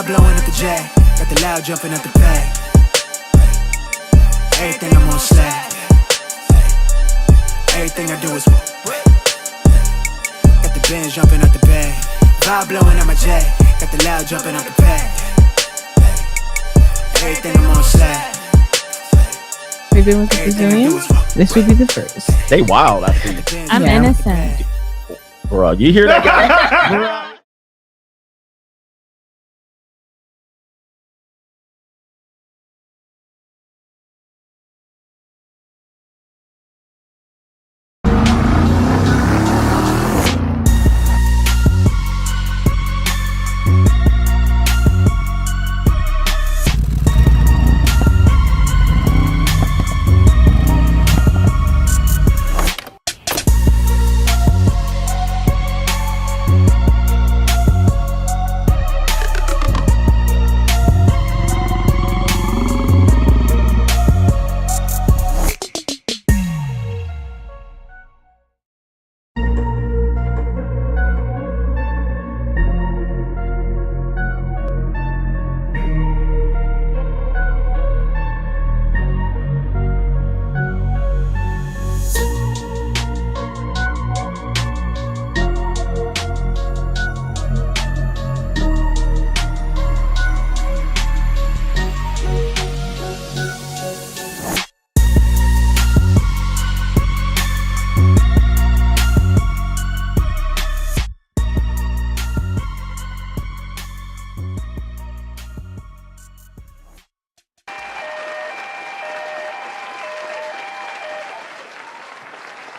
Vibe blowing at the J, got the loud jumping at the bag. Everything I'm on slack. Everything I do is got the Benz jumping at the bag. Vibe blowing at my J, got the loud jumping at the bag. Everything I'm on slack. We've been with the Brazilians. This would be the first. They wild, I think. I'm innocent. Bro, you hear that guy?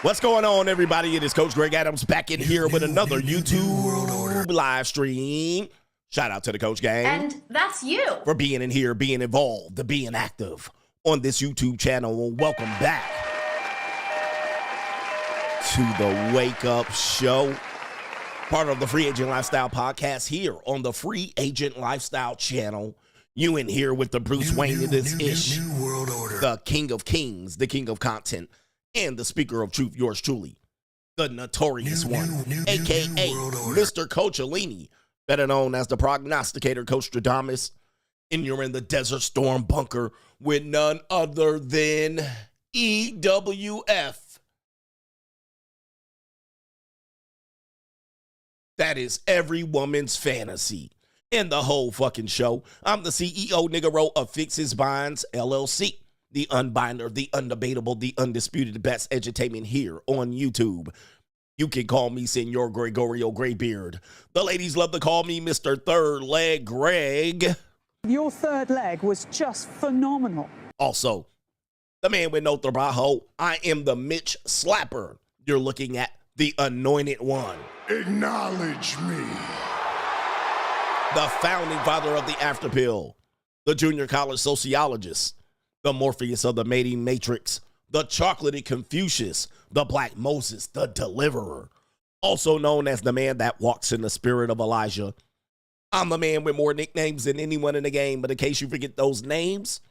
What's going on, everybody? It is Coach Greg Adams back in here with another YouTube live stream. Shout out to the Coach Gang. And that's you. For being in here, being involved, being active on this YouTube channel. Welcome back to the Wake Up Show. Part of the Free Agent Lifestyle podcast here on the Free Agent Lifestyle channel. You in here with the Bruce Wayne of this ish. The King of Kings, the King of Content. And the speaker of truth, yours truly, the notorious one, a.k.a. Mr. Coachellini, better known as the prognosticator, Coach Stradamus. And you're in the Desert Storm bunker with none other than EWF. That is every woman's fantasy in the whole fucking show. I'm the CEO, Niggero, of Fix His Binds, LLC. The unbinder, the undebatable, the undisputed best edutainment here on YouTube. You can call me Senor Gregorio Greybeard. The ladies love to call me Mr. Third Leg Greg. Your third leg was just phenomenal. Also, the man with no trabajo. I am the Mitch Slapper. You're looking at the anointed one. Acknowledge me. The founding father of the Afterpill. The junior college sociologist. The Morpheus of the mating matrix, the chocolatey Confucius, the Black Moses, the deliverer, also known as the man that walks in the spirit of Elijah. I'm the man with more nicknames than anyone in the game, but in case you forget those names,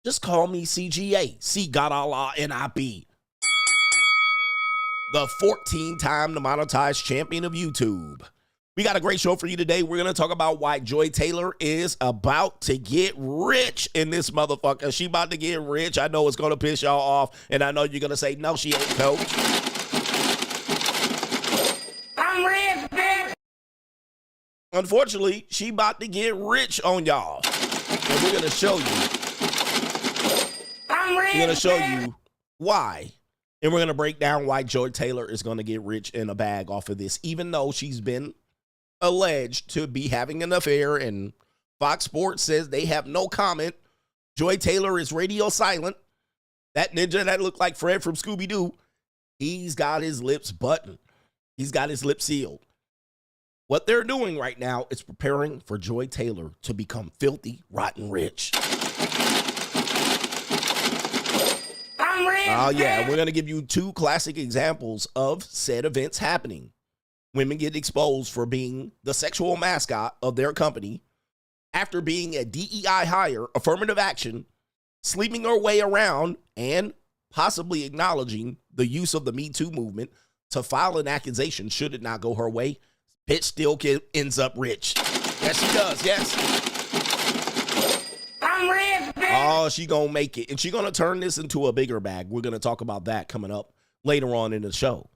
just call me CGA, C God Allah NIB. The 14-time monetized champion of YouTube. We got a great show for you today. We're going to talk about why Joy Taylor is about to get rich in this motherfucker. She about to get rich. I know it's going to piss y'all off, and I know you're going to say, no, she ain't, Coach. I'm rich, bitch. Unfortunately, she about to get rich on y'all. And we're going to show you. I'm rich. We're going to show you why. And we're going to break down why Joy Taylor is going to get rich in a bag off of this, even though she's been alleged to be having an affair, and Fox Sports says they have no comment. Joy Taylor is radio silent. That ninja that looked like Fred from Scooby-Doo, he's got his lips buttoned. He's got his lips sealed. What they're doing right now is preparing for Joy Taylor to become filthy, rotten rich. I'm rich. Oh, yeah. We're going to give you two classic examples of said events happening. Women get exposed for being the sexual mascot of their company after being a DEI hire, affirmative action, sleeping her way around, and possibly acknowledging the use of the Me Too movement to file an accusation should it not go her way. Bitch still ends up rich. Yes, she does. Yes. I'm rich, bitch. Oh, she gonna make it. And she gonna turn this into a bigger bag. We're gonna talk about that coming up later on in the show.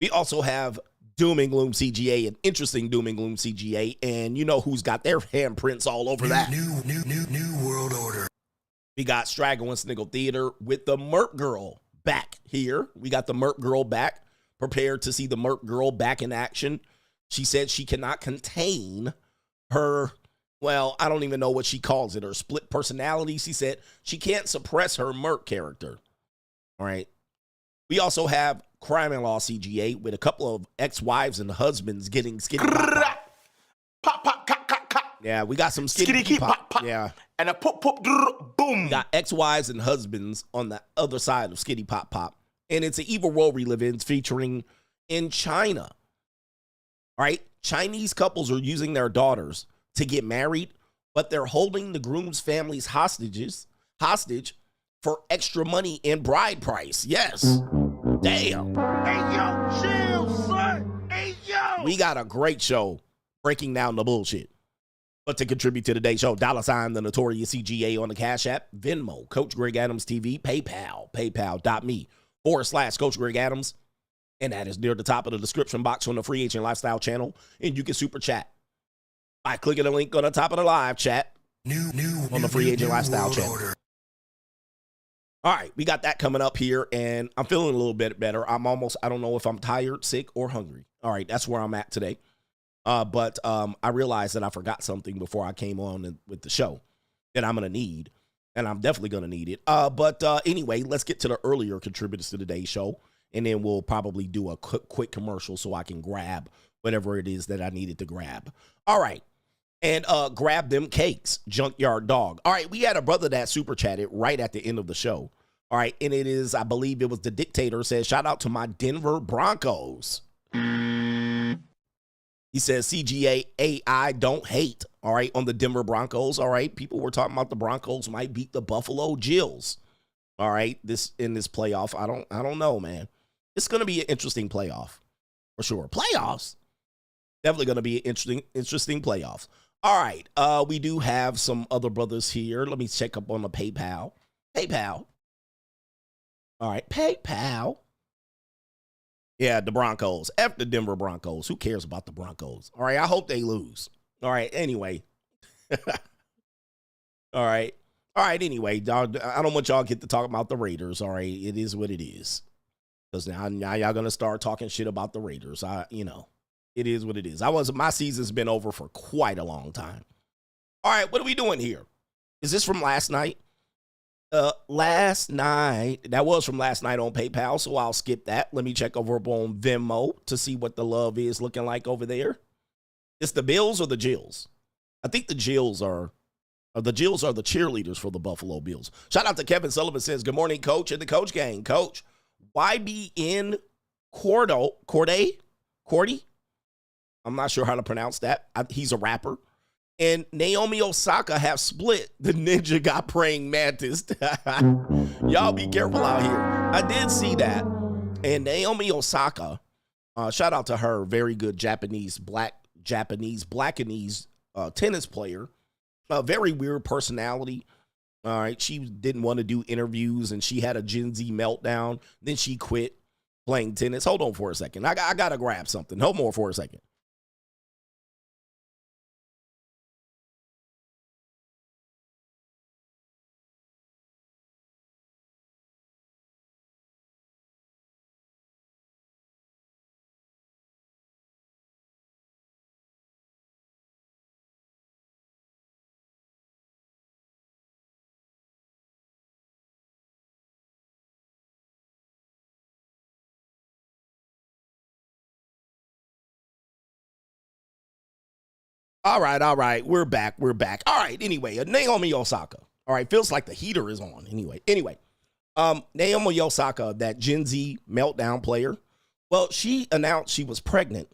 We also have Doom and Gloom CGA, an interesting Doom and Gloom CGA, and you know who's got their handprints all over that. New world order. We got Straggle and Sniggle Theater with the Merc Girl back here. We got the Merc Girl back. Prepared to see the Merc Girl back in action. She said she cannot contain her, well, I don't even know what she calls it, her split personality. She said she can't suppress her Merc character. All right. We also have Crime and Law CGA with a couple of ex-wives and husbands getting skitty pop. Pop, pop, cut, cut, cut. Yeah, we got some skitty Skitty pop. pop, pop. Yeah. And a pop, pop, boom. We got ex-wives and husbands on the other side of skitty pop pop. And it's an evil world we live in featuring in China. All right. Chinese couples are using their daughters to get married, but they're holding the groom's family's hostage for extra money and bride price. Yes. Damn. Hey, yo, chill, son. Hey, yo. We got a great show breaking down the bullshit. But to contribute to today's show, $, the Notorious CGA on the Cash App, Venmo, Coach Greg Adams TV, PayPal, paypal.me/Coach Greg Adams. And that is near the top of the description box on the Free Agent Lifestyle channel. And you can super chat by clicking the link on the top of the live chat on the Free Agent Lifestyle channel. Order. All right, we got that coming up here, and I'm feeling a little bit better. I don't know if I'm tired, sick, or hungry. All right, that's where I'm at today. But I realized that I forgot something before I came on with the show that I'm going to need, and I'm definitely going to need it. But anyway, let's get to the earlier contributors to today's show, and then we'll probably do a quick commercial so I can grab whatever it is that I needed to grab. All right, and grab them cakes, Junkyard Dog. All right, we had a brother that super chatted right at the end of the show. All right, and it is, I believe it was the Dictator, says, shout out to my Denver Broncos. He says, CGA AI don't hate, all right, on the Denver Broncos, all right? People were talking about the Broncos might beat the Buffalo Bills, all right, in this playoff. I don't know, man. It's going to be an interesting playoff, for sure. Playoffs? Definitely going to be an interesting playoffs. All right, we do have some other brothers here. Let me check up on the PayPal. All right, PayPal. Yeah, the Broncos. F the Denver Broncos. Who cares about the Broncos? All right, I hope they lose. All right, anyway. All right, anyway, dog, I don't want y'all to get to talk about the Raiders, all right? It is what it is. Because now y'all going to start talking shit about the Raiders. It is what it is. My season's been over for quite a long time. All right, what are we doing here? Is this from last night? Last night. That was from last night on PayPal, so I'll skip that. Let me check over on Venmo to see what the love is looking like over there. It's the Bills or the Jills? I think the Jills are the cheerleaders for the Buffalo Bills. Shout out to Kevin Sullivan, says, good morning, Coach, and the Coach Gang. Coach, YBN Cordy? I'm not sure how to pronounce that. He's a rapper. And Naomi Osaka have split. The ninja got praying mantis. Y'all be careful out here. I did see that. And Naomi Osaka, shout out to her, very good Blackanese tennis player. A very weird personality. All right, she didn't want to do interviews, and she had a Gen Z meltdown. Then she quit playing tennis. Hold on for a second. I got to grab something. Hold on for a second. All right. We're back. All right, anyway, Naomi Osaka. All right, feels like the heater is on. Anyway, Naomi Osaka, that Gen Z meltdown player, well, she announced she was pregnant,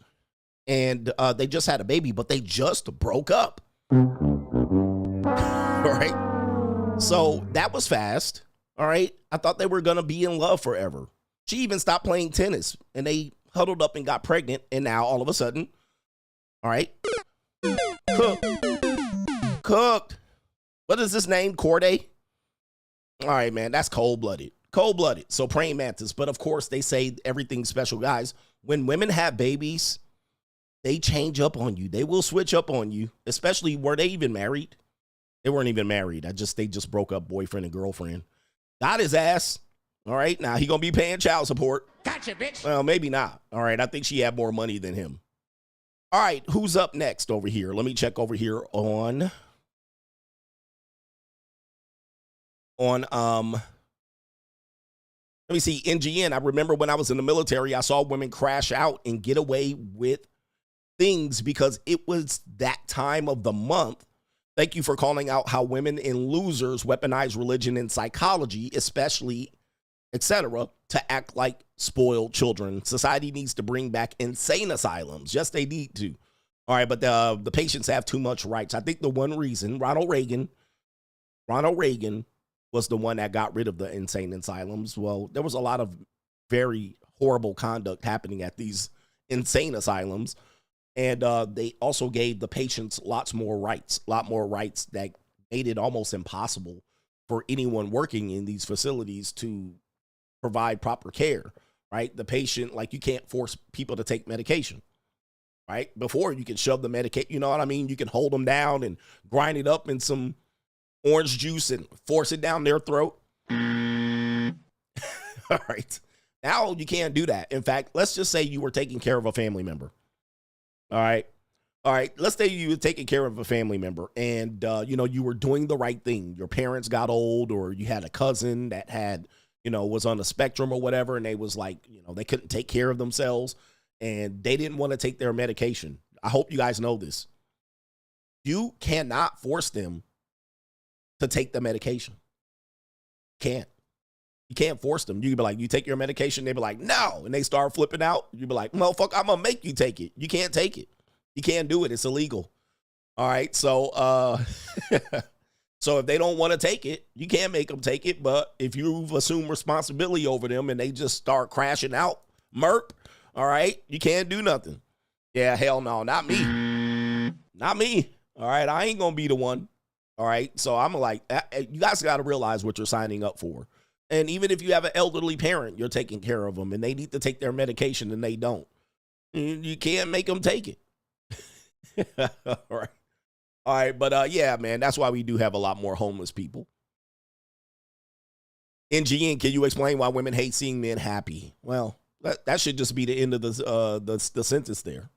and they just had a baby, but they just broke up. All right, so that was fast. All right, I thought they were going to be in love forever. She even stopped playing tennis, and they huddled up and got pregnant, and now all of a sudden, all right, cooked. What is this name? Corday? All right, man, that's cold-blooded. Cold-blooded. So praying mantis. But of course, they say everything's special. Guys, when women have babies, they change up on you. They will switch up on you, especially were they even married? They weren't even married. They just broke up, boyfriend and girlfriend. Got his ass. All right, now he gonna be paying child support. Gotcha, bitch. Well, maybe not. All right, I think she had more money than him. All right, who's up next over here? Let me check over here on let me see, NGN. I remember when I was in the military, I saw women crash out and get away with things because it was that time of the month. Thank you for calling out how women and losers weaponize religion and psychology, especially, etc., to act like spoiled children. Society needs to bring back insane asylums. Yes, they need to. All right, but the patients have too much rights. I think the one reason Ronald Reagan was the one that got rid of the insane asylums. Well, there was a lot of very horrible conduct happening at these insane asylums. And they also gave the patients a lot more rights that made it almost impossible for anyone working in these facilities to provide proper care, right? The patient, like, you can't force people to take medication, right? Before, you can shove the medication, you know what I mean? You can hold them down and grind it up in some orange juice and force it down their throat. All right. Now you can't do that. In fact, let's just say you were taking care of a family member. All right. Let's say you were taking care of a family member and, you were doing the right thing. Your parents got old, or you had a cousin that had, was on the spectrum or whatever. And they was like, they couldn't take care of themselves and they didn't want to take their medication. I hope you guys know this. You cannot force them to take the medication. You can't force them. You can be like, you take your medication. They be like, no. And they start flipping out. You be like, motherfucker, I'm going to make you take it. You can't take it. You can't do it. It's illegal. All right. So, so if they don't want to take it, you can't make them take it. But if you've assumed responsibility over them and they just start crashing out, merp, all right, you can't do nothing. Yeah, hell no, not me. Not me. All right. I ain't going to be the one. All right. So I'm like, you guys got to realize what you're signing up for. And even if you have an elderly parent, you're taking care of them and they need to take their medication and they don't. You can't make them take it. All right. All right. But yeah, man, that's why we do have a lot more homeless people. NGN, can you explain why women hate seeing men happy? Well, that should just be the end of the sentence there.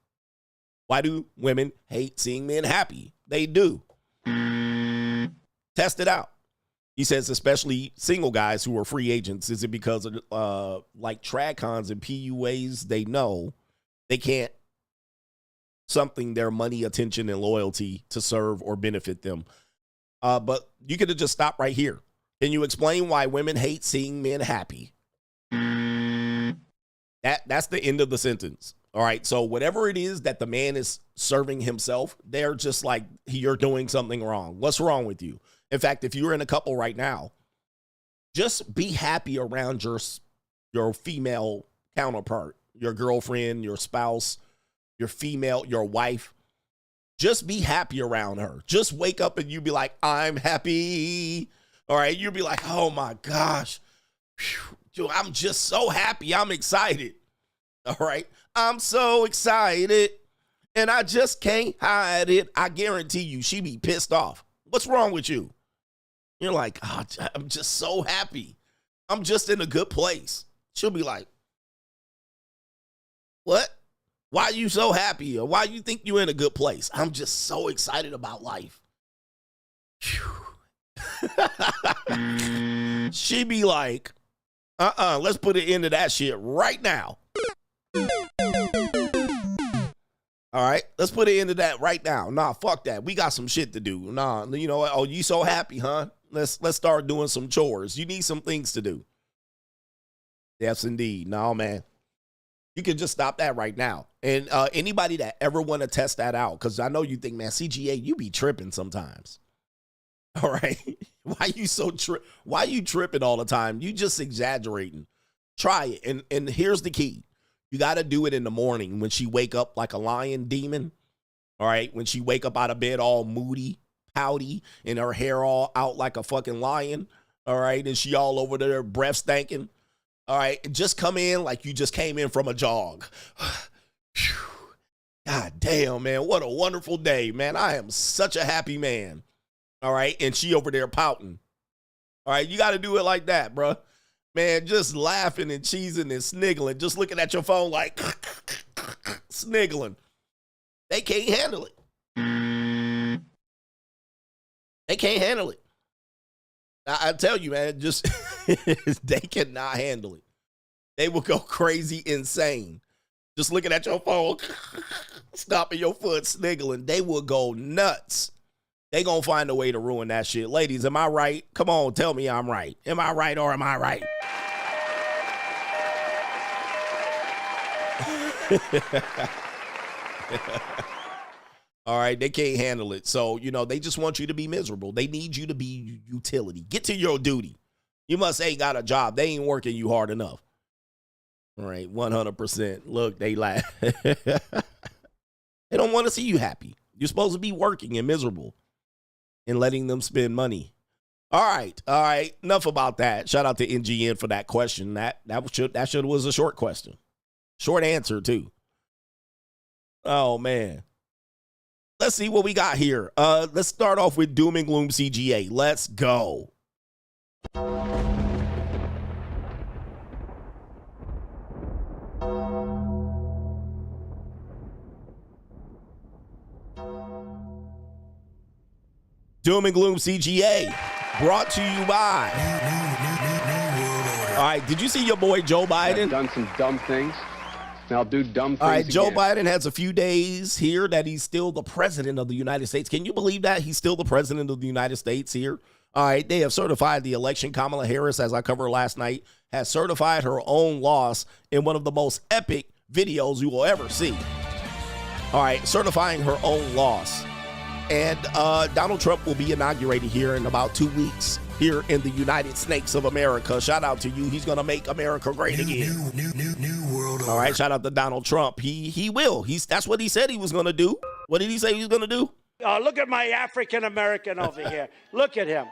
Why do women hate seeing men happy? They do. Test it out. He says, especially single guys who are free agents. Is it because of like TradCons and PUAs? They know they can't something their money, attention, and loyalty to serve or benefit them. But you could have just stopped right here. Can you explain why women hate seeing men happy? That's the end of the sentence. All right. So whatever it is that the man is serving himself, they're just like, you're doing something wrong. What's wrong with you? In fact, if you're in a couple right now, just be happy around your female counterpart, your girlfriend, your spouse, your female, your wife. Just be happy around her. Just wake up and you be like, I'm happy. All right. You'll be like, oh my gosh. Whew, I'm just so happy. I'm excited. All right. I'm so excited and I just can't hide it. I guarantee you she be pissed off. What's wrong with you? You're like, oh, I'm just so happy. I'm just in a good place. She'll be like, what? Why are you so happy? Or why you think you're in a good place? I'm just so excited about life. She be like, let's put an end to that shit right now. All right, let's put an end to that right now. Nah, fuck that. We got some shit to do. Nah, you know what? Oh, you so happy, huh? Let's start doing some chores. You need some things to do. Yes, indeed. No, man. You can just stop that right now. And anybody that ever want to test that out, because I know you think, man, CGA, you be tripping sometimes. All right. Why you tripping all the time? You just exaggerating. Try it. And here's the key. You got to do it in the morning when she wake up like a lion demon. All right. When she wake up out of bed all moody, pouty and her hair all out like a fucking lion. All right. And she all over there, breath stinking. All right. And just come in like you just came in from a jog. God damn, man. What a wonderful day, man. I am such a happy man. All right. And she over there pouting. All right. You got to do it like that, bro. Man, just laughing and cheesing and sniggling. Just looking at your phone like sniggling. They can't handle it. They can't handle it. I tell you, man, just they cannot handle it. They will go crazy, insane. Just looking at your phone, stomping your foot, sniggling. They will go nuts. They gonna find a way to ruin that shit. Ladies, am I right? Come on, tell me I'm right. Am I right or am I right? All right, they can't handle it. So, you know, they just want you to be miserable. They need you to be utility. Get to your duty. You must ain't got a job. They ain't working you hard enough. All right, 100%. Look, they laugh. They don't want to see you happy. You're supposed to be working and miserable and letting them spend money. All right. Enough about that. Shout out to NGN for that question. That should was a short question. Short answer, too. Oh, man. Let's see what we got here. Let's start off with Doom and Gloom CGA. Let's go. Doom and Gloom CGA, brought to you by. All right, did you see your boy Joe Biden? I've done some dumb things. Now I'll do dumb things. All right, Joe again. Biden has a few days here that he's still the president of the United States. Can you believe that? He's still the president of the United States here. All right, they have certified the election. Kamala Harris, as I covered last night, has certified her own loss in one of the most epic videos you will ever see. All right, certifying her own loss. And Donald Trump will be inaugurated here in about 2 weeks here in the United Snakes of America. Shout out to you. He's going to make America great again. New world order. All right, shout out to Donald Trump. He will. That's what he said he was going to do. What did he say he was going to do? Look at my African American over here. Look at him.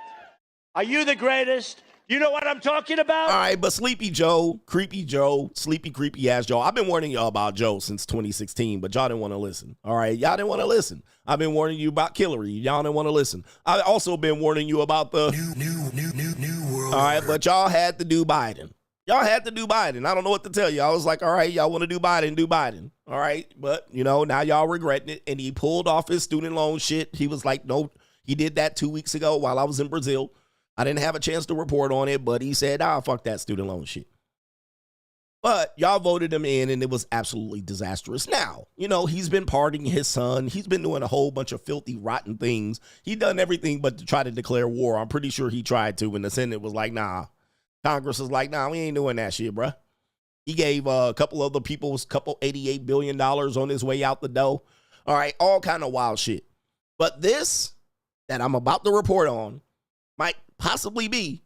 Are you the greatest? You know what I'm talking about? All right, but Sleepy Joe, Creepy Joe, Sleepy Creepy ass Joe. I've been warning y'all about Joe since 2016, but y'all didn't want to listen. All right, y'all didn't want to listen. I've been warning you about Killary. Y'all didn't want to listen. I also been warning you about the new world. All right, but y'all had to do Biden. Y'all had to do Biden. I don't know what to tell you. I was like, all right, y'all want to do Biden, do Biden. All right, but you know, now y'all regretting it. And he pulled off his student loan shit. He was like, no, he did that 2 weeks ago while I was in Brazil. I didn't have a chance to report on it, but he said, fuck that student loan shit. But y'all voted him in, and it was absolutely disastrous. Now, you know, he's been pardoning his son. He's been doing a whole bunch of filthy, rotten things. He done everything but to try to declare war. I'm pretty sure he tried to, and the Senate was like, nah. Congress is like, nah, we ain't doing that shit, bruh. He gave a couple other people $88 billion on his way out the door. All right, all kind of wild shit. But this that I'm about to report on might possibly be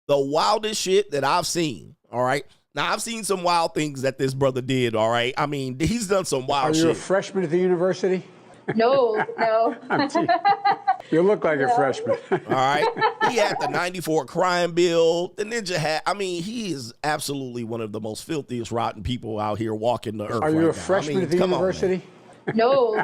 the wildest shit that I've seen. All right. Now, I've seen some wild things that this brother did. All right. I mean, he's done some wild shit. Are you a freshman at the university? No. You look like a freshman. All right. He had the 94 crime bill. The ninja hat. I mean, he is absolutely one of the most filthiest, rotten people out here walking the earth. Are you a freshman at the university? No.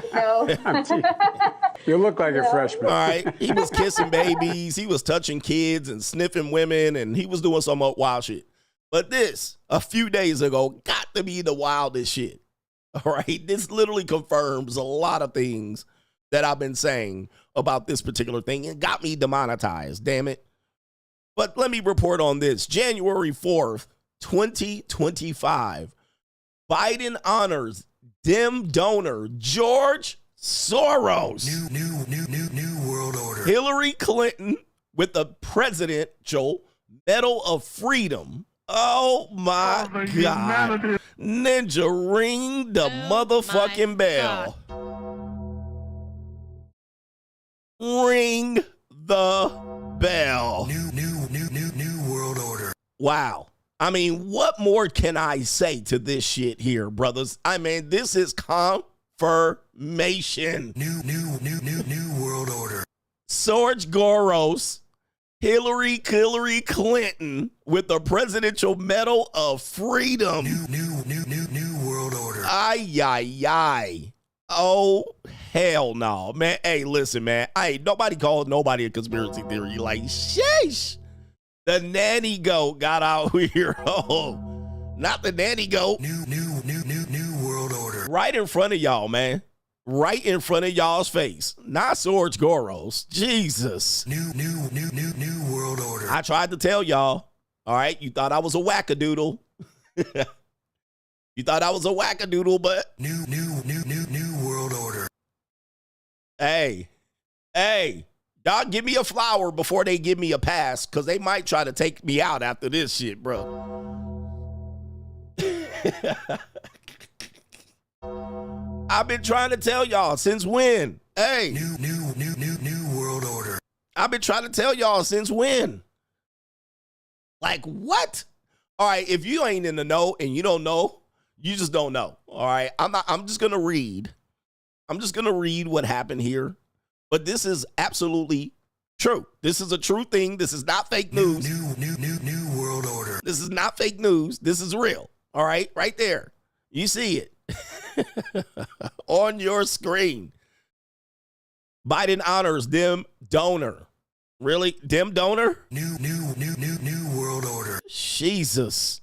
You look like a freshman. All right. He was kissing babies. He was touching kids and sniffing women, and he was doing some wild shit. But this, a few days ago, got to be the wildest shit. All right. This literally confirms a lot of things that I've been saying about this particular thing and got me demonetized. Damn it. But let me report on this. January 4th, 2025, Biden honors Dem donor George Soros. New world order. Hillary Clinton with the Presidential Medal of Freedom. Oh my God. Ninja, ring the motherfucking bell. Ring the bell. New world order. Wow. I mean, what more can I say to this shit here, brothers? I mean, this is confirmation. New world order. George Soros, Hillary Clinton with the Presidential Medal of Freedom. New world order. Ay. Oh, hell no, man. Hey, listen, man. Nobody called nobody a conspiracy theory. Like, sheesh. The nanny goat got out here. Oh, not the nanny goat. New world order. Right in front of y'all, man. Right in front of y'all's face. Not George Soros. Jesus. New world order. I tried to tell y'all. All right, you thought I was a wackadoodle. You thought I was a wackadoodle, but New world order. hey, y'all give me a flower before they give me a pass, because they might try to take me out after this shit, bro. I've been trying to tell y'all since when? Hey. New world order. I've been trying to tell y'all since when? Like, what? All right, if you ain't in the know and you don't know, you just don't know. All right, I'm just gonna read. I'm just gonna read what happened here. But this is absolutely true. This is a true thing. This is not fake news. New world order. This is not fake news. This is real. All right, right there. You see it on your screen. Biden honors Dem donor. Really? Dem donor? New world order. Jesus.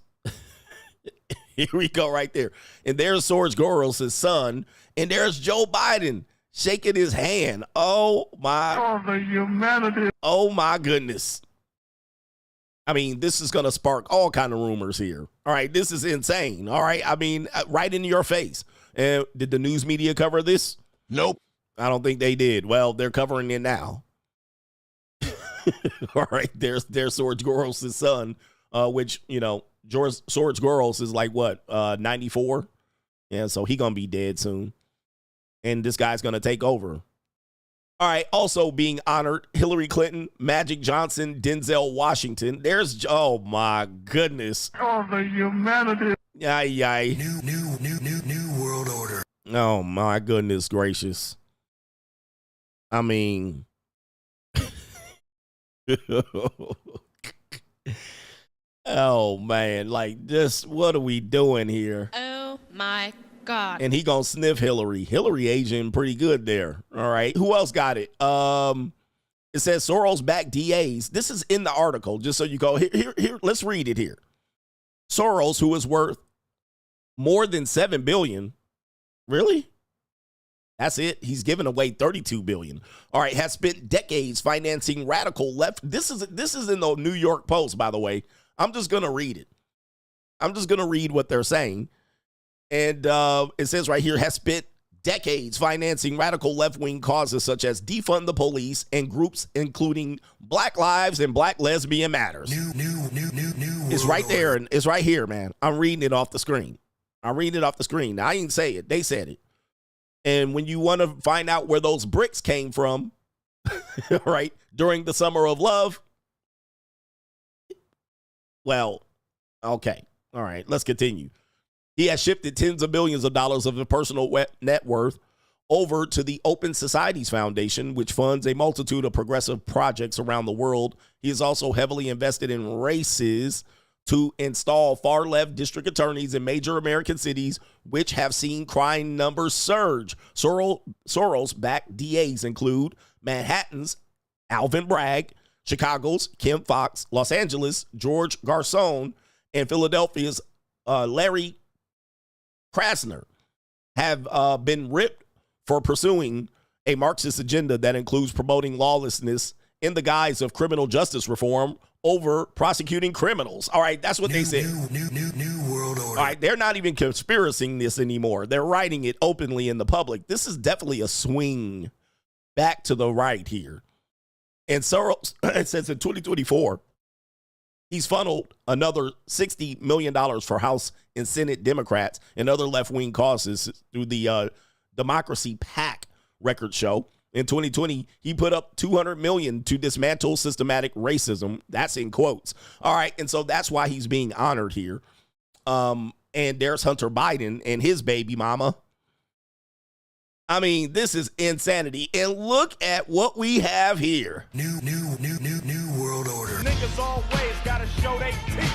Here we go right there. And there's George Soros' son. And there's Joe Biden shaking his hand. Oh, my goodness. I mean, this is going to spark all kind of rumors here. All right, this is insane. All right, I mean, right in your face. And did the news media cover this? Nope. I don't think they did. Well, they're covering it now. All right, there's George Soros' son, which, you know, George Soros is like, what, 94? Yeah, so he going to be dead soon. And this guy's going to take over. All right, also being honored, Hillary Clinton, Magic Johnson, Denzel Washington. There's, oh, my goodness. Oh, the humanity. Yay. New world order. Oh, my goodness gracious. I mean... Oh, man. Like, just, what are we doing here? Oh, my God. And he gonna sniff Hillary. Hillary aging pretty good there. All right. Who else got it? It says Soros backed DAs. This is in the article, just so you go here. Let's read it here. Soros, who is worth more than $7 billion. Really? That's it. He's given away $32 billion. All right. Has spent decades financing radical left. This is in the New York Post, by the way. I'm just gonna read it. I'm just gonna read what they're saying. And it says right here, has spent decades financing radical left-wing causes such as defund the police and groups including Black Lives and Black Lesbian Matters. New It's right there, and it's right here, man. I'm reading it off the screen. Now, I didn't say it. They said it. And when you want to find out where those bricks came from, right, during the summer of love, well, okay. All right, let's continue. He has shifted tens of billions of dollars of his personal net worth over to the Open Societies Foundation, which funds a multitude of progressive projects around the world. He is also heavily invested in races to install far-left district attorneys in major American cities, which have seen crime numbers surge. Soros-backed DAs include Manhattan's Alvin Bragg, Chicago's Kim Foxx, Los Angeles' George Garcon, and Philadelphia's Larry Krasner have been ripped for pursuing a Marxist agenda that includes promoting lawlessness in the guise of criminal justice reform over prosecuting criminals. All right, that's what they said. New world order. All right, they're not even conspiracying this anymore. They're writing it openly in the public. This is definitely a swing back to the right here. And Soros, it says in 2024, he's funneled another $60 million for House and Senate Democrats and other left-wing causes through the Democracy PAC record show. In 2020, he put up $200 million to dismantle systematic racism. That's in quotes. All right, and so that's why he's being honored here. And there's Hunter Biden and his baby mama. I mean, this is insanity. And look at what we have here. New world order. Niggas always gotta show they teeth.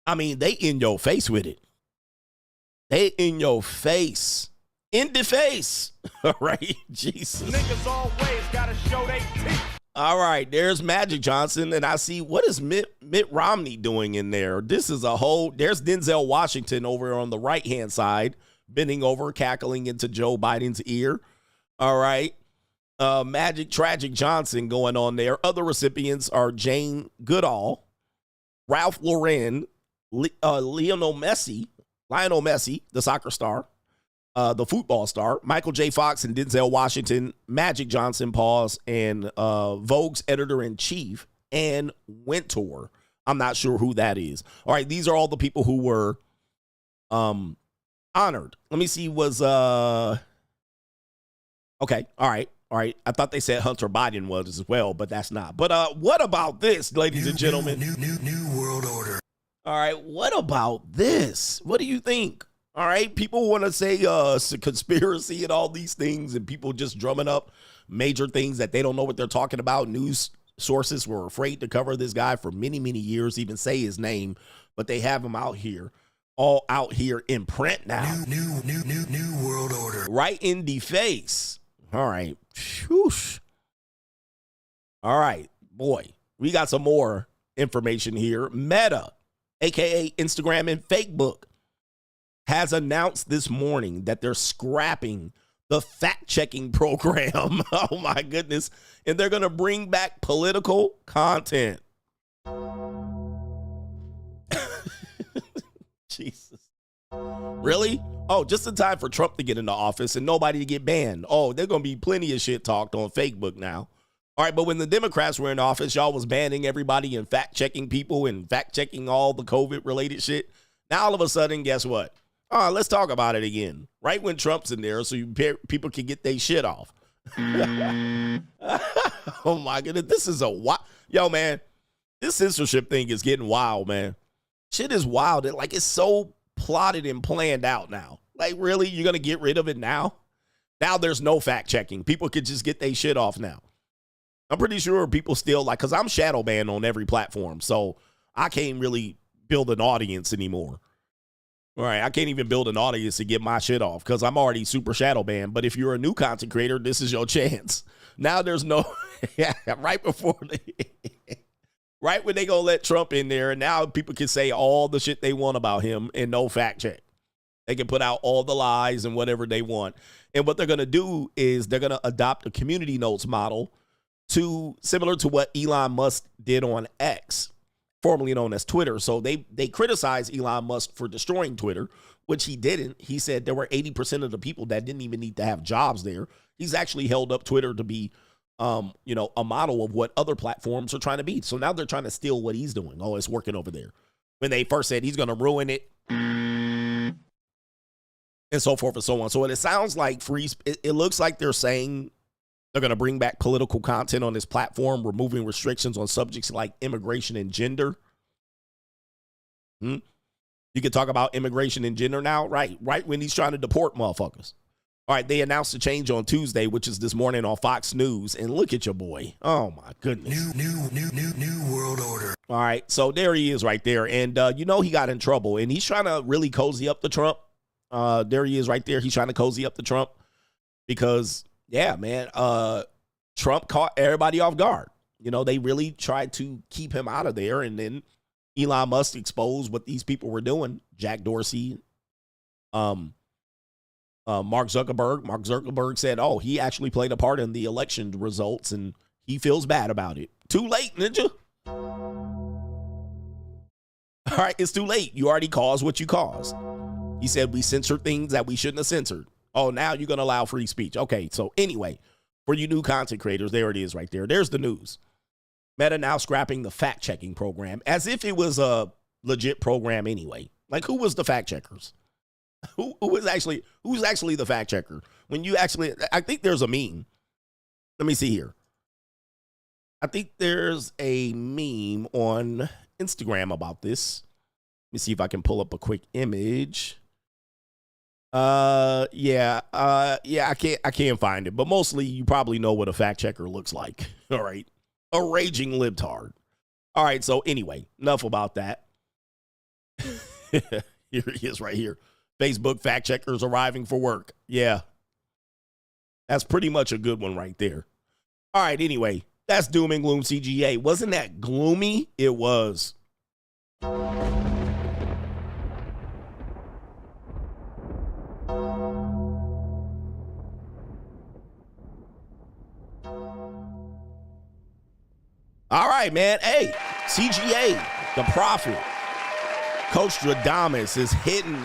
I mean, they in your face with it. They in your face. In the face. All right, Jesus. Niggas always gotta show they teeth. All right, there's Magic Johnson, and I see, what is Mitt Romney doing in there? This is a whole, there's Denzel Washington over on the right-hand side, bending over, cackling into Joe Biden's ear. All right. Tragic Johnson going on there. Other recipients are Jane Goodall, Ralph Lauren, Lionel Messi, the soccer star, the football star, Michael J. Fox and Denzel Washington, Magic Johnson, and Vogue's editor-in-chief, and Wintour. I'm not sure who that is. All right, these are all the people who were honored. Let me see, okay, all right. I thought they said Hunter Biden was as well, but that's not. But what about this, ladies and gentlemen? New world order. All right, what about this? What do you think? All right, people want to say it's a conspiracy and all these things, and people just drumming up major things that they don't know what they're talking about. News sources were afraid to cover this guy for many, many years, even say his name, but they have him out here, all out here in print now. New world order. Right in the face. All right. Whoosh. All right, boy, we got some more information here. Meta, aka Instagram and Facebook, has announced this morning that they're scrapping the fact-checking program. Oh, my goodness. And they're going to bring back political content. Jesus. Really? Oh, just in time for Trump to get into office and nobody to get banned. Oh, there's going to be plenty of shit talked on Facebook now. All right, but when the Democrats were in office, y'all was banning everybody and fact-checking people and fact-checking all the COVID-related shit. Now, all of a sudden, guess what? Let's talk about it again. Right when Trump's in there so people can get their shit off. Oh, my goodness. This is yo, man, this censorship thing is getting wild, man. Shit is wild. It's so plotted and planned out now. Like, really? You're going to get rid of it now? Now there's no fact-checking. People could just get their shit off now. I'm pretty sure people still because I'm shadow banned on every platform, so I can't really build an audience anymore. All right, I can't even build an audience to get my shit off because I'm already super shadow banned. But if you're a new content creator, this is your chance. Now there's no, right when they gonna let Trump in there, and now people can say all the shit they want about him and no fact check. They can put out all the lies and whatever they want. And what they're gonna do is they're gonna adopt a community notes model similar to what Elon Musk did on X, formerly known as Twitter. So they criticized Elon Musk for destroying Twitter, which he didn't. He said there were 80% of the people that didn't even need to have jobs there. He's actually held up Twitter to be, a model of what other platforms are trying to be. So now they're trying to steal what he's doing. Oh, it's working over there. When they first said he's going to ruin it and so forth and so on. So what it sounds like it looks like they're saying they're going to bring back political content on this platform, removing restrictions on subjects like immigration and gender. You can talk about immigration and gender now, right when he's trying to deport motherfuckers. All right, they announced a change on Tuesday, which is this morning on Fox News. And look at your boy. Oh, my goodness. New world order. All right, so there he is right there. And, he got in trouble. And he's trying to really cozy up to Trump. There he is right there. He's trying to cozy up to Trump because, yeah, man, Trump caught everybody off guard. They really tried to keep him out of there. And then Elon Musk exposed what these people were doing. Jack Dorsey, Mark Zuckerberg said, he actually played a part in the election results and he feels bad about it. Too late, ninja. All right, it's too late. You already caused what you caused. He said we censored things that we shouldn't have censored. Oh, now you're going to allow free speech. Okay, so anyway, for you new content creators, there it is right there. There's the news. Meta now scrapping the fact-checking program as if it was a legit program anyway. Like, who was the fact checkers? Who's actually the fact checker? I think there's a meme. Let me see here. I think there's a meme on Instagram about this. Let me see if I can pull up a quick image. Yeah, I can't find it, but mostly you probably know what a fact checker looks like. All right. A raging libtard. All right, so anyway, enough about that. Here he is right here. Facebook fact checkers arriving for work. Yeah. That's pretty much a good one right there. All right, anyway, that's Doom and Gloom CGA. Wasn't that gloomy? It was. All right, man. Hey, CGA, the Prophet, Coach Stradamus is hitting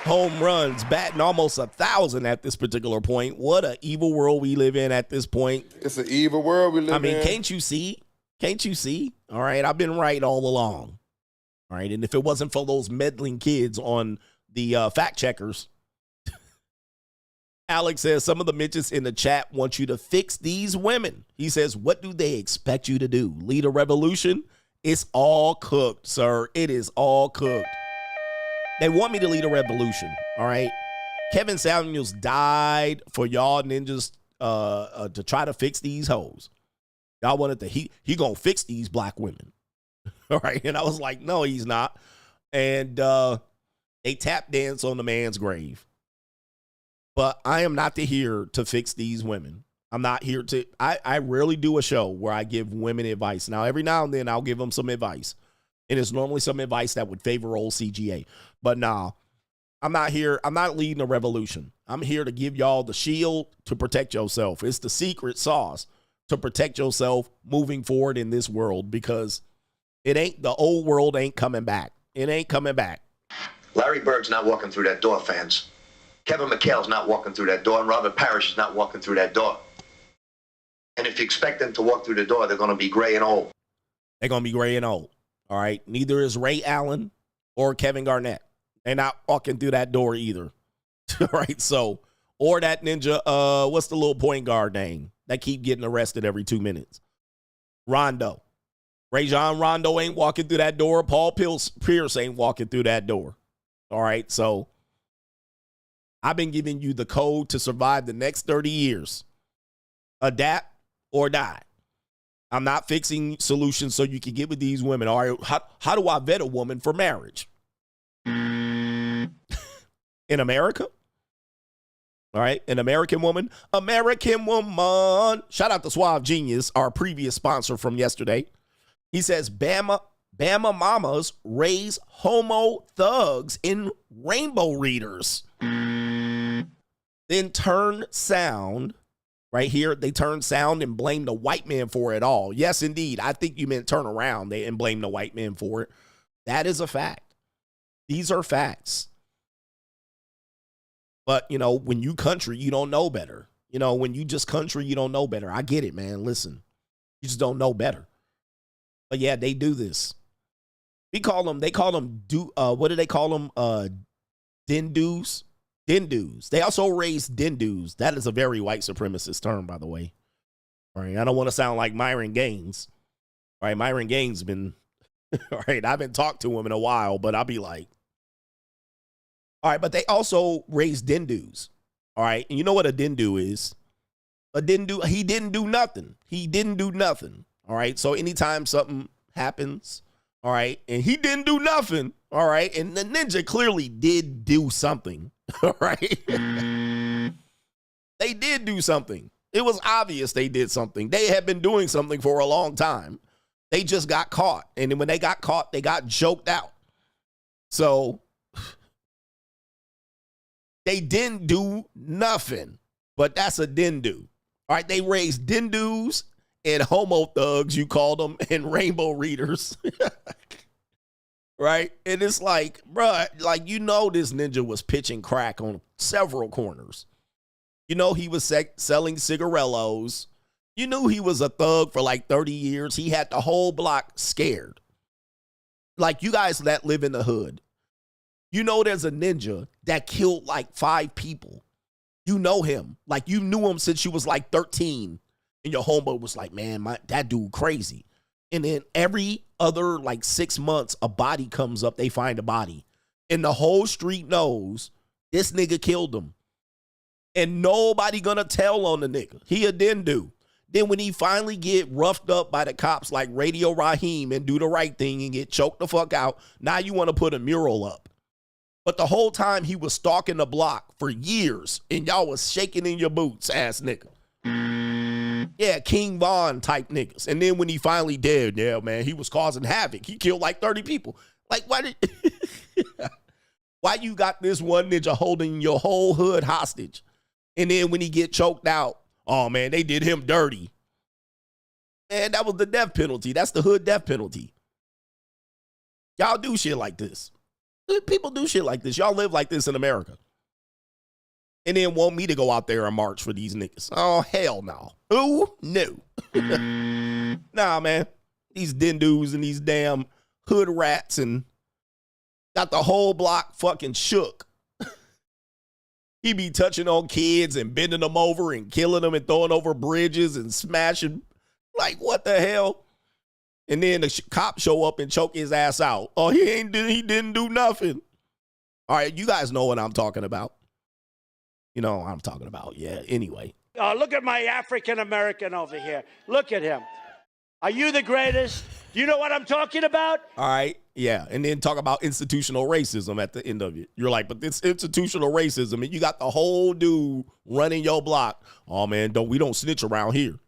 home runs, batting almost 1,000 at this particular point. What an evil world we live in at this point. It's an evil world we live in. I mean, can't you see? Can't you see? All right, I've been right all along. All right, and if it wasn't for those meddling kids on the fact checkers, Alex says some of the midgets in the chat want you to fix these women. He says, what do they expect you to do? Lead a revolution? It's all cooked, sir. It is all cooked. They want me to lead a revolution, all right? Kevin Samuels died for y'all ninjas to try to fix these hoes. Y'all wanted to, he gonna fix these black women, all right? And I was like, no, he's not. And they tap dance on the man's grave. But I am not here to fix these women. I'm not here to, I rarely do a show where I give women advice. Now, every now and then I'll give them some advice. And it's normally some advice that would favor old CGA. But nah, I'm not here. I'm not leading a revolution. I'm here to give y'all the shield to protect yourself. It's the secret sauce to protect yourself moving forward in this world, because the old world ain't coming back. It ain't coming back. Larry Bird's not walking through that door, fans. Kevin McHale's not walking through that door, and Robert Parrish is not walking through that door. And if you expect them to walk through the door, they're going to be gray and old. They're going to be gray and old. All right. Neither is Ray Allen or Kevin Garnett. They're not walking through that door either. All right. So, or that ninja, what's the little point guard name that keep getting arrested every 2 minutes? Rondo. Rajon Rondo ain't walking through that door. Paul Pierce ain't walking through that door. All right. So, I've been giving you the code to survive the next 30 years. Adapt or die. I'm not fixing solutions so you can get with these women. All right, how do I vet a woman for marriage? In America? All right, an American woman. American woman. Shout out to Suave Genius, our previous sponsor from yesterday. He says, Bama mamas raise homo thugs in rainbow readers. Then turn sound, right here, they turn sound and blame the white man for it all. Yes, indeed. I think you meant turn around and blame the white man for it. That is a fact. These are facts. But, you know, when you country, you don't know better. You know, when you just country, you don't know better. I get it, man. Listen, you just don't know better. But yeah, they do this. They call them, what do they call them? Dindus. Dindus. They also raise dindus. That is a very white supremacist term, by the way. All right. I don't want to sound like Myron Gaines. All right. Myron Gaines been, all right. I haven't talked to him in a while, but I'll be like, all right. But they also raise dindus. All right. And you know what a dindu is? A dindu, he didn't do nothing. He didn't do nothing. All right. So anytime something happens, all right, and he didn't do nothing, all right, and the ninja clearly did do something, all right? They did do something. It was obvious they did something. They had been doing something for a long time. They just got caught, and then when they got caught, they got joked out. So they didn't do nothing, but that's a dindu. All right, they raised dindus and homo thugs, you call them, and rainbow readers. Right? And it's like, bruh, like, you know, this ninja was pitching crack on several corners. You know, he was selling cigarillos. You knew he was a thug for like 30 years. He had the whole block scared. Like, you guys that live in the hood, you know there's a ninja that killed like 5 people. You know him. Like, you knew him since you was like 13. And your homeboy was like, man, that dude crazy. And then every other like 6 months, a body comes up. They find a body. And the whole street knows This nigga killed him. And nobody gonna tell on the nigga. He a den do. Then when he finally get roughed up by the cops like Radio Raheem and do the right thing and get choked the fuck out, now you want to put a mural up. But the whole time he was stalking the block for years and y'all was shaking in your boots, ass nigga. Yeah, King Von type niggas. And then when he finally dead, yeah, man, he was causing havoc. He killed like 30 people. Like, why you got this one ninja holding your whole hood hostage? And then when he get choked out, oh, man, they did him dirty. Man, that was the death penalty. That's the hood death penalty. Y'all do shit like this. People do shit like this. Y'all live like this in America. And then want me to go out there and march for these niggas. Oh, hell no. Ooh, no. Nah, man. These dindus and these damn hood rats and got the whole block fucking shook. He be touching on kids and bending them over and killing them and throwing over bridges and smashing. Like, what the hell? And then the cops show up and choke his ass out. Oh, he didn't do nothing. All right, you guys know what I'm talking about. You know what I'm talking about. Yeah, anyway. Look at my African American over here. Look at him. Are you the greatest? Do you know what I'm talking about? All right, yeah. And then talk about institutional racism at the end of it. You're like, but this institutional racism, and you got the whole dude running your block. Oh, man, we don't snitch around here.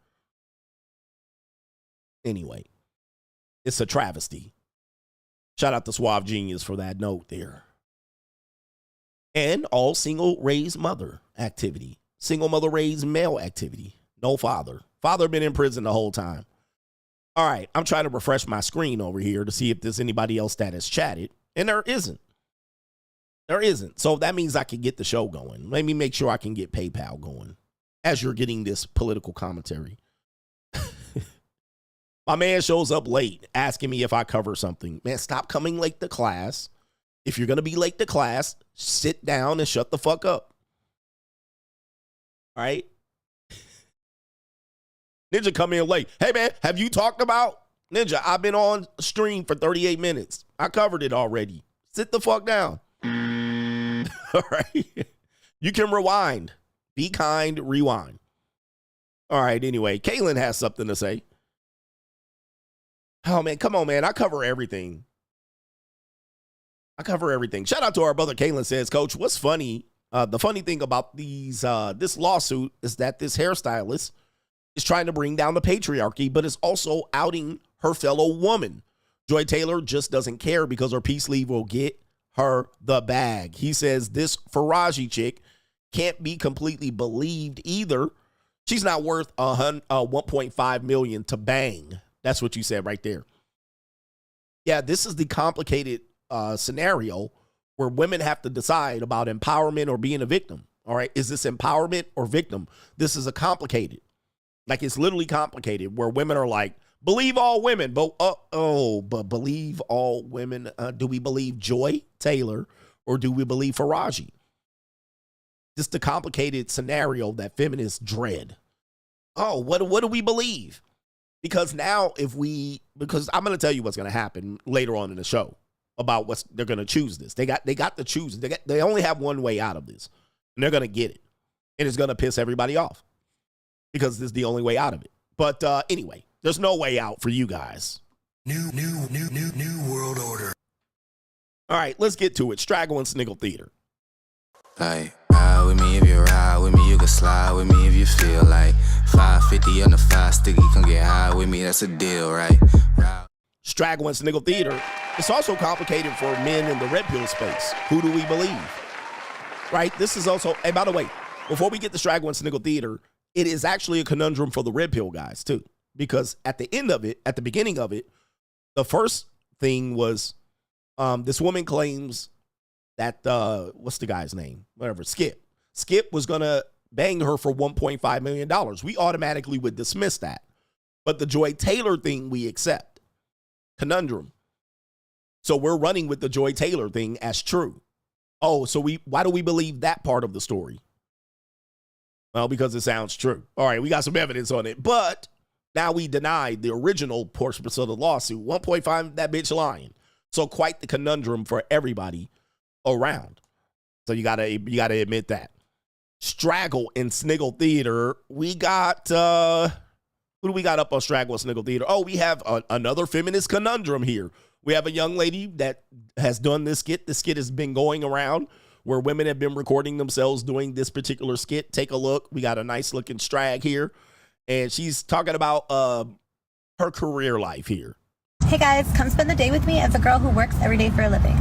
Anyway, it's a travesty. Shout out to Suave Genius for that note there. And all single raised mother activity. Single mother raised male activity. No father. Father been in prison the whole time. All right, I'm trying to refresh my screen over here to see if there's anybody else that has chatted. And there isn't. There isn't. So that means I can get the show going. Let me make sure I can get PayPal going as you're getting this political commentary. My man shows up late asking me if I cover something. Man, stop coming late to class. If you're going to be late to class, sit down and shut the fuck up. All right? Ninja come in late. Hey, man, have you talked about? Ninja, I've been on stream for 38 minutes. I covered it already. Sit the fuck down. All right? You can rewind. Be kind, rewind. All right, anyway, Kaylin has something to say. Oh, man, come on, man. I cover everything. Shout out to our brother Kaylin says, Coach, what's funny? The funny thing about this lawsuit is that this hairstylist is trying to bring down the patriarchy, but is also outing her fellow woman. Joy Taylor just doesn't care because her peace leave will get her the bag. He says this Faraji chick can't be completely believed either. She's not worth $1.5 million to bang. That's what you said right there. Yeah, this is the complicated scenario where women have to decide about empowerment or being a victim. All right, is this empowerment or victim? This is a complicated. Like, it's literally complicated where women are like, believe all women, but believe all women. Do we believe Joy Taylor or do we believe Faraji? This is the complicated scenario that feminists dread. Oh, what do we believe? Because now because I'm going to tell you what's going to happen later on in the show about they're going to choose this. They got to choose. They only have one way out of this, and they're going to get it. And it's going to piss everybody off because this is the only way out of it. But anyway, there's no way out for you guys. New world order. All right, let's get to it. Straggle and Sniggle Theater. Like, ride with me if you ride with me, you can slide with me if you feel like 550 on the 5 sticky, come get high with me, that's a deal, right? Straggle and Sniggle Theater. It's also complicated for men in the red pill space. Who do we believe? Right? This is also, hey, by the way, before we get to Straggle and Sniggle Theater, it is actually a conundrum for the red pill guys too. Because at the end of it, at the beginning of it, the first thing was this woman claims that, what's the guy's name? Whatever, Skip. Skip was going to bang her for $1.5 million. We automatically would dismiss that. But the Joy Taylor thing, we accept. Conundrum. So we're running with the Joy Taylor thing as true. Oh, so why do we believe that part of the story? Well, because it sounds true. All right, we got some evidence on it. But now we denied the original portion of the lawsuit. 1.5, that bitch lying. So quite the conundrum for everybody around. So you gotta admit that. Straggle in Sniggle Theater. We got who do we got up on Straggle and Sniggle Theater? Oh, we have another feminist conundrum here. We have a young lady that has done this skit. The skit has been going around where women have been recording themselves doing this particular skit. Take a look. We got a nice looking Strag here. And she's talking about her career life here. Hey guys, come spend the day with me as a girl who works every day for a living.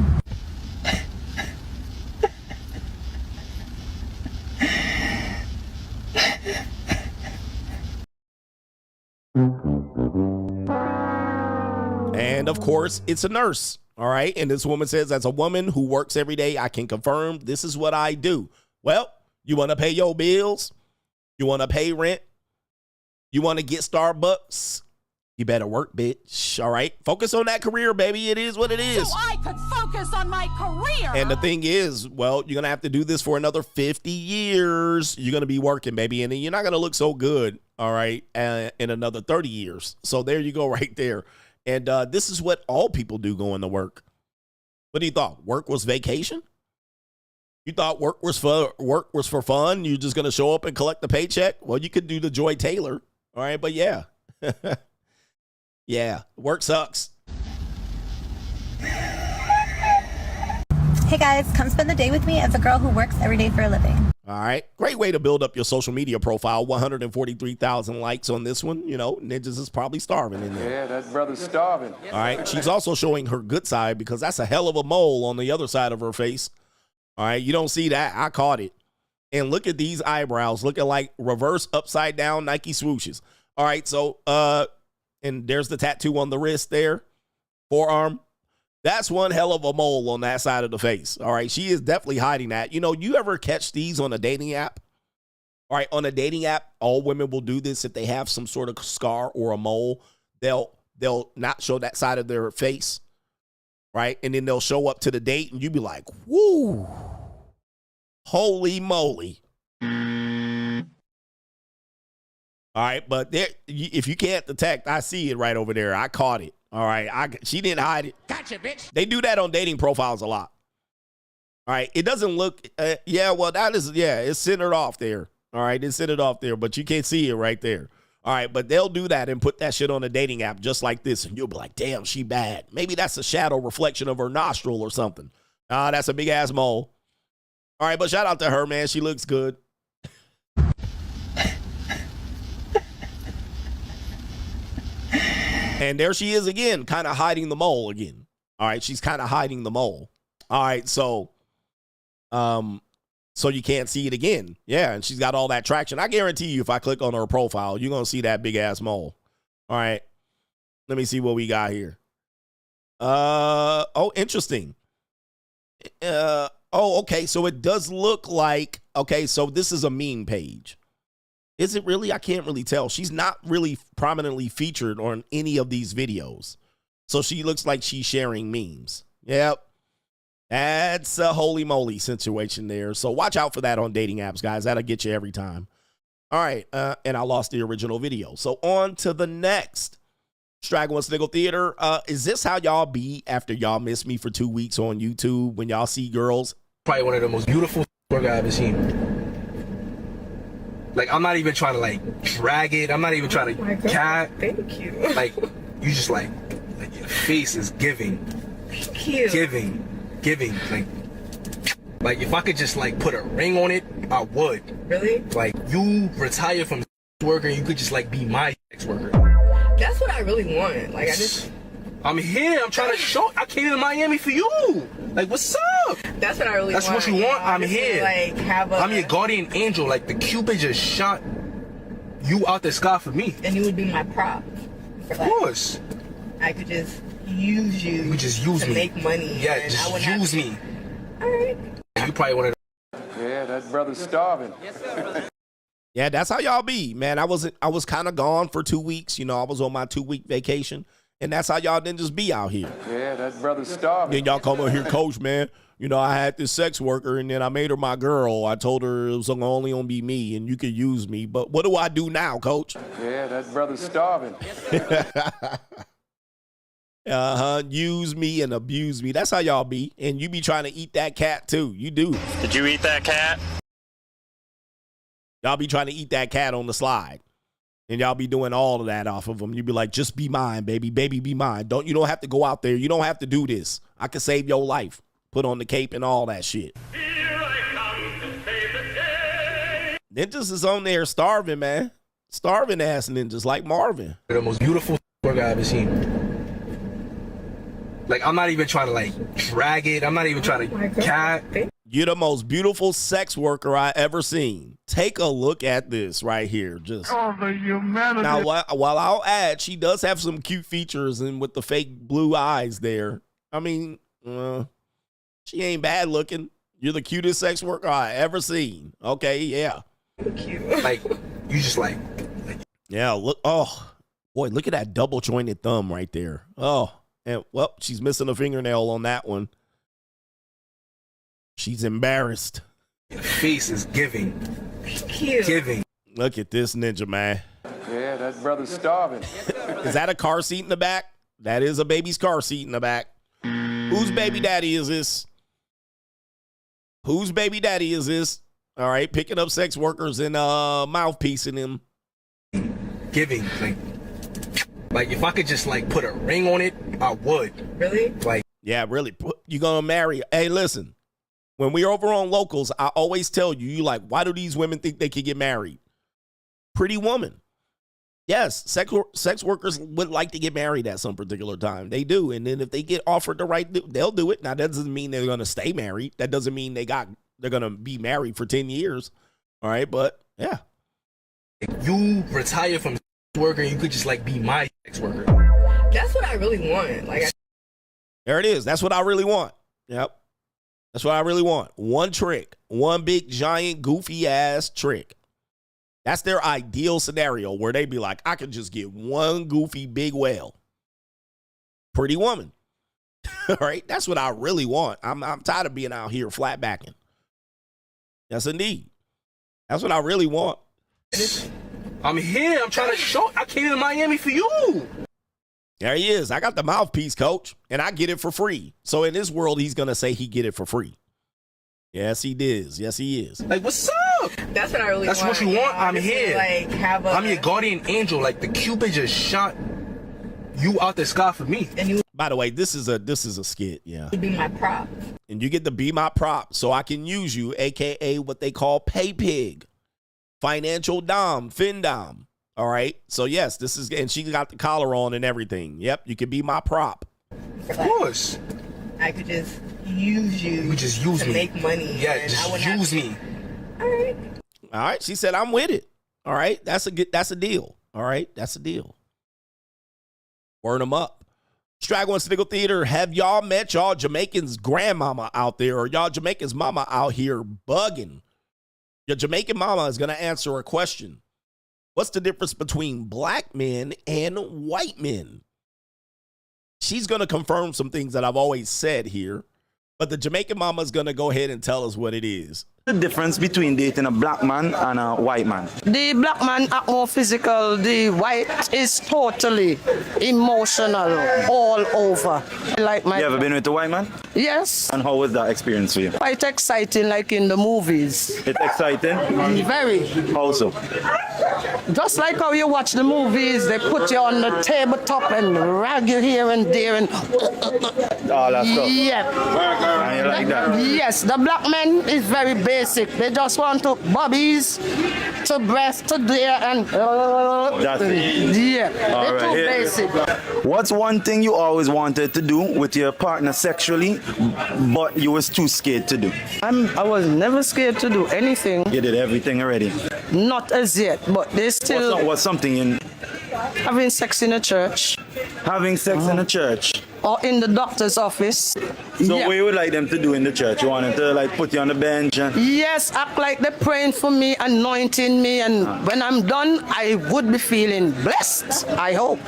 And of course, it's a nurse. All right. And this woman says, as a woman who works every day, I can confirm this is what I do. Well, you want to pay your bills? You want to pay rent? You want to get Starbucks? You better work, bitch. All right. Focus on that career, baby. It is what it is. So I could focus on my career. And the thing is, well, you're going to have to do this for another 50 years. You're going to be working, baby. And then you're not going to look so good, all right, in another 30 years. So there you go right there. And this is what all people do going to work. What do you thought? Work was vacation? You thought work was for fun? You're just going to show up and collect the paycheck? Well, you could do the Joy Taylor. All right. But yeah. Yeah. Work sucks. Hey guys, come spend the day with me as a girl who works every day for a living. All right. Great way to build up your social media profile. 143,000 likes on this one. You know, Ninjas is probably starving in there. Yeah, that brother's starving. All right. She's also showing her good side because that's a hell of a mole on the other side of her face. All right. You don't see that. I caught it. And look at these eyebrows looking like reverse upside down Nike swooshes. All right. So, and there's the tattoo on the wrist there. Forearm. That's one hell of a mole on that side of the face. All right. She is definitely hiding that. You know, you ever catch these on a dating app? All right. On a dating app, all women will do this. If they have some sort of scar or a mole, they'll not show that side of their face. Right. And then they'll show up to the date and you be like, woo, holy moly. All right. But there, if you can't detect, I see it right over there. I caught it. All right. She didn't hide it. Gotcha, bitch. They do that on dating profiles a lot. All right. It doesn't look, it's centered off there. All right. It's centered off there, but you can't see it right there. All right. But they'll do that and put that shit on a dating app just like this. And you'll be like, damn, she bad. Maybe that's a shadow reflection of her nostril or something. That's a big ass mole. All right. But shout out to her, man. She looks good. And there she is again, kind of hiding the mole again. All right, she's kind of hiding the mole. All right, so you can't see it again. Yeah, and she's got all that traction. I guarantee you if I click on her profile, you're going to see that big-ass mole. All right, let me see what we got here. Interesting. Okay, so it does look like, okay, so this is a meme page. Is it really? I can't really tell. She's not really prominently featured on any of these videos. So she looks like she's sharing memes. Yep. That's a holy moly situation there. So watch out for that on dating apps, guys. That'll get you every time. All right. And I lost the original video. So on to the next. Straggle and Sniggle Theater. Is this how y'all be after y'all miss me for 2 weeks on YouTube when y'all see girls? Probably one of the most beautiful work I've ever seen. Like, I'm not even trying to, like, drag it. I'm not even trying to cat. Thank you. Like, you just, like your face is giving. Thank you. Giving. Like, if I could just, like, put a ring on it, I would. Really? Like, you retire from worker and you could just, like, be my sex worker. That's what I really want. Like, I'm here. I'm trying to show. I came to Miami for you. Like, what's up? That's what I really want. That's what you want? I'm here. Like, I'm your guardian angel. Like, the Cupid just shot you out the sky for me. And you would be my prop. Of course. I could just use you. You just use to me. Make money. Yeah, just use me. All right. You probably want to. Yeah, that brother's starving. Yes, sir. Yeah, that's how y'all be, man. I was kind of gone for 2 weeks. You know, I was on my 2-week vacation. And that's how y'all didn't just be out here. Yeah, that brother's starving. Then y'all come over here, coach, man. You know, I had this sex worker, and then I made her my girl. I told her it was only going to be me, and you could use me. But what do I do now, coach? Yeah, that brother's starving. Use me and abuse me. That's how y'all be. And you be trying to eat that cat too. You do. Did you eat that cat? Y'all be trying to eat that cat on the slide. And y'all be doing all of that off of them. You be like, just be mine, baby. Baby, be mine. You don't have to go out there. You don't have to do this. I can save your life. Put on the cape and all that shit. Ninjas is on there starving, man. Starving ass ninjas like Marvin. The most beautiful work I've ever seen. Like, I'm not even trying to, like, drag it. I'm not even trying to cat. You're the most beautiful sex worker I ever seen. Take a look at this right here. Just now, while I'll add, she does have some cute features and with the fake blue eyes there. I mean, she ain't bad looking. You're the cutest sex worker I ever seen. Okay, yeah. Cute. Like, you just like. Yeah, look. Oh, boy, look at that double jointed thumb right there. Oh, and well, she's missing a fingernail on that one. She's embarrassed. Your face is giving. Cute. Giving. Look at this ninja, man. Yeah, that brother's starving. Is that a car seat in the back? That is a baby's car seat in the back. Whose baby daddy is this? Whose baby daddy is this? All right, picking up sex workers and mouthpiecing them. Giving. Like if I could just like put a ring on it, I would. Really? Like, yeah, really. You gonna marry? Hey, listen. When we're over on Locals, I always tell you, like, why do these women think they can get married? Pretty woman. Yes, sex workers would like to get married at some particular time. They do. And then if they get offered the right, they'll do it. Now, that doesn't mean they're going to stay married. That doesn't mean they're going to be married for 10 years. All right. But yeah. If you retire from sex worker, you could just like be my sex worker. That's what I really want. There it is. That's what I really want. Yep. That's what I really want. One trick. One big, giant, goofy ass trick. That's their ideal scenario where they be like, I could just get one goofy big whale. Pretty woman. All right. That's what I really want. I'm tired of being out here flat backing. Yes, indeed. That's what I really want. I'm here. I'm trying to show. I came to Miami for you. There he is. I got the mouthpiece, coach, and I get it for free. So in this world, he's going to say he get it for free. Yes, he does. Yes, he is. Like, what's up? That's what I really want. That's what you want? I'm here. I'm your guardian angel. Like, the Cupid just shot you out the sky for me. And you, by the way, this is a skit. Yeah. You be my prop. And you get to be my prop so I can use you, a.k.a. what they call pay pig, financial dom, fin dom. All right. So, yes, this is, and she got the collar on and everything. Yep. You can be my prop. Of course. I could just use you. You just use to me. Make money. Yeah, just use me. All right. All right. She said, I'm with it. All right. That's a deal. All right. That's a deal. Word them up. Straggle and Sniggle Theater. Have y'all met y'all Jamaicans grandmama out there or y'all Jamaicans mama out here bugging? Your Jamaican mama is going to answer a question. What's the difference between black men and white men? She's going to confirm some things that I've always said here, but the Jamaican mama is going to go ahead and tell us what it is. The difference between dating a black man and a white man? The black man are more physical. The white is totally emotional all over. Like my. You ever been with a white man? Yes. And how was that experience for you? Quite exciting, like in the movies. It's exciting? Very. How so? Just like how you watch the movies, they put you on the tabletop and rag you here and there and all that stuff. Yeah. And you like that? Yes, the black man is very basic. They just want to bobbies, to breast, to there, and that's it. Yeah. All they're right. too basic. What's one thing you always wanted to do with your partner sexually, but you was too scared to do? I was never scared to do anything. You did everything already? Not as yet, but they still. What's something in? Having sex in a church. Having sex in a church? Or in the doctor's office. So what you would like them to do in the church? You want them to like put you on the bench? And... Yes, act like they're praying for me, anointing me, and when I'm done, I would be feeling blessed, I hope.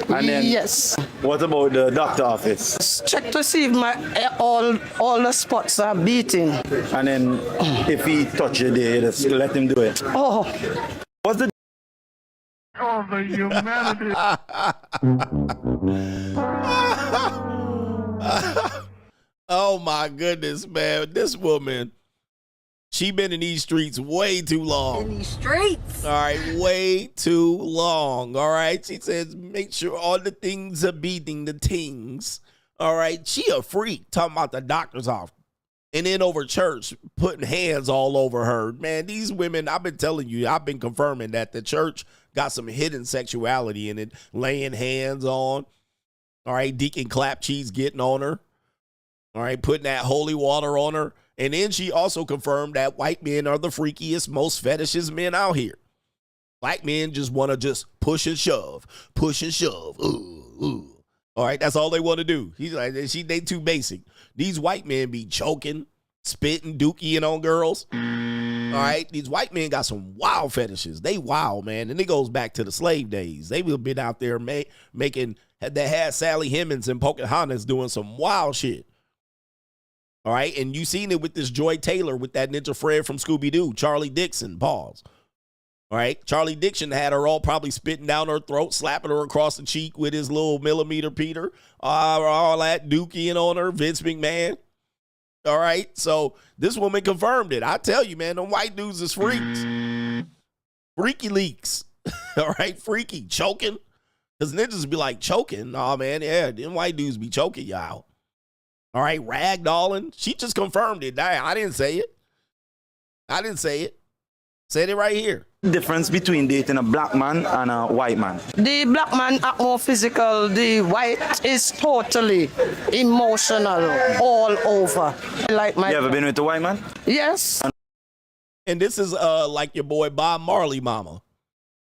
And then, yes. What about the doctor office? Check to see if my all the spots are beating. And then if he touch you there, just let him do it. Oh. What's the Oh, the humanity. Oh my goodness, man. This woman, she been in these streets way too long. In these streets. All right, way too long. All right. She says, make sure all the things are beating the tings. All right. She a freak talking about the doctor's office. And then over church, putting hands all over her. Man, these women, I've been telling you, I've been confirming that the church got some hidden sexuality in it. Laying hands on. All right. Deacon Clapcheese getting on her. All right. Putting that holy water on her. And then she also confirmed that white men are the freakiest, most fetishes men out here. Black men just want to just push and shove. Push and shove. Ooh, ooh. All right, that's all they want to do. He's like, they too basic. These white men be choking, spitting, dookie on girls. All right, these white men got some wild fetishes. They wild, man. And it goes back to the slave days. They would have been out there making, they had Sally Hemings and Pocahontas doing some wild shit. All right, and you seen it with this Joy Taylor with that Ninja Fred from Scooby-Doo, Charlie Dixon, pause. All right, Charlie Dixon had her all probably spitting down her throat, slapping her across the cheek with his little millimeter Peter, all that dookie on her, Vince McMahon. All right, so this woman confirmed it. I tell you, man, them white dudes is freaks. Freaky leaks. All right, freaky, choking. Because ninjas be like, choking? Oh, man, yeah, them white dudes be choking y'all. All right, ragdolling. She just confirmed it. I didn't say it. I didn't say it. Said it right here. Difference between dating a black man and a white man. The black man act more physical. The white is totally emotional all over. Like my. You ever been with a white man? Yes. And this is like your boy Bob Marley mama.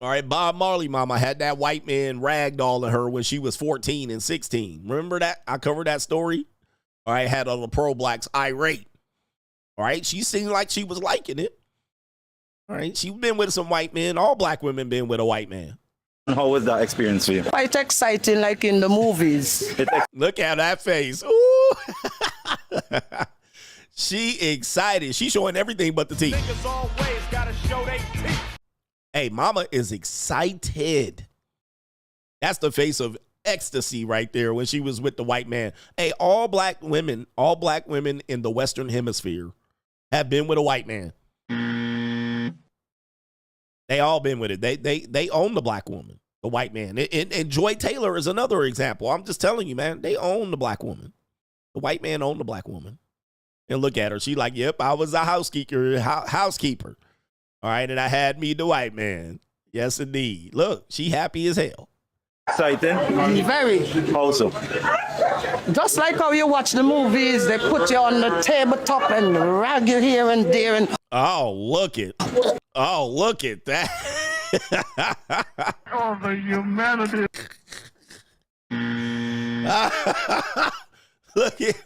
All right, Bob Marley mama had that white man ragdolling her when she was 14 and 16. Remember that? I covered that story. All right, had all the pro-blacks irate. All right, she seemed like she was liking it. All right, she been with some white men. All black women been with a white man. How was that experience for you? Quite exciting, like in the movies. Look at that face. Ooh. She excited. She showing everything but the teeth. Niggas always gotta show they teeth. Hey, mama is excited. That's the face of ecstasy right there when she was with the white man. Hey, all black women in the Western Hemisphere have been with a white man. They all been with it. They own the black woman, the white man. And Joy Taylor is another example. I'm just telling you, man, they own the black woman. The white man owned the black woman. And look at her. She like, yep, I was a housekeeper. All right, and I had me the white man. Yes, indeed. Look, she happy as hell. Exciting? Very. Also. Just like how you watch the movies, they put you on the tabletop and rag you here and there. And oh, look at that. Oh, the humanity. Look at.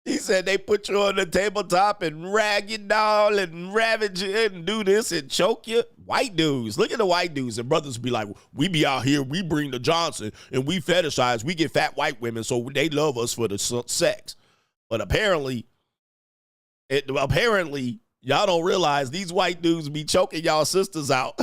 He said they put you on the tabletop and rag you down and ravage you and do this and choke you. White dudes. Look at the white dudes. And brothers be like, we be out here, we bring the Johnson, and we fetishize. We get fat white women, so they love us for the sex. But apparently, y'all don't realize these white dudes be choking y'all sisters out.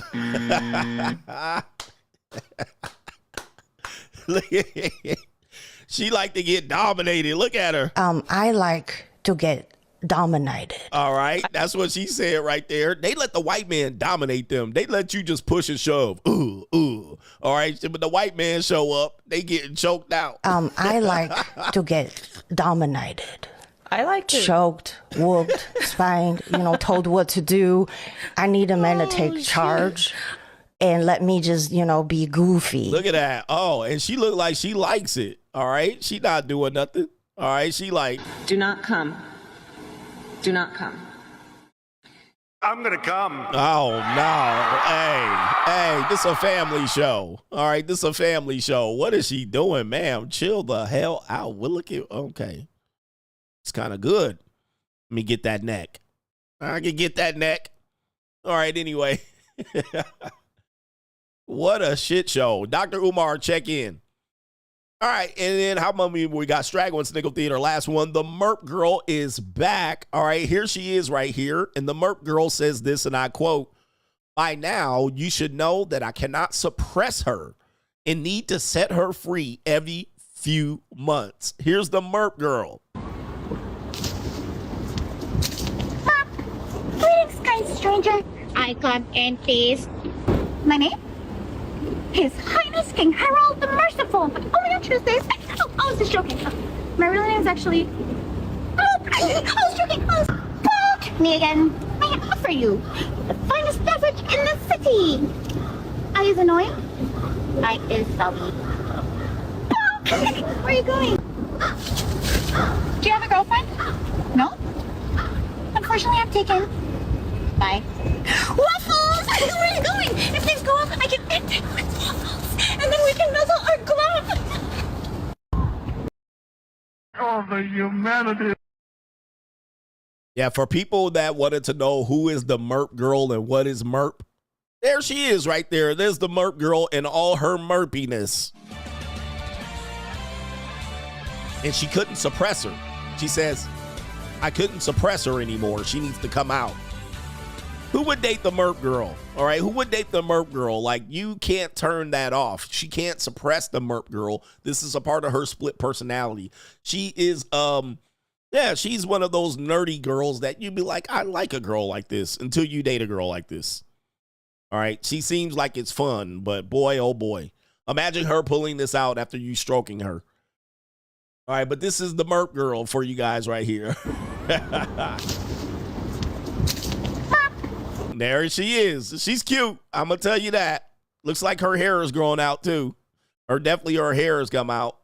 She like to get dominated. Look at her. I like to get dominated. All right. That's what she said right there. They let the white man dominate them. They let you just push and shove. Ooh, ooh. All right. But the white man show up. They getting choked out. I like to get dominated. I like to. Choked, whooped, spanked, told what to do. I need a man to take charge. And let me just, be goofy. Look at that. Oh, and she look like she likes it. All right. She not doing nothing. All right. She like. Do not come. Do not come. I'm going to come. Oh, no. Hey, this a family show. All right. This a family show. What is she doing, ma'am? Chill the hell out. Well, look at. Okay. It's kind of good. Let me get that neck. I can get that neck. All right. Anyway. What a shit show. Dr. Umar, check in. All right, and then how many we got? Straggle and Sniggle Theater. Last one. The Merp Girl is back. All right, here she is right here. And the Merp Girl says this, and I quote, By now, you should know that I cannot suppress her and need to set her free every few months. Here's the Merp Girl. Greetings, kind stranger. I come in peace. My name? His Highness King Harold the Merciful, but only on Tuesdays. Oh, I was just joking. My real name is actually... Oh, I was joking. Me again. May I offer you the finest beverage in the city? I is annoying. I is sully. Where are you going? Do you have a girlfriend? No? Unfortunately, I'm taken. Bye. Waffles! Where are you going? If things go up, I can end it with waffles, and then we can nuzzle our glove. Oh, the humanity. Yeah, for people that wanted to know who is the Merp Girl and what is Merp, there she is right there. There's the Merp Girl in all her merpiness. And she couldn't suppress her. She says, I couldn't suppress her anymore. She needs to come out. Who would date the Merp Girl? All right, who would date the Merp Girl? Like, you can't turn that off. She can't suppress the Merp Girl. This is a part of her split personality. She is, yeah, she's one of those nerdy girls that you'd be like, I like a girl like this, until you date a girl like this. All right, she seems like it's fun, but boy, oh boy. Imagine her pulling this out after you stroking her. All right, but this is the Merp Girl for you guys right here. There she is. She's cute. I'm going to tell you that. Looks like her hair is growing out too. Or definitely her hair has come out,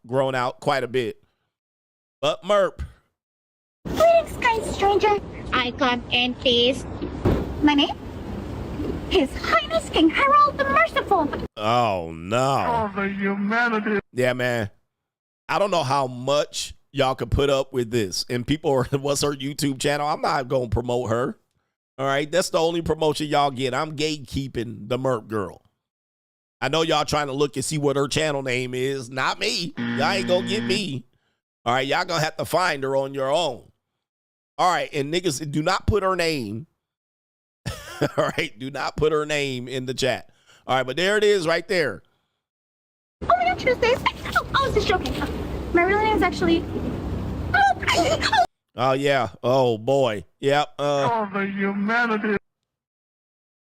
grown out quite a bit. But Merp. Greetings, kind stranger. I come in peace. My name? His Highness King Harold the Merciful. Oh, no. Oh, the humanity. Yeah, man. I don't know how much y'all could put up with this. And people are, what's her YouTube channel? I'm not going to promote her. All right, that's the only promotion y'all get. I'm gatekeeping the Merp Girl. I know y'all trying to look and see what her channel name is. Not me. Y'all ain't going to get me. All right, y'all going to have to find her on your own. All right, and niggas, do not put her name. All right, do not put her name in the chat. All right, but there it is right there. Only on Tuesdays. Oh, I was just joking. My real name is actually... Oh, yeah. Oh, boy. Yep. Oh, the humanity.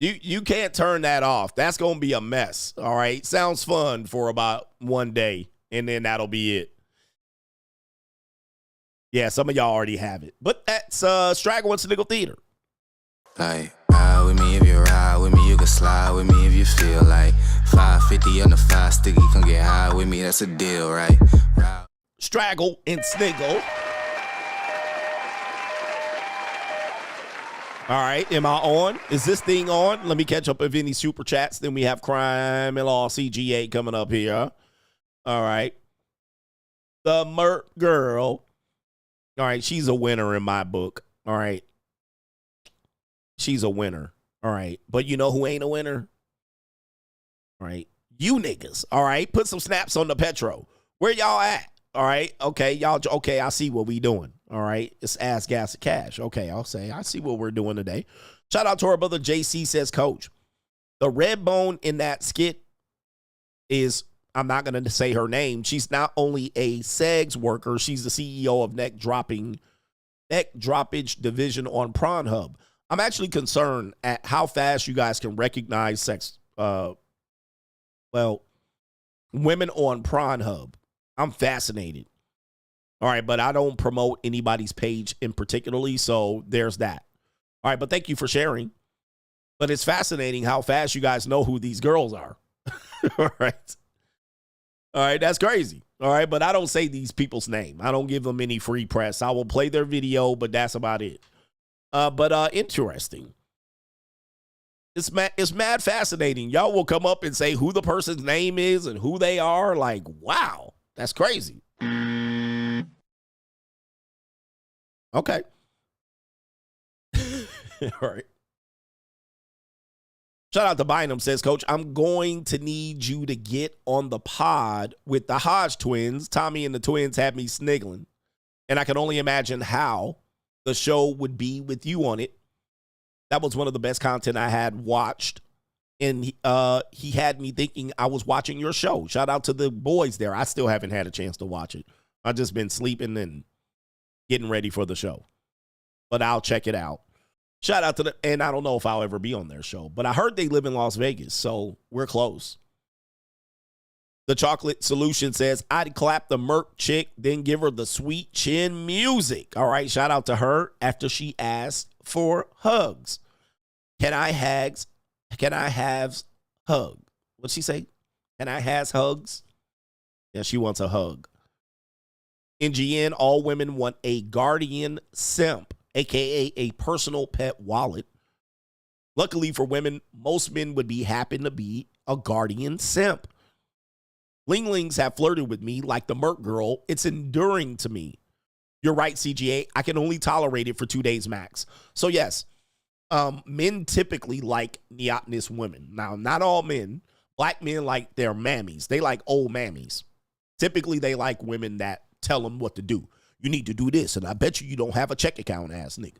You can't turn that off. That's going to be a mess. All right. Sounds fun for about one day, and then that'll be it. Yeah, some of y'all already have it. But that's Straggle and Sniggle Theater. Like, ride with me if you ride with me, you can slide with me if you feel like 550 on the 5 sticky, come get high with me, that's a deal, right? Straggle and Sniggle. All right, am I on? Is this thing on? Let me catch up with any super chats. Then we have Crime and Law CGA coming up here. All right. The Merp Girl. All right, she's a winner in my book. All right. She's a winner. All right. But you know who ain't a winner? All right. You niggas. All right. Put some snaps on the Petro. Where y'all at? All right. Okay. Y'all. Okay. I see what we doing. All right. It's ass, gas, and cash. Okay. I'll say I see what we're doing today. Shout out to our brother JC says, Coach, the red bone in that skit is, I'm not going to say her name. She's not only a segs worker. She's the CEO of neck droppage division on Pornhub. I'm actually concerned at how fast you guys can recognize sex, women on Pornhub. I'm fascinated. All right, but I don't promote anybody's page in particularly, so there's that. All right, but thank you for sharing. But it's fascinating how fast you guys know who these girls are. All right. All right, that's crazy. All right, but I don't say these people's name. I don't give them any free press. I will play their video, but that's about it. But interesting. It's mad fascinating. Y'all will come up and say who the person's name is and who they are. Like, wow, that's crazy. Okay. All right. Shout out to Bynum says, Coach, I'm going to need you to get on the pod with the Hodge twins. Tommy and the twins had me sniggling. And I can only imagine how the show would be with you on it. That was one of the best content I had watched. And he had me thinking I was watching your show. Shout out to the boys there. I still haven't had a chance to watch it. I've just been sleeping and getting ready for the show. But I'll check it out. Shout out to and I don't know if I'll ever be on their show, but I heard they live in Las Vegas, so we're close. The Chocolate Solution says, I'd clap the Merc chick, then give her the sweet chin music. All right, shout out to her after she asked for hugs. Can I have hug? What'd she say? Can I has hugs? Yeah, she wants a hug. In GN, all women want a guardian simp, a.k.a. a personal pet wallet. Luckily for women, most men would be happy to be a guardian simp. Linglings have flirted with me like the Merc girl. It's enduring to me. You're right, CGA. I can only tolerate it for 2 days max. So yes, men typically like neotenous women. Now, not all men. Black men like their mammies. They like old mammies. Typically, they like women that tell them what to do. You need to do this, and I bet you don't have a check account, ass nigga.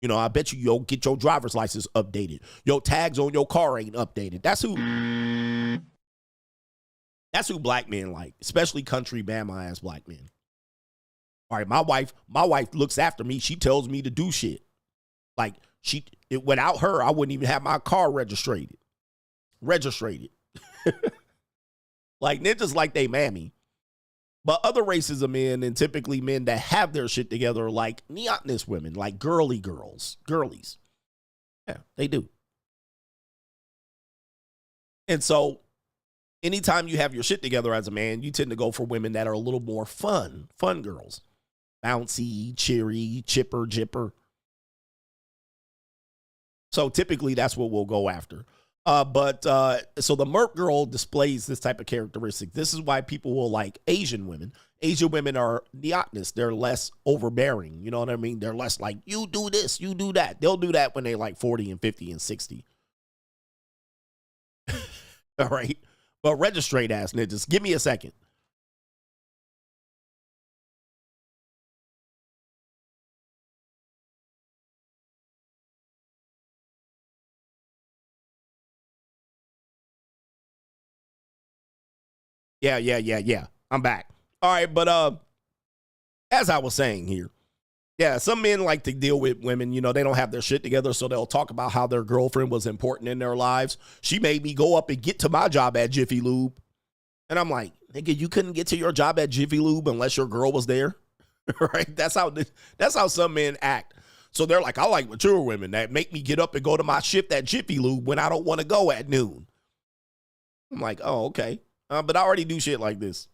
You know, I bet you don't get your driver's license updated. Your tags on your car ain't updated. That's who black men like, especially country Bama ass black men. All right, my wife looks after me. She tells me to do shit. Like without her, I wouldn't even have my car registered. Like niggas like they mammy. But other races of men, and typically men that have their shit together, are like neotenous women, like girlies. Yeah, they do. And so anytime you have your shit together as a man, you tend to go for women that are a little more fun girls. Bouncy, cheery, chipper, jipper. So typically that's what we'll go after. So the Merc girl displays this type of characteristic. This is why people will like Asian women. Asian women are neotenous. They're less overbearing. You know what I mean? They're less like, you do this, you do that. They'll do that when they're like 40 and 50 and 60. All right. But registrate ass niggas. Give me a second. Yeah. I'm back. All right, but as I was saying here, yeah, some men like to deal with women, you know, they don't have their shit together, so they'll talk about how their girlfriend was important in their lives. She made me go up and get to my job at Jiffy Lube. And I'm like, nigga, you couldn't get to your job at Jiffy Lube unless your girl was there. Right? That's how some men act. So they're like, I like mature women that make me get up and go to my shift at Jiffy Lube when I don't want to go at noon. I'm like, oh, okay. But I already do shit like this.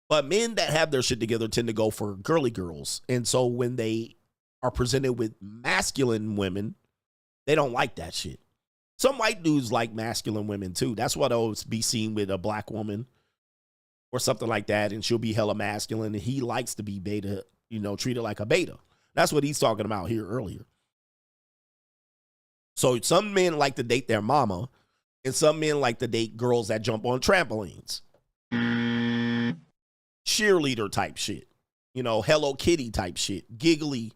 But men that have their shit together tend to go for girly girls. And so when they are presented with masculine women, they don't like that shit. Some white dudes like masculine women too. That's what I'll be seen with a black woman or something like that. And she'll be hella masculine. And he likes to be beta, you know, treated like a beta. That's what he's talking about here earlier. So some men like to date their mama. And some men like to date girls that jump on trampolines. Cheerleader type shit. You know, Hello Kitty type shit. Giggly.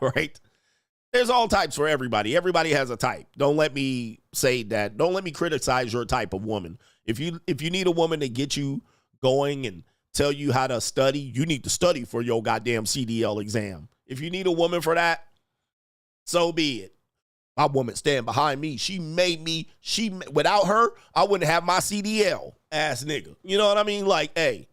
Right? There's all types for everybody. Everybody has a type. Don't let me say that. Don't let me criticize your type of woman. If you need a woman to get you going and tell you how to study, you need to study for your goddamn CDL exam. If you need a woman for that, so be it. My woman stand behind me. Without her, I wouldn't have my CDL, ass nigga. You know what I mean? Like, hey,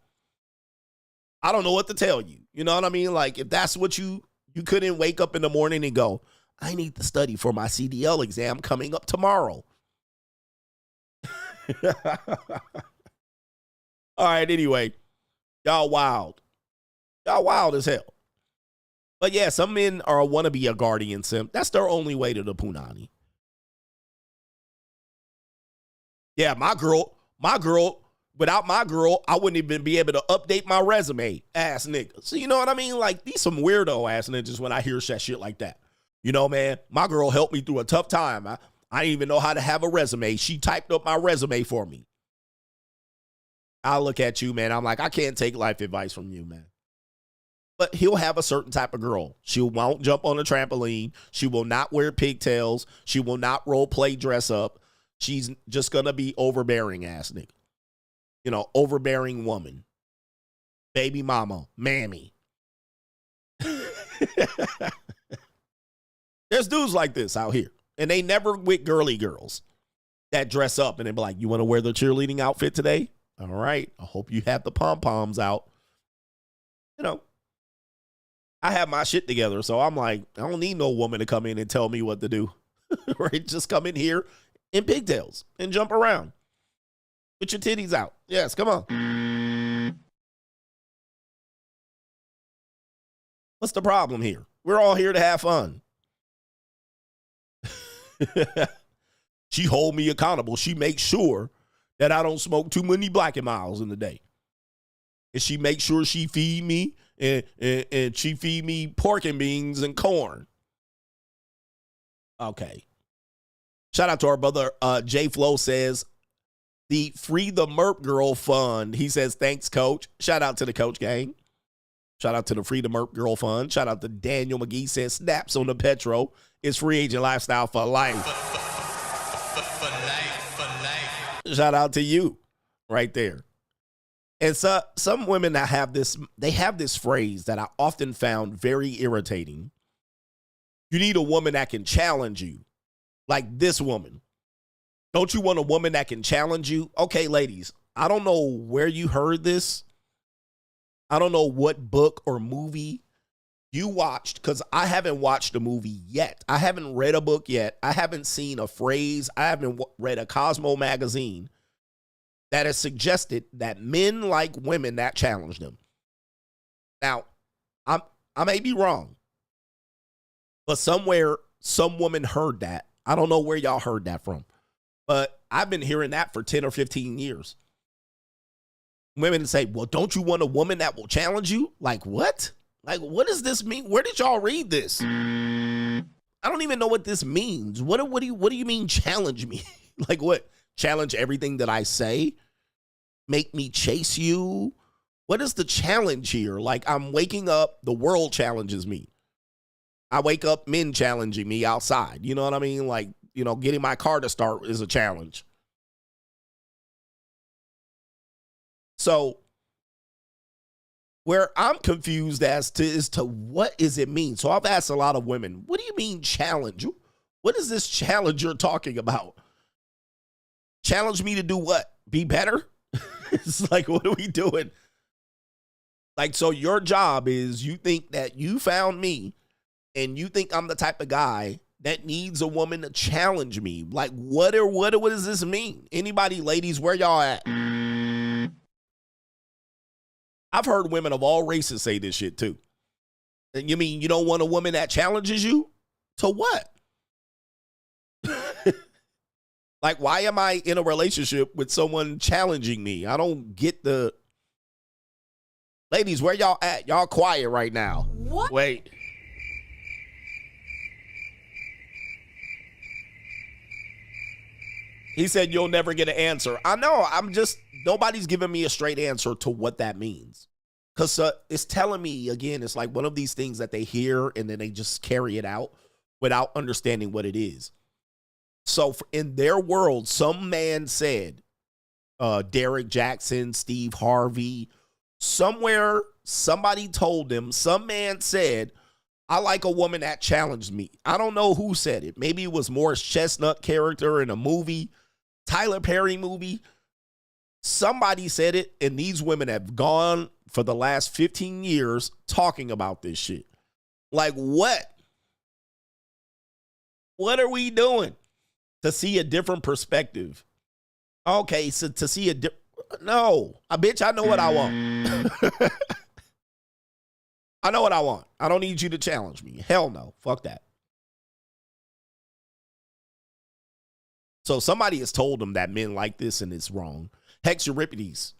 I don't know what to tell you. You know what I mean? Like, if that's what you couldn't wake up in the morning and go, I need to study for my CDL exam coming up tomorrow. All right, anyway, y'all wild. Y'all wild as hell. But yeah, some men want to be a guardian simp. That's their only way to the punani. Yeah, my girl, without my girl, I wouldn't even be able to update my resume, ass nigga. So you know what I mean? Like, these some weirdo ass niggas when I hear shit like that. You know, man, my girl helped me through a tough time. I didn't even know how to have a resume. She typed up my resume for me. I look at you, man. I'm like, I can't take life advice from you, man. But he'll have a certain type of girl. She won't jump on a trampoline. She will not wear pigtails. She will not role play dress up. She's just going to be overbearing ass nigga. You know, overbearing woman. Baby mama. Mammy. There's dudes like this out here. And they never with girly girls that dress up and they be like, you want to wear the cheerleading outfit today? All right. I hope you have the pom-poms out. You know. I have my shit together, so I'm like, I don't need no woman to come in and tell me what to do. Right? Just come in here in pigtails and jump around. Put your titties out. Yes, come on. What's the problem here? We're all here to have fun. She hold me accountable. She makes sure that I don't smoke too many Black and Miles in the day. And she makes sure she feed me and she feed me pork and beans and corn. Okay. Shout out to our brother J Flow says the Free the Merp Girl Fund. He says, thanks, coach. Shout out to the coach gang. Shout out to the Free the Merp Girl Fund. Shout out to Daniel McGee says snaps on the Petro. It's free agent lifestyle for life. For life. Shout out to you right there. And so some women that have this, they have this phrase that I often found very irritating. You need a woman that can challenge you. Like this woman. Don't you want a woman that can challenge you? Okay, ladies, I don't know where you heard this. I don't know what book or movie you watched, because I haven't watched a movie yet. I haven't read a book yet. I haven't seen a phrase. I haven't read a Cosmo magazine that has suggested that men like women that challenge them. Now, I may be wrong, but somewhere some woman heard that. I don't know where y'all heard that from, but I've been hearing that for 10 or 15 years. Women say, well, don't you want a woman that will challenge you? Like, what? Like, what does this mean? Where did y'all read this? I don't even know what this means. What do you mean challenge me? Like what? Challenge everything that I say? Make me chase you? What is the challenge here? Like, I'm waking up, the world challenges me. I wake up, men challenging me outside. You know what I mean? Like, you know, getting my car to start is a challenge. So where I'm confused as to what does it mean? So I've asked a lot of women, what do you mean challenge? What is this challenge you're talking about? Challenge me to do what? Be better? It's like, what are we doing? Like, so your job is, you think that you found me and you think I'm the type of guy that needs a woman to challenge me. Like, what does this mean? Anybody, ladies, where y'all at? I've heard women of all races say this shit too. And you mean you don't want a woman that challenges you? To what? Like, why am I in a relationship with someone challenging me? I don't get the... Ladies, where y'all at? Y'all quiet right now. What? Wait. He said you'll never get an answer. I know. Nobody's giving me a straight answer to what that means. Because it's telling me, again, it's like one of these things that they hear and then they just carry it out without understanding what it is. So in their world, some man said, Derek Jackson, Steve Harvey, somewhere somebody told them, some man said, I like a woman that challenged me. I don't know who said it. Maybe it was Morris Chestnut character in a movie, Tyler Perry movie. Somebody said it, and these women have gone for the last 15 years talking about this shit. Like, what? What are we doing? To see a different perspective. Okay, so to see a no, bitch, I know what I want. I know what I want. I don't need you to challenge me. Hell no. Fuck that. So somebody has told them that men like this and it's wrong. Hex Euripides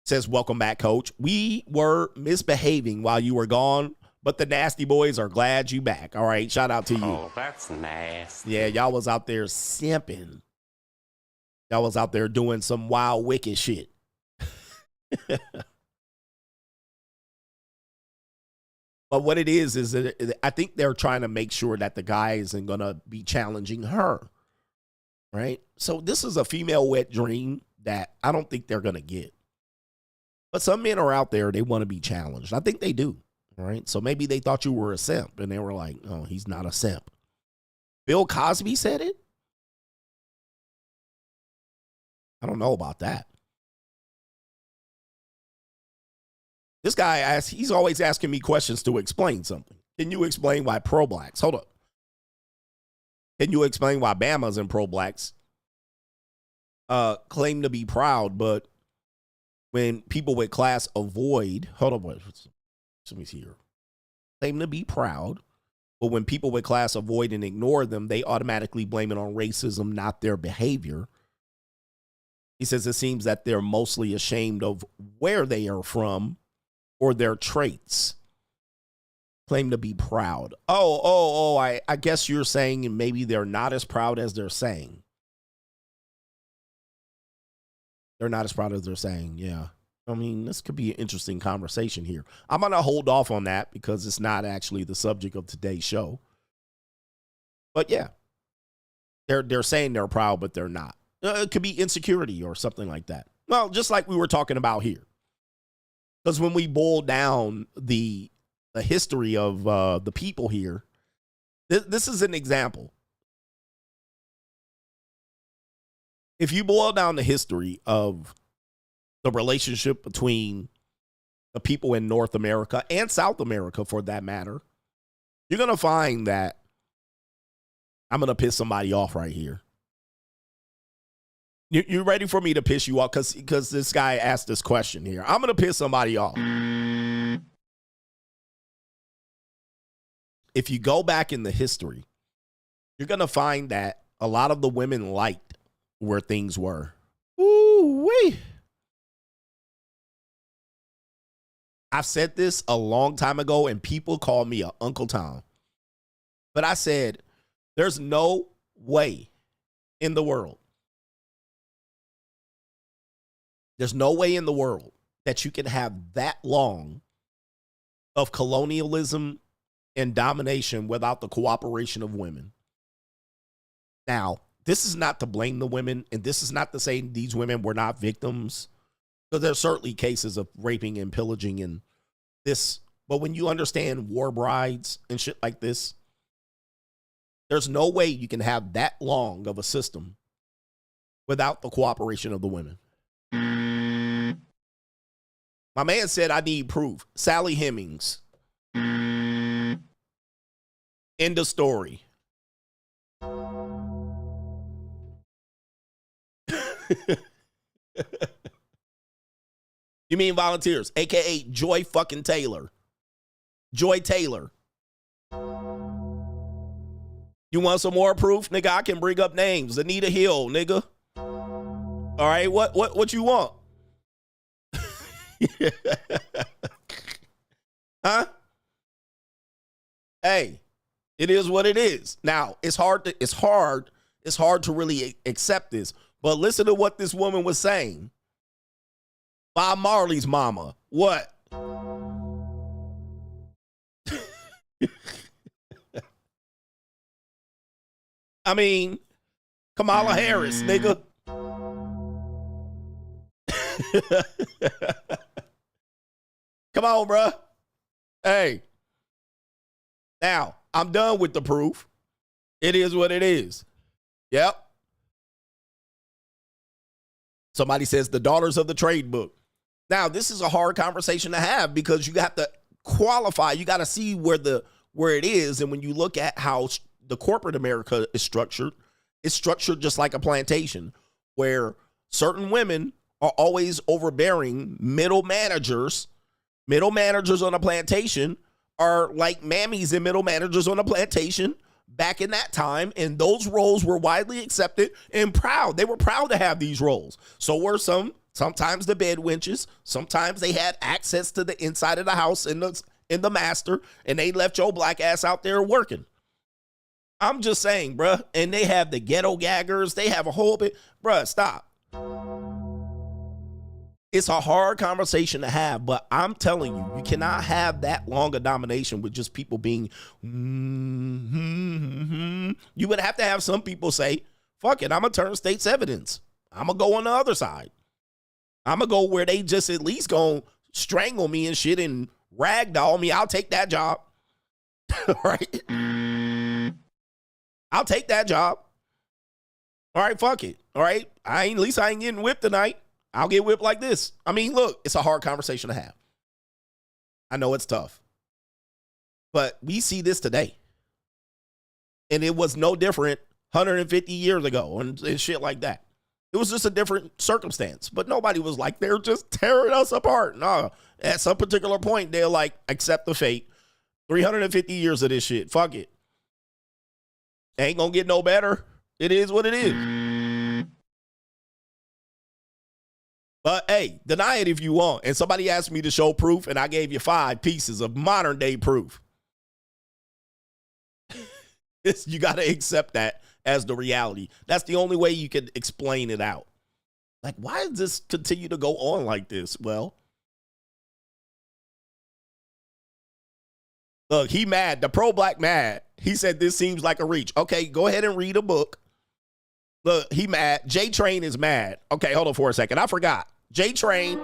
says, welcome back, coach. We were misbehaving while you were gone, but the nasty boys are glad you back. All right, shout out to you. Oh, that's nasty. Yeah, y'all was out there simping. Y'all was out there doing some wild, wicked shit. But what it is that I think they're trying to make sure that the guy isn't going to be challenging her. Right? So this is a female wet dream that I don't think they're going to get. But some men are out there, they want to be challenged. I think they do. Right? So maybe they thought you were a simp and they were like, oh, he's not a simp. Bill Cosby said it? I don't know about that. This guy he's always asking me questions to explain something. Can you explain why pro-blacks? Hold up. Can you explain why Bama's and pro-blacks claim to be proud, but when people with class avoid, hold up, let me see here. Claim to be proud, but when people with class avoid and ignore them, they automatically blame it on racism, not their behavior. He says it seems that they're mostly ashamed of where they are from or their traits. Claim to be proud. I guess you're saying maybe they're not as proud as they're saying. They're not as proud as they're saying, yeah. I mean, this could be an interesting conversation here. I'm going to hold off on that because it's not actually the subject of today's show. But yeah, they're saying they're proud, but they're not. It could be insecurity or something like that. Well, just like we were talking about here. Because when we boil down the history of the people here, this is an example. If you boil down the history of the relationship between the people in North America and South America, for that matter, you're going to find that I'm going to piss somebody off right here. You ready for me to piss you off? Because this guy asked this question here. I'm going to piss somebody off. If you go back in the history, you're going to find that a lot of the women liked where things were. Ooh-wee. I've said this a long time ago, and people call me a Uncle Tom. But I said, there's no way in the world. There's no way in the world that you can have that long of colonialism and domination without the cooperation of women. Now, this is not to blame the women, and this is not to say these women were not victims. Because there's certainly cases of raping and pillaging and this. But when you understand war brides and shit like this, there's no way you can have that long of a system without the cooperation of the women. My man said, I need proof. Sally Hemings. End of story. You mean volunteers, a.k.a. Joy fucking Taylor. Joy Taylor. You want some more proof? Nigga, I can bring up names. Anita Hill, nigga. All right, what you want? Huh? Hey, it is what it is. Now, it's hard to really accept this. But listen to what this woman was saying. Bob Marley's mama. What? I mean, Kamala Harris, nigga. Come on, bruh. Hey. Now, I'm done with the proof. It is what it is. Yep. Somebody says the daughters of the trade book. Now, this is a hard conversation to have because you have to qualify. You got to see where it is. And when you look at how the corporate America is structured, it's structured just like a plantation where certain women are always overbearing. Middle managers on a plantation are like mammies and middle managers on a plantation back in that time, and those roles were widely accepted and proud. They were proud to have these roles. So were sometimes the bed wenches. Sometimes they had access to the inside of the house in the master, and they left your black ass out there working. I'm just saying, bruh. And they have the ghetto gaggers. They have a whole bit. Bruh, stop. It's a hard conversation to have, but I'm telling you, you cannot have that long a domination with just people being, You would have to have some people say, fuck it, I'm going to turn state's evidence. I'm going to go on the other side. I'm going to go where they just at least going to strangle me and shit and ragdoll me. I'll take that job. Right? I'll take that job. All right, fuck it. All right. At least I ain't getting whipped tonight. I'll get whipped like this. I mean, look, it's a hard conversation to have. I know it's tough. But we see this today. And it was no different 150 years ago and shit like that. It was just a different circumstance. But nobody was like, they're just tearing us apart. No, at some particular point, they're like, accept the fate. 350 years of this shit. Fuck it. Ain't gonna get no better. It is what it is. But hey, deny it if you want. And somebody asked me to show proof, and I gave you 5 pieces of modern day proof. You got to accept that as the reality. That's the only way you can explain it out. Like, why does this continue to go on like this? Well, look, he mad. The pro-black mad. He said this seems like a reach. Okay, go ahead and read a book. Look, he mad. J-Train is mad. Okay, hold on for a second. I forgot. J-Train,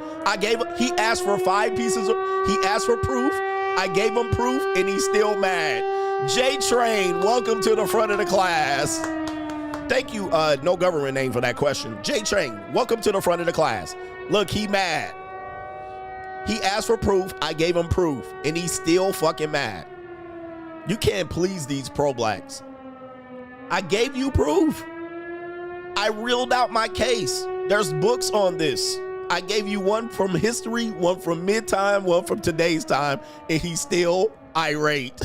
he asked for 5 pieces. He asked for proof. I gave him proof, and he's still mad. J-Train, welcome to the front of the class. Thank you, no government name for that question. J-Train, welcome to the front of the class. Look, he mad. He asked for proof. I gave him proof, and he's still fucking mad. You can't please these pro-blacks. I gave you proof. I reeled out my case. There's books on this. I gave you one from history, one from mid-time, one from today's time, and he's still irate.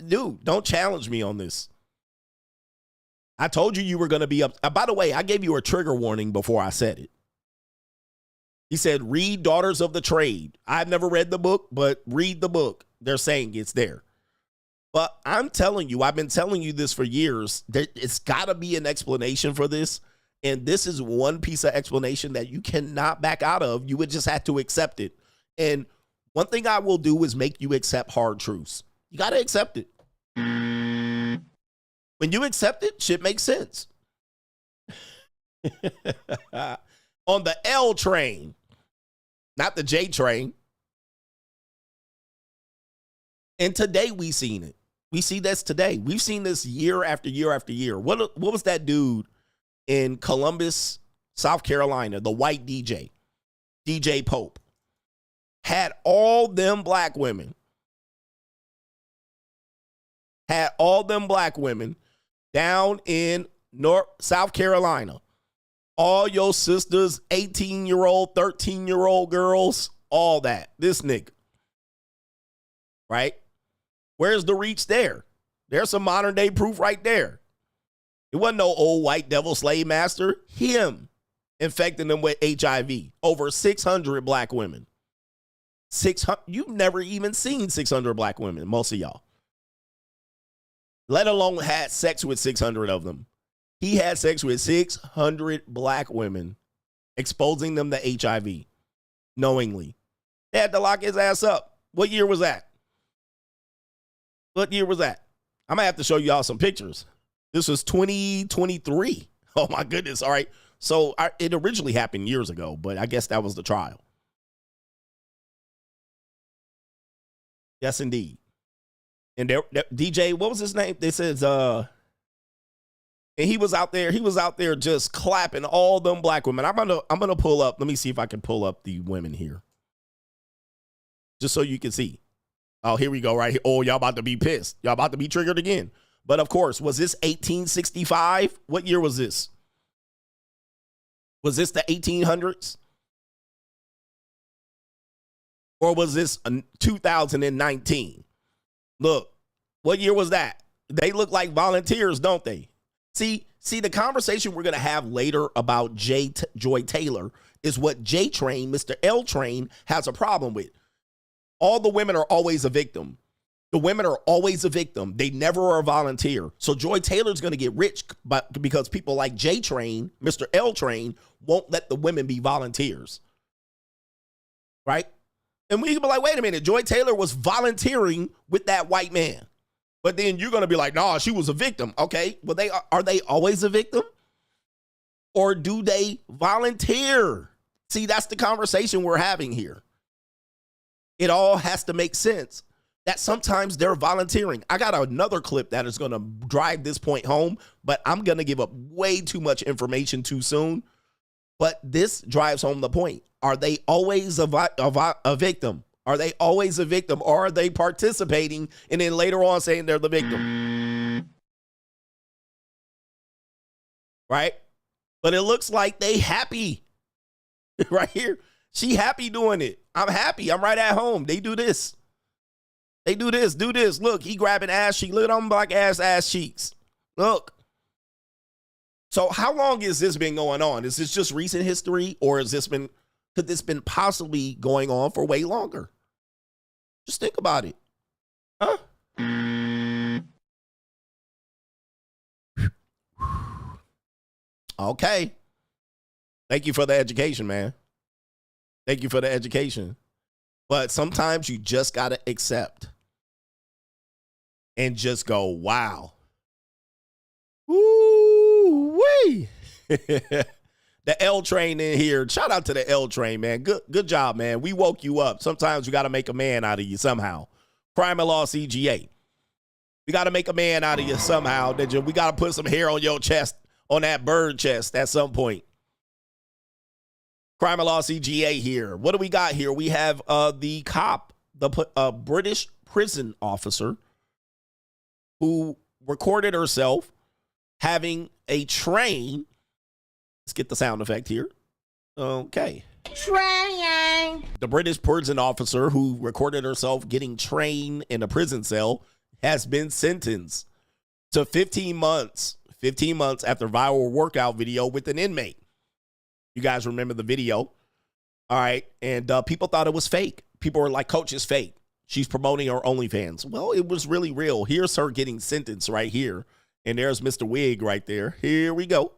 Dude, don't challenge me on this. I told you were going to be up. By the way, I gave you a trigger warning before I said it. He said, read Daughters of the Trade. I've never read the book, but read the book. They're saying it's there. But I'm telling you, I've been telling you this for years. It's got to be an explanation for this. And this is one piece of explanation that you cannot back out of. You would just have to accept it. And one thing I will do is make you accept hard truths. You got to accept it. When you accept it, shit makes sense. On the L train, not the J train. And today we seen it. We see this today. We've seen this year after year after year. What was that dude in Columbus, South Carolina, the white DJ, DJ Pope, had all them black women, down in South Carolina. All your sisters, 18-year-old, 13-year-old girls, all that. This nigga. Right? Where's the reach there? There's some modern day proof right there. It wasn't no old white devil slave master. Him infecting them with HIV. Over 600 black women. 600. You've never even seen 600 black women, most of y'all. Let alone had sex with 600 of them. He had sex with 600 black women, exposing them to HIV knowingly. They had to lock his ass up. What year was that? What year was that? I'm going to have to show y'all some pictures. This was 2023. Oh, my goodness. All right. So it originally happened years ago, but I guess that was the trial. Yes, indeed. And DJ, what was his name? They says, and he was out there just clapping all them black women. I'm gonna pull up. Let me see if I can pull up the women here. Just so you can see. Oh, here we go, right here. Oh, y'all about to be pissed. Y'all about to be triggered again. But of course, was this 1865? What year was this? Was this the 1800s? Or was this 2019? Look, what year was that? They look like volunteers, don't they? See, the conversation we're going to have later about Joy Taylor is what J Train, Mr. L Train, has a problem with. All the women are always a victim. The women are always a victim. They never are a volunteer. So Joy Taylor's going to get rich because people like J Train, Mr. L Train, won't let the women be volunteers. Right? And we can be like, wait a minute, Joy Taylor was volunteering with that white man. But then you're going to be like, nah, she was a victim. Okay, well, are they always a victim? Or do they volunteer? See, that's the conversation we're having here. It all has to make sense that sometimes they're volunteering. I got another clip that is going to drive this point home, but I'm going to give up way too much information too soon. But this drives home the point. Are they always a victim? Are they always a victim? Or are they participating and then later on saying they're the victim? Right? But it looks like they happy right here. She happy doing it. I'm happy. I'm right at home. They do this. They do this. Do this. Look, he grabbing ass cheek. Look at them black ass cheeks. Look. So how long has this been going on? Is this just recent history, or could this been possibly going on for way longer? Just think about it. Huh? Okay. Thank you for the education, man. Thank you for the education. But sometimes you just got to accept and just go, wow. Woo-wee. The L train in here. Shout out to the L train, man. Good job, man. We woke you up. Sometimes you got to make a man out of you somehow. Crime and Law CGA. We got to make a man out of you somehow. We got to put some hair on your chest, on that bird chest at some point. Crime and Law CGA here. What do we got here? We have the cop, the British prison officer who recorded herself having a train. Let's get the sound effect here. Okay. Train. The British prison officer who recorded herself getting trained in a prison cell has been sentenced to 15 months. 15 months after viral workout video with an inmate. You guys remember the video. All right. And people thought it was fake. People were like, Coach, it's fake. She's promoting her OnlyFans. Well, it was really real. Here's her getting sentenced right here. And there's Mr. Wig right there. Here we go.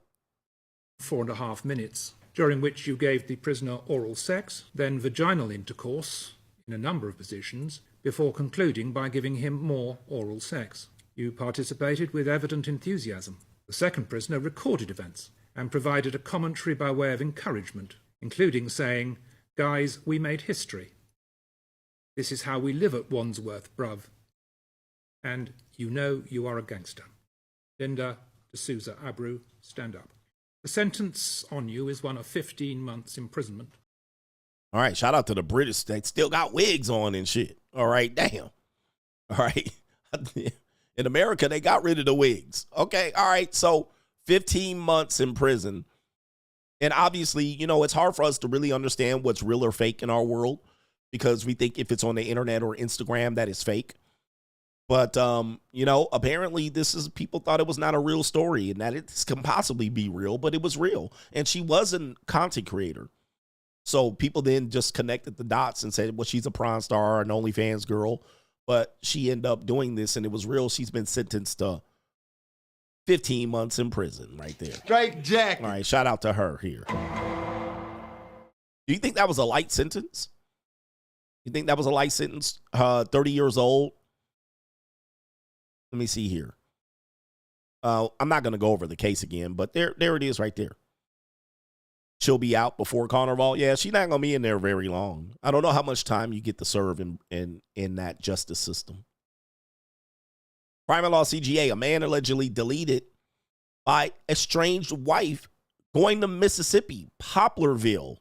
4.5 minutes, during which you gave the prisoner oral sex, then vaginal intercourse in a number of positions, before concluding by giving him more oral sex. You participated with evident enthusiasm. The second prisoner recorded events and provided a commentary by way of encouragement, including saying, "Guys, we made history. This is how we live at Wandsworth, bruv. And you know you are a gangster." Linda D'Souza Abreu, stand up. The sentence on you is one of 15 months imprisonment. All right, shout out to the British. They still got wigs on and shit. All right, damn. All right. In America, they got rid of the wigs. Okay, all right, so 15 months in prison. And obviously, you know, it's hard for us to really understand what's real or fake in our world because we think if it's on the internet or Instagram that it's fake. But, you know, apparently people thought it was not a real story and that it can possibly be real, but it was real. And she was a content creator. So people then just connected the dots and said, well, she's a porn star, an OnlyFans girl. But she ended up doing this and it was real. She's been sentenced to 15 months in prison right there. Straight jacket. All right, shout out to her here. Do you think that was a light sentence? You think that was a light sentence? 30 years old. Let me see here. I'm not going to go over the case again, but there it is right there. She'll be out before Carnival. Yeah, she's not going to be in there very long. I don't know how much time you get to serve in that justice system. Crime and Law CGA, a man allegedly deleted by estranged wife going to Mississippi, Poplarville,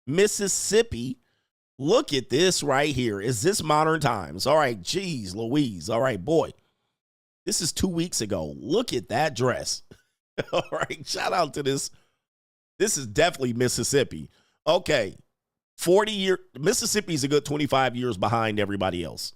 Mississippi. Look at this right here. Is this modern times? All right, geez, Louise. All right, boy. This is 2 weeks ago. Look at that dress. All right, shout out to this. This is definitely Mississippi. Okay, 40 years. Mississippi's a good 25 years behind everybody else.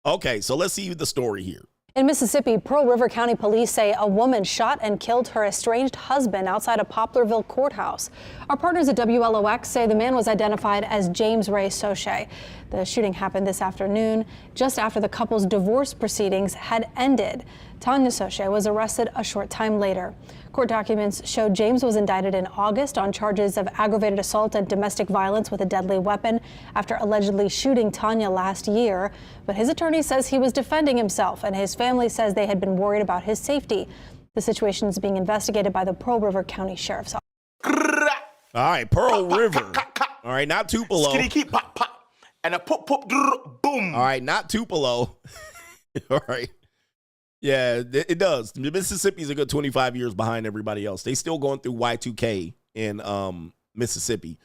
Okay, so let's see the story here. In Mississippi, Pearl River County police say a woman shot and killed her estranged husband outside a Poplarville courthouse. Our partners at WLOX say the man was identified as James Ray Soche. The shooting happened this afternoon, just after the couple's divorce proceedings had ended. Tanya Soche was arrested a short time later. Court documents show James was indicted in August on charges of aggravated assault and domestic violence with a deadly weapon after allegedly shooting Tanya last year. But his attorney says he was defending himself, and his family says they had been worried about his safety. The situation is being investigated by the Pearl River County Sheriff's Office. All right, Pearl River. All right, not Tupelo. And a pop, boom. All right, not Tupelo. All right. Yeah, it does. Mississippi's a good 25 years behind everybody else. They still going through Y2K in Mississippi.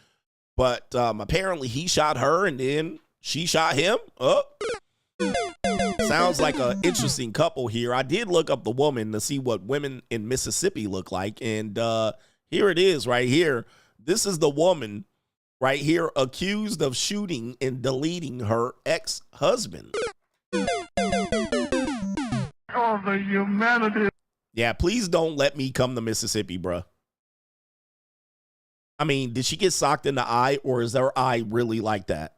But apparently he shot her and then she shot him. Sounds like an interesting couple here. I did look up the woman to see what women in Mississippi look like. And here it is right here. This is the woman right here accused of shooting and deleting her ex-husband. Oh, the humanity. Yeah, please don't let me come to Mississippi, bruh. I mean, did she get socked in the eye, or is her eye really like that?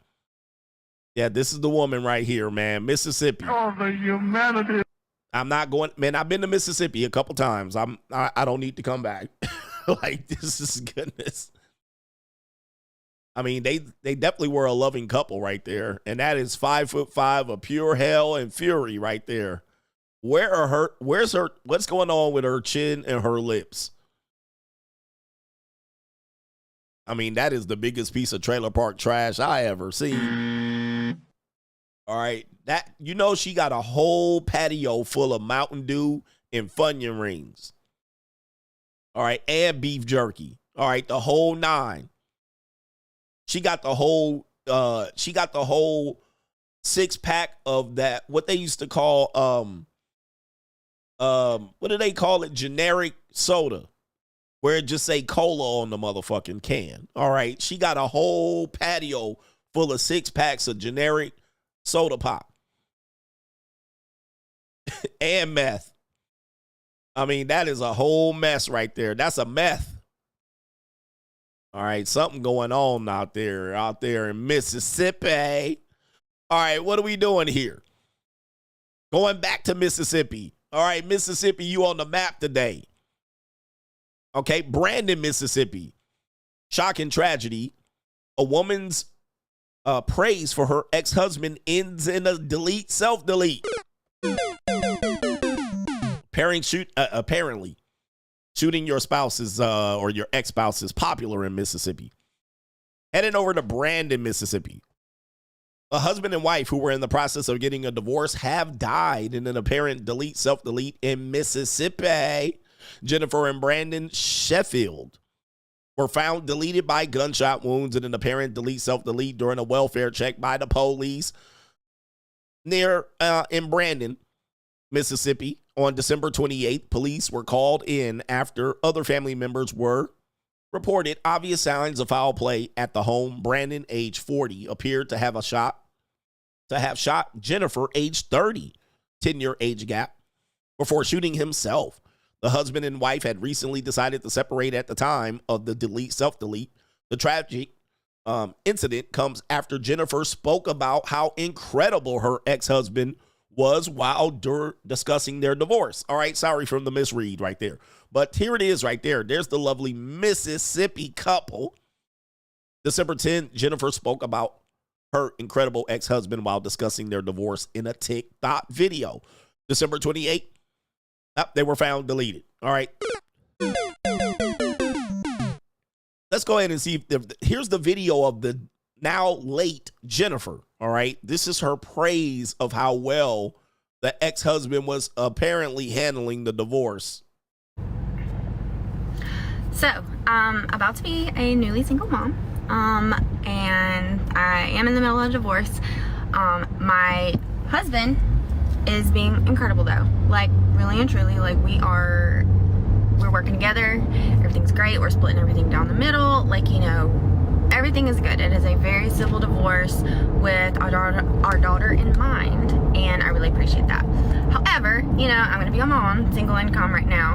Yeah, this is the woman right here, man. Mississippi. Oh, the humanity. I'm not going, man. I've been to Mississippi a couple times. I don't need to come back. Like, this is goodness. I mean, they definitely were a loving couple right there, and that is 5'5" of pure hell and fury right there. Where's her, what's going on with her chin and her lips? I mean, that is the biggest piece of trailer park trash I ever seen. All right. That, you know, she got a whole patio full of Mountain Dew and Funyun rings. All right. And beef jerky. All right. The whole 9. She got the whole 6-pack of that, what they used to call, what do they call it? Generic soda, where it just say cola on the motherfucking can. All right. She got a whole patio full of 6-packs of generic soda pop and meth. I mean, that is a whole mess right there. That's a meth. All right. Something going on out there in Mississippi. All right. What are we doing here? Going back to Mississippi. All right, Mississippi, you on the map today. Okay, Brandon, Mississippi. Shocking tragedy. A woman's praise for her ex-husband ends in a self-delete. Apparently, shooting your spouse's or your ex-spouse is popular in Mississippi. Heading over to Brandon, Mississippi. A husband and wife who were in the process of getting a divorce have died in an apparent self-delete in Mississippi. Jennifer and Brandon Sheffield were found deleted by gunshot wounds in an apparent self-delete during a welfare check by the police near in Brandon, Mississippi. On December 28th, police were called in after other family members were reported obvious signs of foul play at the home. Brandon, age 40, appeared to have shot Jennifer, age 30, 10-year age gap, before shooting himself. The husband and wife had recently decided to separate at the time of the self-delete. The tragic incident comes after Jennifer spoke about how incredible her ex-husband was while discussing their divorce. All right, sorry for the misread right there. But here it is right there. There's the lovely Mississippi couple. December 10th, Jennifer spoke about her incredible ex-husband while discussing their divorce in a TikTok video. December 28th, they were found deleted. All right. Let's go ahead and see if here's the video of the now late Jennifer. All right. This is her praise of how well the ex-husband was apparently handling the divorce. So, about to be a newly single mom. And I am in the middle of a divorce. My husband is being incredible though. Like, really and truly, like, we're working together. Everything's great. We're splitting everything down the middle. Like, you know, everything is good. It is a very civil divorce with our daughter in mind, and I really appreciate that. However, you know, I'm gonna be a mom, single income right now,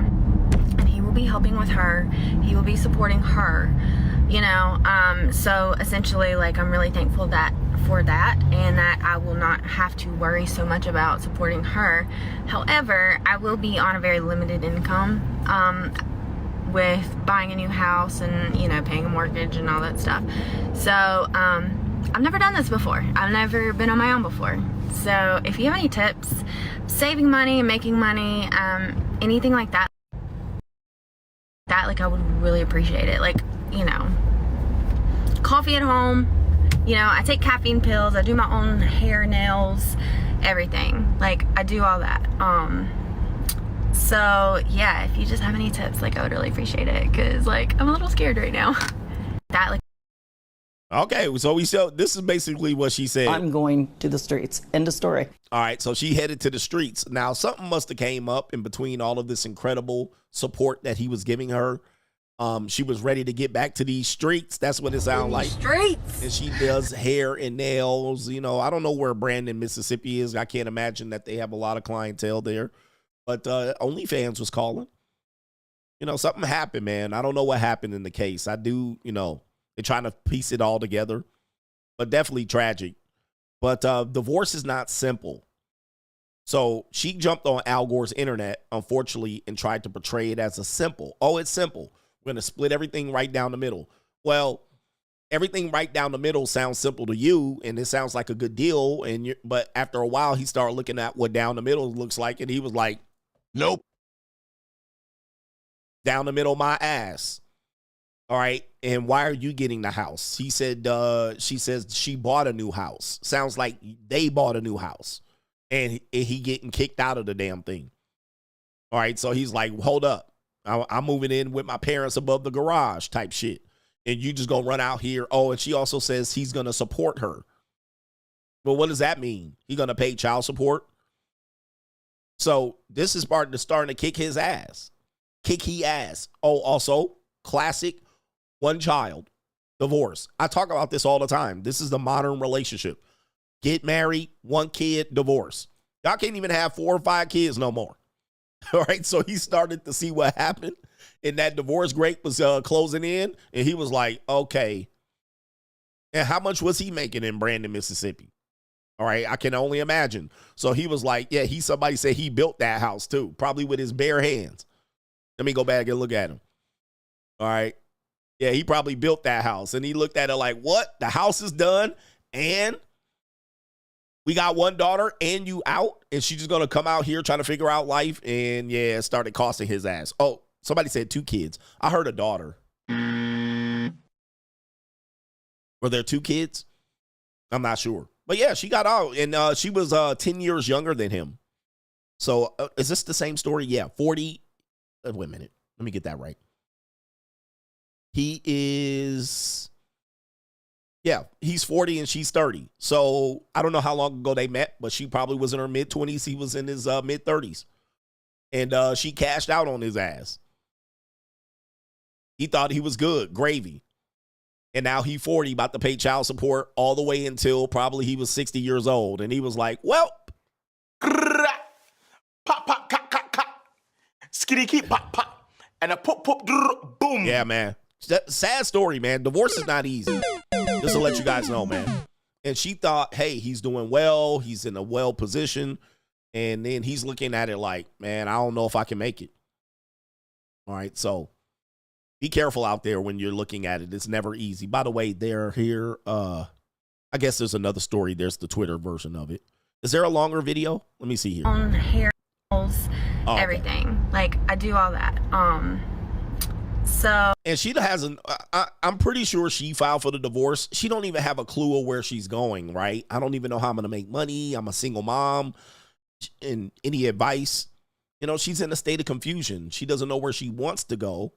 and he will be helping with her. He will be supporting her, you know. So essentially, like, I'm really thankful for that, and that I will not have to worry so much about supporting her. However, I will be on a very limited income with buying a new house and, you know, paying a mortgage and all that stuff. So I've never done this before. I've never been on my own before. So if you have any tips, saving money and making money, anything like that, like, I would really appreciate it. Like, you know, coffee at home, you know, I take caffeine pills, I do my own hair, nails, everything. Like, I do all that. So yeah, if you just have any tips, like, I would really appreciate it, because, like, I'm a little scared right now. That, like, okay, so this is basically what she said. I'm going to the streets. End of story. All right, so she headed to the streets. Now, something must have came up in between all of this incredible support that he was giving her. She was ready to get back to these streets. That's what it sounds like. Streets. And she does hair and nails. You know, I don't know where Brandon, Mississippi is. I can't imagine that they have a lot of clientele there. But OnlyFans was calling. You know, something happened, man. I don't know what happened in the case. I do, you know, they're trying to piece it all together. But definitely tragic. But divorce is not simple. So she jumped on Al Gore's internet, unfortunately, and tried to portray it as a simple. Oh, it's simple. We're going to split everything right down the middle. Well, everything right down the middle sounds simple to you, and it sounds like a good deal. But after a while, he started looking at what down the middle looks like, and he was like, nope. Down the middle, my ass. All right. And why are you getting the house? He said, she says she bought a new house. Sounds like they bought a new house. And he getting kicked out of the damn thing. All right. So he's like, hold up. I'm moving in with my parents above the garage type shit. And you just gonna run out here. Oh, and she also says he's gonna support her. Well, what does that mean? He gonna pay child support? So this is starting to kick his ass. Kick he ass. Oh, also, classic, one child, divorce. I talk about this all the time. This is the modern relationship. Get married, one kid, divorce. Y'all can't even have 4 or 5 kids no more. All right, so he started to see what happened, and that divorce rate was closing in, and he was like, okay. And how much was he making in Brandon, Mississippi? All right, I can only imagine. So he was like, yeah, somebody said he built that house too, probably with his bare hands. Let me go back and look at him. All right. Yeah, he probably built that house, and he looked at it like, what? The house is done, and we got one daughter, and you out, and she's just going to come out here trying to figure out life, and yeah, it started costing his ass. Oh, somebody said 2 kids. I heard a daughter. Were there 2 kids? I'm not sure. But yeah, she got out, and she was 10 years younger than him. So is this the same story? Yeah, 40. Wait a minute. Let me get that right. He is, yeah, he's 40 and she's 30. So I don't know how long ago they met, but she probably was in her mid-20s. He was in his mid-30s. And she cashed out on his ass. He thought he was good, gravy. And now he 40, about to pay child support all the way until probably he was 60 years old. And he was like, well, pop, pop, ka, ka, ka. Skitty, keep, pop, pop. And a pop, pop, boom. Yeah, man. Sad story, man. Divorce is not easy. Just to let you guys know, man. And she thought, hey, he's doing well. He's in a well position. And then he's looking at it like, man, I don't know if I can make it. All right, so be careful out there when you're looking at it. It's never easy. By the way, they're here. I guess there's another story. There's the Twitter version of it. Is there a longer video? Let me see here. On hair, everything. Okay. Like, I do all that. So. And she hasn't, I'm pretty sure she filed for the divorce. She don't even have a clue of where she's going, right? I don't even know how I'm going to make money. I'm a single mom. And any advice? You know, she's in a state of confusion. She doesn't know where she wants to go.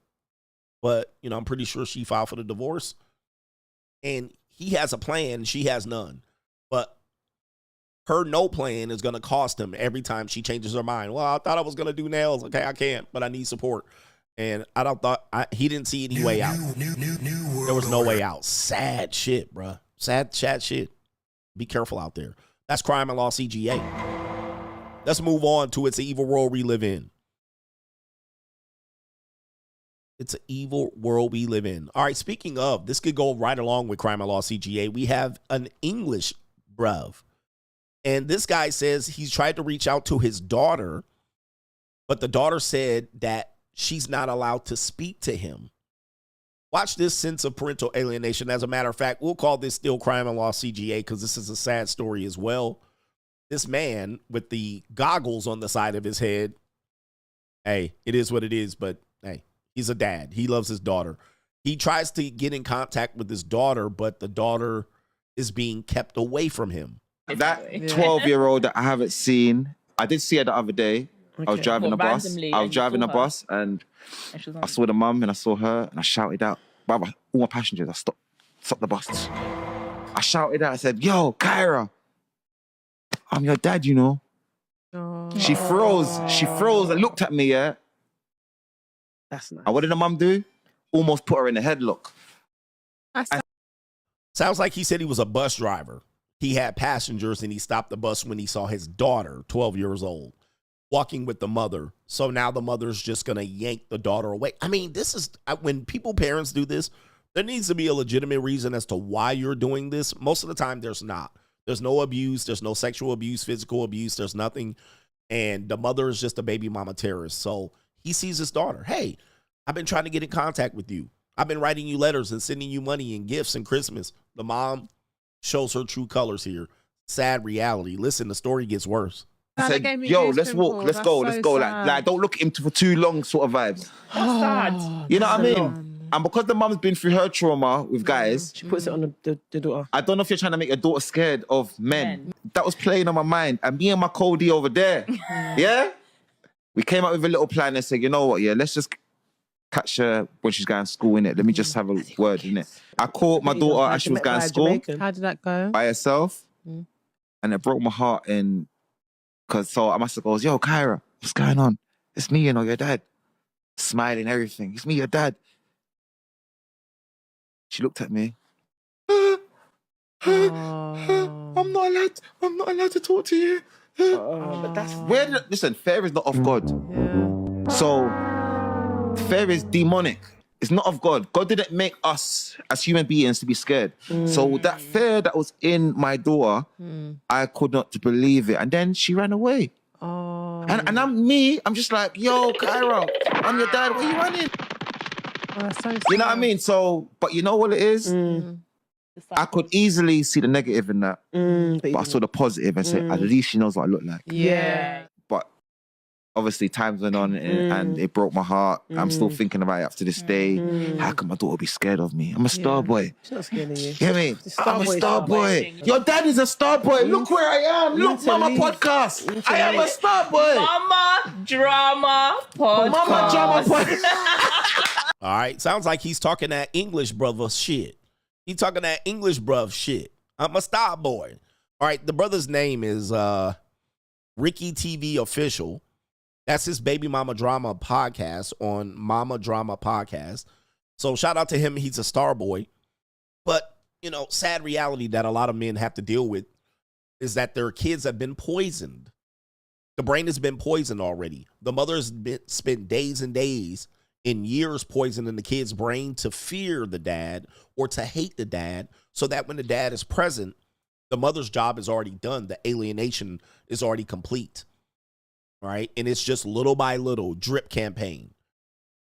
But, you know, I'm pretty sure she filed for the divorce. And he has a plan. She has none. But her no plan is going to cost him every time she changes her mind. Well, I thought I was going to do nails. Okay, I can't, but I need support. And I don't thought he didn't see any way out. There was no way out. Sad shit, bruh. Sad shit. Be careful out there. That's Crime and Law CGA. Let's move on to It's an Evil World We Live In. It's an evil world we live in. All right, speaking of, this could go right along with Crime and Law CGA. We have an English bruv. And this guy says he's tried to reach out to his daughter, but the daughter said that she's not allowed to speak to him. Watch this sense of parental alienation. As a matter of fact, we'll call this still Crime and Law CGA because this is a sad story as well. This man with the goggles on the side of his head, hey, it is what it is, but hey, he's a dad. He loves his daughter. He tries to get in contact with his daughter, but the daughter is being kept away from him. That 12-year-old that I haven't seen, I did see her the other day. Okay. I was driving a bus. I was driving a bus and I saw the mum and I saw her and I shouted out, all my passengers, I stopped the bus. I shouted out, I said, yo, Kyra, I'm your dad, you know. She froze and looked at me, yeah. That's nice. And what did the mum do? Almost put her in a headlock. Sounds like he said he was a bus driver. He had passengers and he stopped the bus when he saw his daughter, 12 years old, walking with the mother. So now the mother's just going to yank the daughter away. I mean, this is when parents do this, there needs to be a legitimate reason as to why you're doing this. Most of the time, there's not. There's no abuse. There's no sexual abuse, physical abuse. There's nothing. And the mother is just a baby mama terrorist. So he sees his daughter. Hey, I've been trying to get in contact with you. I've been writing you letters and sending you money and gifts and Christmas. The mom shows her true colors here. Sad reality. Listen, the story gets worse. I said, yo, let's walk, let's go. Like, don't look at him for too long sort of vibes. That's sad. You know what I mean? And because the mum's been through her trauma with guys, she puts it on the daughter. I don't know if you're trying to make your daughter scared of men. That was playing on my mind. And me and my Cody over there, yeah? We came up with a little plan and said, you know what, yeah, let's just catch her when she's going to school, innit? Let me just have a word, innit? I caught my daughter as she was going to school. How did that go? By herself. And it broke my heart. And so I must have goes, yo, Kyra, what's going on? It's me, you know, your dad. Smiling, everything. It's me, your dad. She looked at me. I'm not allowed to talk to you. But that's listen, fear is not of God. So fear is demonic. It's not of God. God didn't make us as human beings to be scared. So that fear that was in my daughter, I could not believe it. And then she ran away. And I'm just like, yo, Kyra, I'm your dad. Where you running? You know what I mean? So, but you know what it is? I could easily see the negative in that. But I saw the positive and said, at least she knows what I look like. Yeah. But obviously times went on and it broke my heart. I'm still thinking about it up to this day. How can my daughter be scared of me? I'm a star boy. She's not scared of you. You hear me? I'm a star boy. Your dad is a star boy. Look where I am. Look, Mama Podcast. I am a star boy. Mama Drama Podcast. Mama Drama Podcast. All right. Sounds like he's talking that English brother shit. He talking that English bruv shit. I'm a star boy. All right. The brother's name is Ricky TV Official. That's his Baby Mama Drama podcast on Mama Drama Podcast. So shout out to him. He's a star boy. But, you know, sad reality that a lot of men have to deal with is that their kids have been poisoned. The brain has been poisoned already. The mother's spent days and days in years poisoning the kid's brain to fear the dad or to hate the dad, so that when the dad is present, the mother's job is already done. The alienation is already complete. All right. And it's just little by little drip campaign.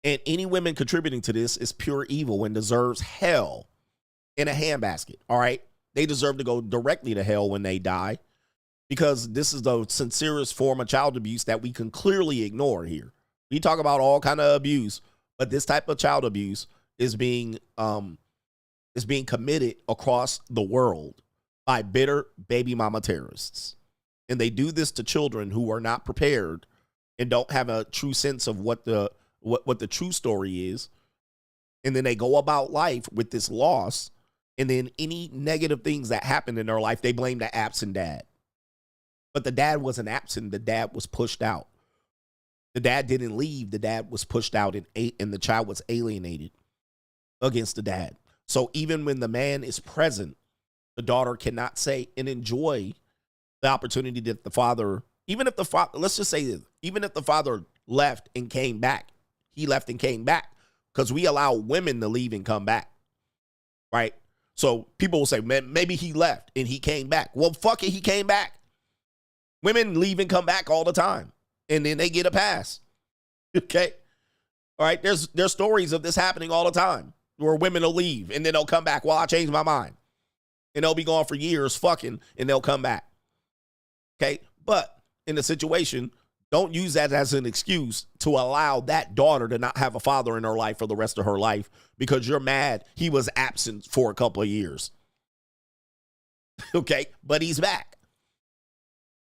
And any women contributing to this is pure evil and deserves hell in a handbasket. All right. They deserve to go directly to hell when they die, because this is the sincerest form of child abuse that we can clearly ignore here. We talk about all kind of abuse, but this type of child abuse is being committed across the world by bitter baby mama terrorists. And they do this to children who are not prepared and don't have a true sense of what the true story is. And then they go about life with this loss. And then any negative things that happen in their life, they blame the absent dad. But the dad wasn't absent. The dad was pushed out. The dad didn't leave. The dad was pushed out and the child was alienated against the dad. So even when the man is present, the daughter cannot say and enjoy the opportunity that the father, even if the father, let's just say this, even if the father left and came back, he left and came back, because we allow women to leave and come back, right? So people will say, man, maybe he left and he came back. Well, fuck it, he came back. Women leave and come back all the time, and then they get a pass. Okay? All right, there's stories of this happening all the time, where women will leave and then they'll come back. Well, I changed my mind. And they'll be gone for years fucking, and they'll come back. Okay? But in the situation, don't use that as an excuse to allow that daughter to not have a father in her life for the rest of her life because you're mad he was absent for a couple of years. Okay? But he's back.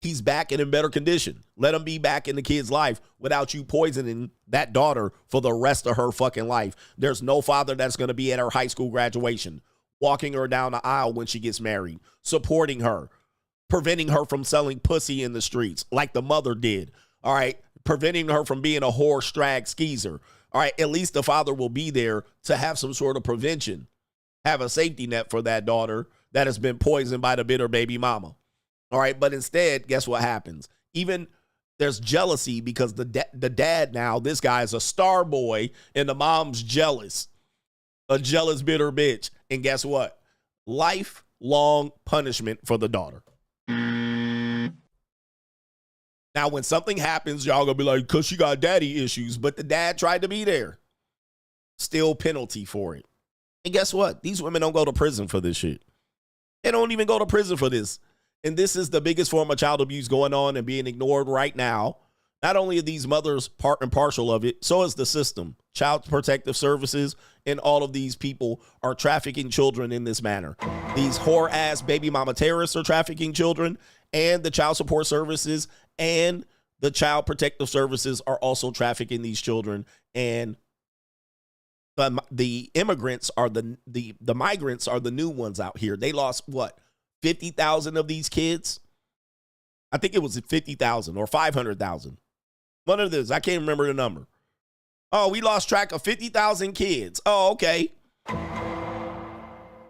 He's back and in better condition. Let him be back in the kid's life without you poisoning that daughter for the rest of her fucking life. There's no father that's going to be at her high school graduation, walking her down the aisle when she gets married, supporting her, preventing her from selling pussy in the streets like the mother did. All right, preventing her from being a whore, strag, skeezer. All right, at least the father will be there to have some sort of prevention, have a safety net for that daughter that has been poisoned by the bitter baby mama. All right, but instead, guess what happens? Even there's jealousy because the dad now, this guy is a star boy and the mom's jealous, a jealous, bitter bitch. And guess what? Lifelong punishment for the daughter. Now, when something happens, y'all gonna be like, because she got daddy issues, but the dad tried to be there. Still penalty for it. And guess what? These women don't go to prison for this shit. They don't even go to prison for this. And this is the biggest form of child abuse going on and being ignored right now. Not only are these mothers part and parcel of it, so is the system. Child Protective Services and all of these people are trafficking children in this manner. These whore-ass baby mama terrorists are trafficking children, and the child support services and the Child Protective Services are also trafficking these children. And the immigrants are the migrants are the new ones out here. They lost, what, 50,000 of these kids? I think it was 50,000 or 500,000. One of those. I can't remember the number. Oh, we lost track of 50,000 kids. Oh, okay.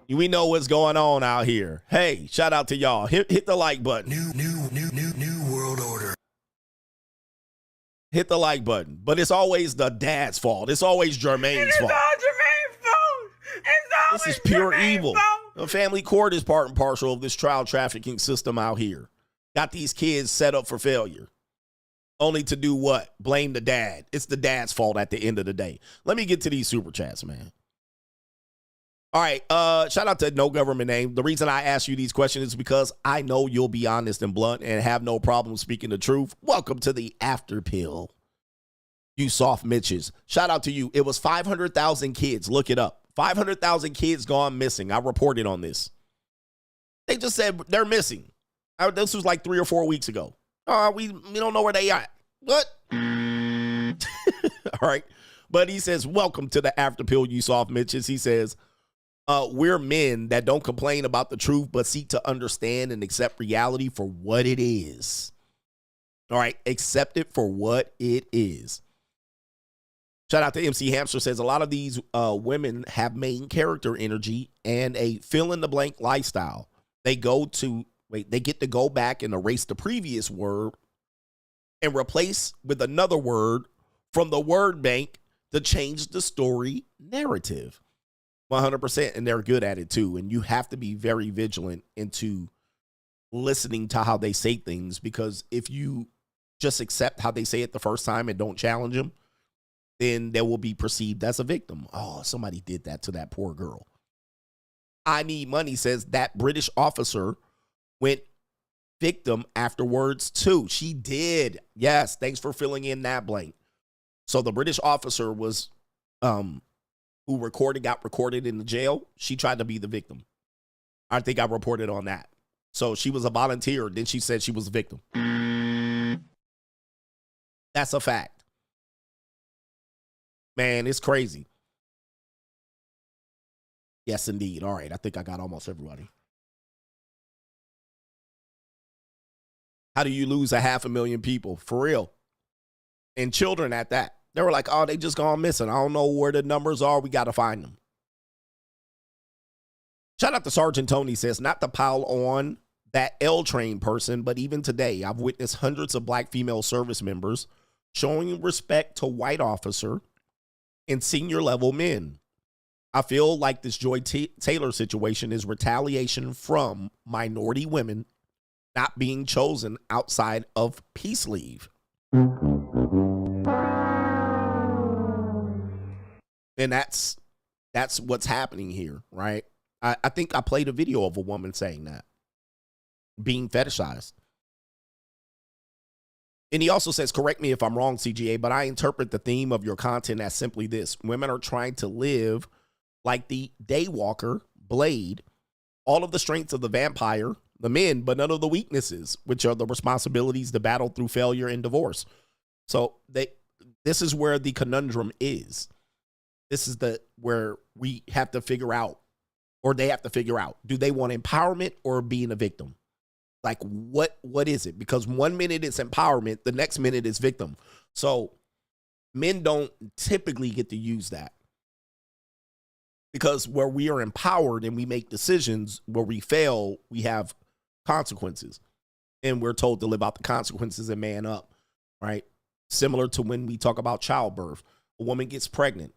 We know what's going on out here. Hey, shout out to y'all. Hit the like button. New world order. Hit the like button. But it's always the dad's fault. It's always Jermaine's fault. Jermaine's fault. It's This is pure evil. The family court is part and parcel of this child trafficking system out here. Got these kids set up for failure. Only to do what? Blame the dad. It's the dad's fault at the end of the day. Let me get to these super chats, man. All right. Shout out to No Government Name. The reason I ask you these questions is because I know you'll be honest and blunt and have no problem speaking the truth. Welcome to the after pill, you soft Mitches. Shout out to you. It was 500,000 kids. Look it up. 500,000 kids gone missing. I reported on this. They just said they're missing. This was like 3 or 4 weeks ago. We don't know where they are. What? All right. But he says, welcome to the after pill, you soft Mitches. He says, we're men that don't complain about the truth, but seek to understand and accept reality for what it is. All right. Accept it for what it is. Shout out to MC Hamster. Says a lot of these women have main character energy and a fill in the blank lifestyle. They get to go back and erase the previous word and replace with another word from the word bank to change the story narrative. 100%. And they're good at it too. And you have to be very vigilant into listening to how they say things, because if you just accept how they say it the first time and don't challenge them, then they will be perceived as a victim. Oh, somebody did that to that poor girl. I Need Money says that British officer went victim afterwards too. She did. Yes. Thanks for filling in that blank. So the British officer was, who got recorded in the jail. She tried to be the victim. I think I reported on that. So she was a volunteer. Then she said she was a victim. That's a fact. Man, it's crazy. Yes, indeed. All right. I think I got almost everybody. How do you lose 500,000 people? For real. And children at that. They were like, oh, they just gone missing. I don't know where the numbers are. We got to find them. Shout out to Sergeant Tony, says, not to pile on that L-train person, but even today, I've witnessed hundreds of black female service members showing respect to white officer and senior level men. I feel like this Joy Taylor situation is retaliation from minority women not being chosen outside of peace leave. And that's what's happening here, right? I think I played a video of a woman saying that, being fetishized. And he also says, correct me if I'm wrong, CGA, but I interpret the theme of your content as simply this. Women are trying to live like the Daywalker, Blade, all of the strengths of the vampire, the men, but none of the weaknesses, which are the responsibilities to battle through failure and divorce. So this is where the conundrum is. This is where we have to figure out, or they have to figure out, do they want empowerment or being a victim? Like, what is it? Because 1 minute it's empowerment, the next minute it's victim. So men don't typically get to use that. Because where we are empowered and we make decisions, where we fail, we have consequences. And we're told to live out the consequences and man up, right? Similar to when we talk about childbirth. A woman gets pregnant.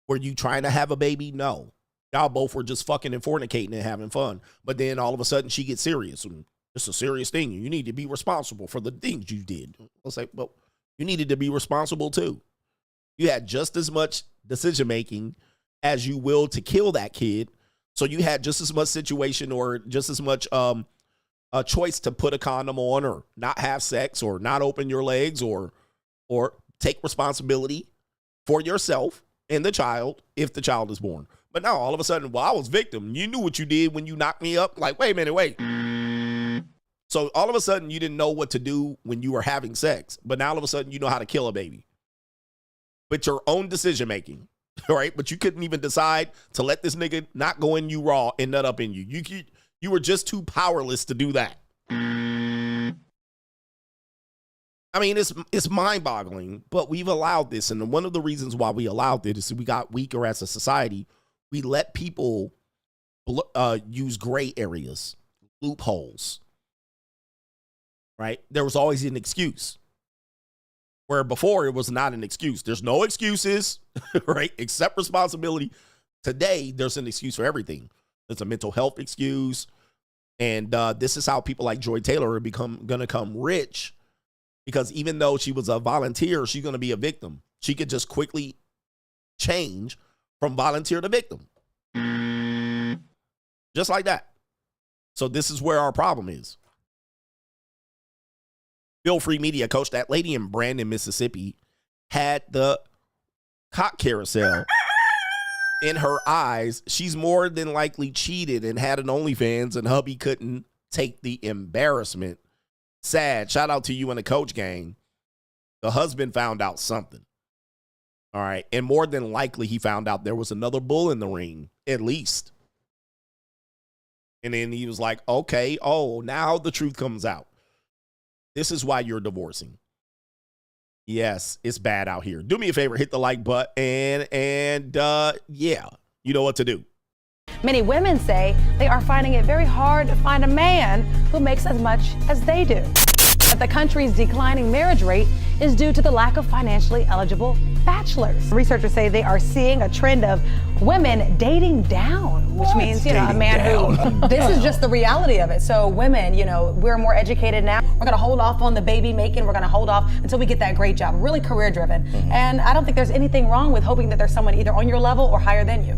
Were you trying to have a baby? No. Y'all both were just fucking and fornicating and having fun. But then all of a sudden she gets serious. And it's a serious thing. You need to be responsible for the things you did. I'll say, well, you needed to be responsible too. You had just as much decision making as you will to kill that kid. So you had just as much situation or just as much a choice to put a condom on or not have sex or not open your legs or take responsibility for yourself and the child if the child is born. But now all of a sudden, well, I was victim. You knew what you did when you knocked me up. Like, wait a minute, wait. So all of a sudden you didn't know what to do when you were having sex. But now all of a sudden you know how to kill a baby. With your own decision making. Right? But you couldn't even decide to let this nigga not go in you raw and nut up in you. You were just too powerless to do that. I mean, it's mind-boggling, but we've allowed this. And one of the reasons why we allowed it is we got weaker as a society. We let people use gray areas, loopholes, right? There was always an excuse. Where before it was not an excuse. There's no excuses, right? Except responsibility. Today, there's an excuse for everything. There's a mental health excuse. And this is how people like Joy Taylor are going to come rich. Because even though she was a volunteer, she's going to be a victim. She could just quickly change from volunteer to victim. Just like that. So this is where our problem is. Bill Free Media, coach, that lady in Brandon, Mississippi had the cock carousel in her eyes. She's more than likely cheated and had an OnlyFans, and hubby couldn't take the embarrassment. Sad. Shout out to you and the coach gang. The husband found out something. All right. And more than likely, he found out there was another bull in the ring, at least. And then he was like, okay, oh, now the truth comes out. This is why you're divorcing. Yes, it's bad out here. Do me a favor, hit the like button, and yeah, you know what to do. Many women say they are finding it very hard to find a man who makes as much as they do. That the country's declining marriage rate is due to the lack of financially eligible bachelors. Researchers say they are seeing a trend of women dating down, which means, you know, a man who, this is just the reality of it. So women, you know, we're more educated now. We're going to hold off on the baby making. We're going to hold off until we get that great job, really career driven. And I don't think there's anything wrong with hoping that there's someone either on your level or higher than you.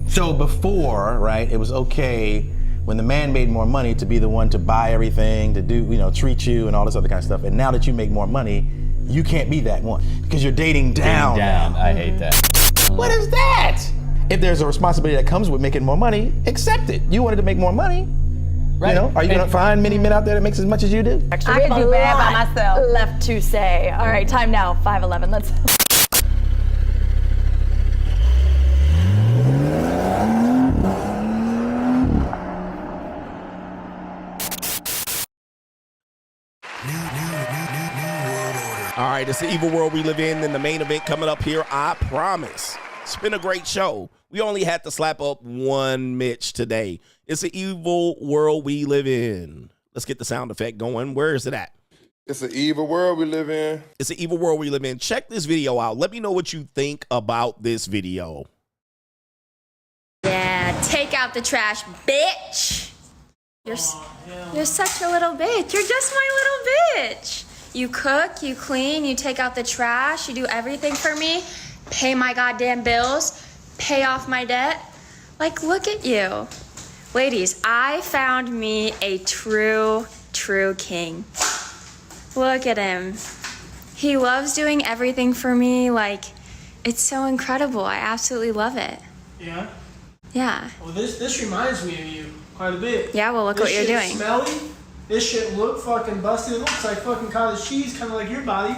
So before, right, it was okay when the man made more money to be the one to buy everything, to do, you know, treat you and all this other kind of stuff. And now that you make more money, you can't be that one because you're dating down. I hate that. What is that? If there's a responsibility that comes with making more money, accept it. You wanted to make more money. Right. You know, are you going to find many men out there that makes as much as you do? I can do bad by myself. Left to say. All right, time now, 5:11. Let's. All right, it's the evil world we live in. And the main event coming up here, I promise. It's been a great show. We only had to slap up one Mitch today. It's the evil world we live in. Let's get the sound effect going. Where is it at? It's an evil world we live in. It's the evil world we live in. Check this video out. Let me know what you think about this video. Yeah, take out the trash, bitch. You're such a little bitch. You're just my little bitch. You cook, you clean, you take out the trash, you do everything for me, pay my goddamn bills, pay off my debt. Like, look at you. Ladies, I found me a true king. Look at him. He loves doing everything for me. Like, it's so incredible. I absolutely love it. Yeah? Yeah. Well, this reminds me of you quite a bit. Yeah, well, look what you're doing. Smelly. This shit look fucking busted. It looks like fucking cottage cheese, kind of like your body.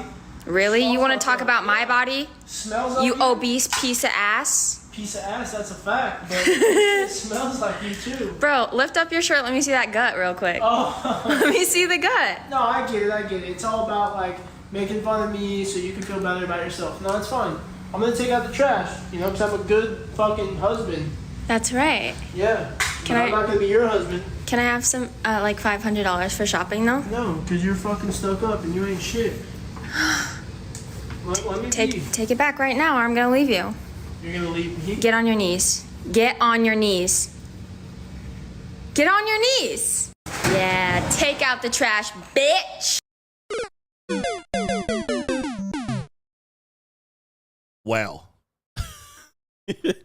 Really? You want to talk about my body? Smells like you obese piece of ass? Piece of ass, that's a fact. But it smells like you too. Bro, lift up your shirt. Let me see that gut real quick. Oh. Let me see the gut. No, I get it. It's all about like making fun of me so you can feel better about yourself. No, it's fine. I'm gonna take out the trash, you know, because I'm a good fucking husband. That's right. Yeah. I'm not gonna be your husband. Can I have some, like $500 for shopping though? No, because you're fucking stuck up and you ain't shit. Let me take it back right now or I'm gonna leave you. You're gonna leave me? Get on your knees. Get on your knees. Get on your knees. Yeah, take out the trash, bitch. Well.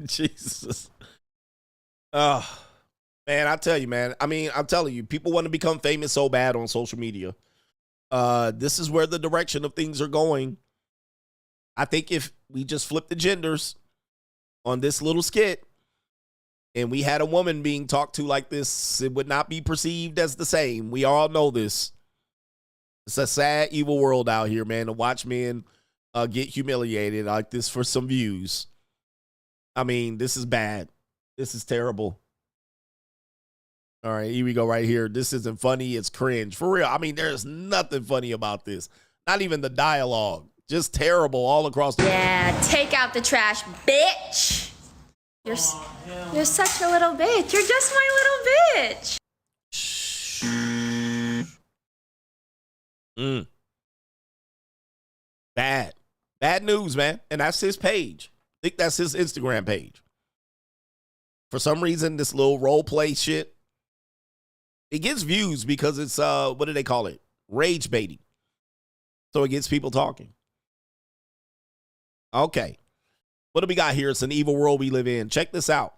Jesus. Oh, man, I tell you, man. I mean, I'm telling you, people want to become famous so bad on social media. This is where the direction of things are going. I think if we just flip the genders on this little skit and we had a woman being talked to like this, it would not be perceived as the same. We all know this. It's a sad, evil world out here, man, to watch men get humiliated like this for some views. I mean, this is bad. This is terrible. All right, here we go right here. This isn't funny. It's cringe. For real. I mean, there's nothing funny about this. Not even the dialogue. Just terrible all across the board. Yeah, take out the trash, bitch. You're such a little bitch. You're just my little bitch. Bad news, man. And that's his page. I think that's his Instagram page. For some reason, this little role play shit, it gets views because it's, what do they call it? Rage baiting. So it gets people talking. Okay. What do we got here? It's an evil world we live in. Check this out.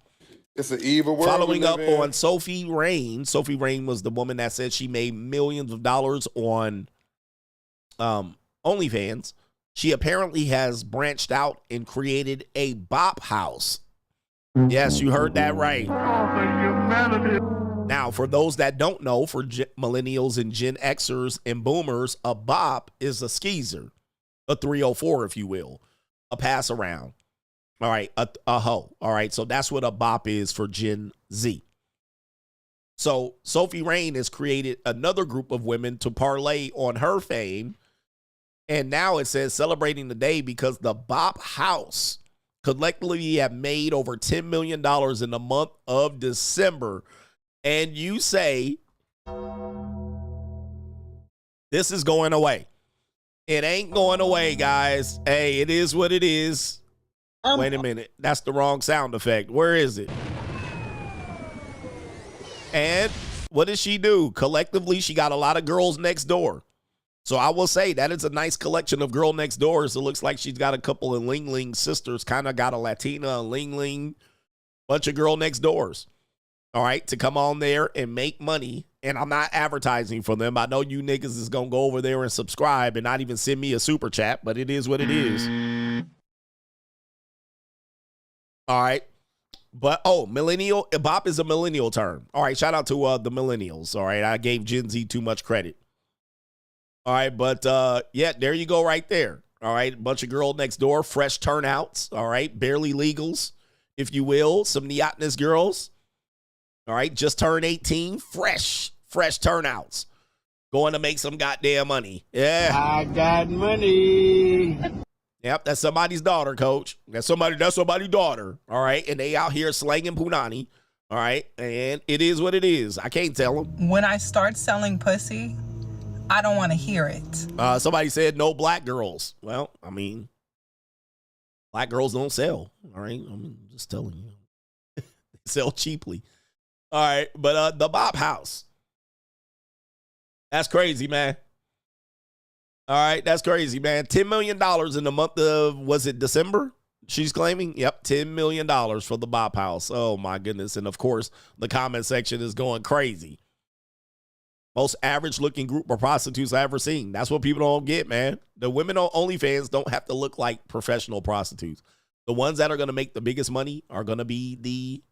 It's an evil world. Following up on Sophie Rain. Sophie Rain was the woman that said she made millions of dollars on OnlyFans. She apparently has branched out and created a bop house. Yes, you heard that right. Now, for those that don't know, for millennials and Gen Xers and boomers, a bop is a skeezer, a 304, if you will, a pass around. All right, a hoe. All right, so that's what a bop is for Gen Z. So Sophie Rain has created another group of women to parlay on her fame. And now it says celebrating the day because the bop house collectively have made over $10 million in the month of December. And you say this is going away. It ain't going away, guys. Hey, it is what it is. Wait a minute. That's the wrong sound effect. Where is it? And what does she do? Collectively, she got a lot of girls next door. So I will say that is a nice collection of girl next doors. It looks like she's got a couple of Ling Ling sisters, kind of got a Latina, a Ling Ling, bunch of girl next doors. All right, to come on there and make money. And I'm not advertising for them. I know you niggas is going to go over there and subscribe and not even send me a super chat, but it is what it is. All right. But, millennial, bop is a millennial term. All right, shout out to the millennials. All right, I gave Gen Z too much credit. All right, but yeah, there you go right there. All right, bunch of girl next door, fresh turnouts. All right, barely legals, if you will. Some neotenous girls. All right, just turned 18, fresh turnouts. going to make some goddamn money. Yeah. I got money. Yep, that's somebody's daughter, coach. That's somebody's daughter. All right. And they out here slanging punani. All right. And it is what it is. I can't tell them. When I start selling pussy, I don't want to hear it. Somebody said no black girls. Well, I mean, black girls don't sell. All right. I'm just telling you. They sell cheaply. All right. But the Bop House. That's crazy, man. All right, that's crazy, man. $10 million in the month of, was it December? She's claiming, yep, $10 million for the Bop House. Oh, my goodness. And, of course, the comment section is going crazy. Most average-looking group of prostitutes I've ever seen. That's what people don't get, man. The women on OnlyFans don't have to look like professional prostitutes. The ones that are going to make the biggest money are going to be the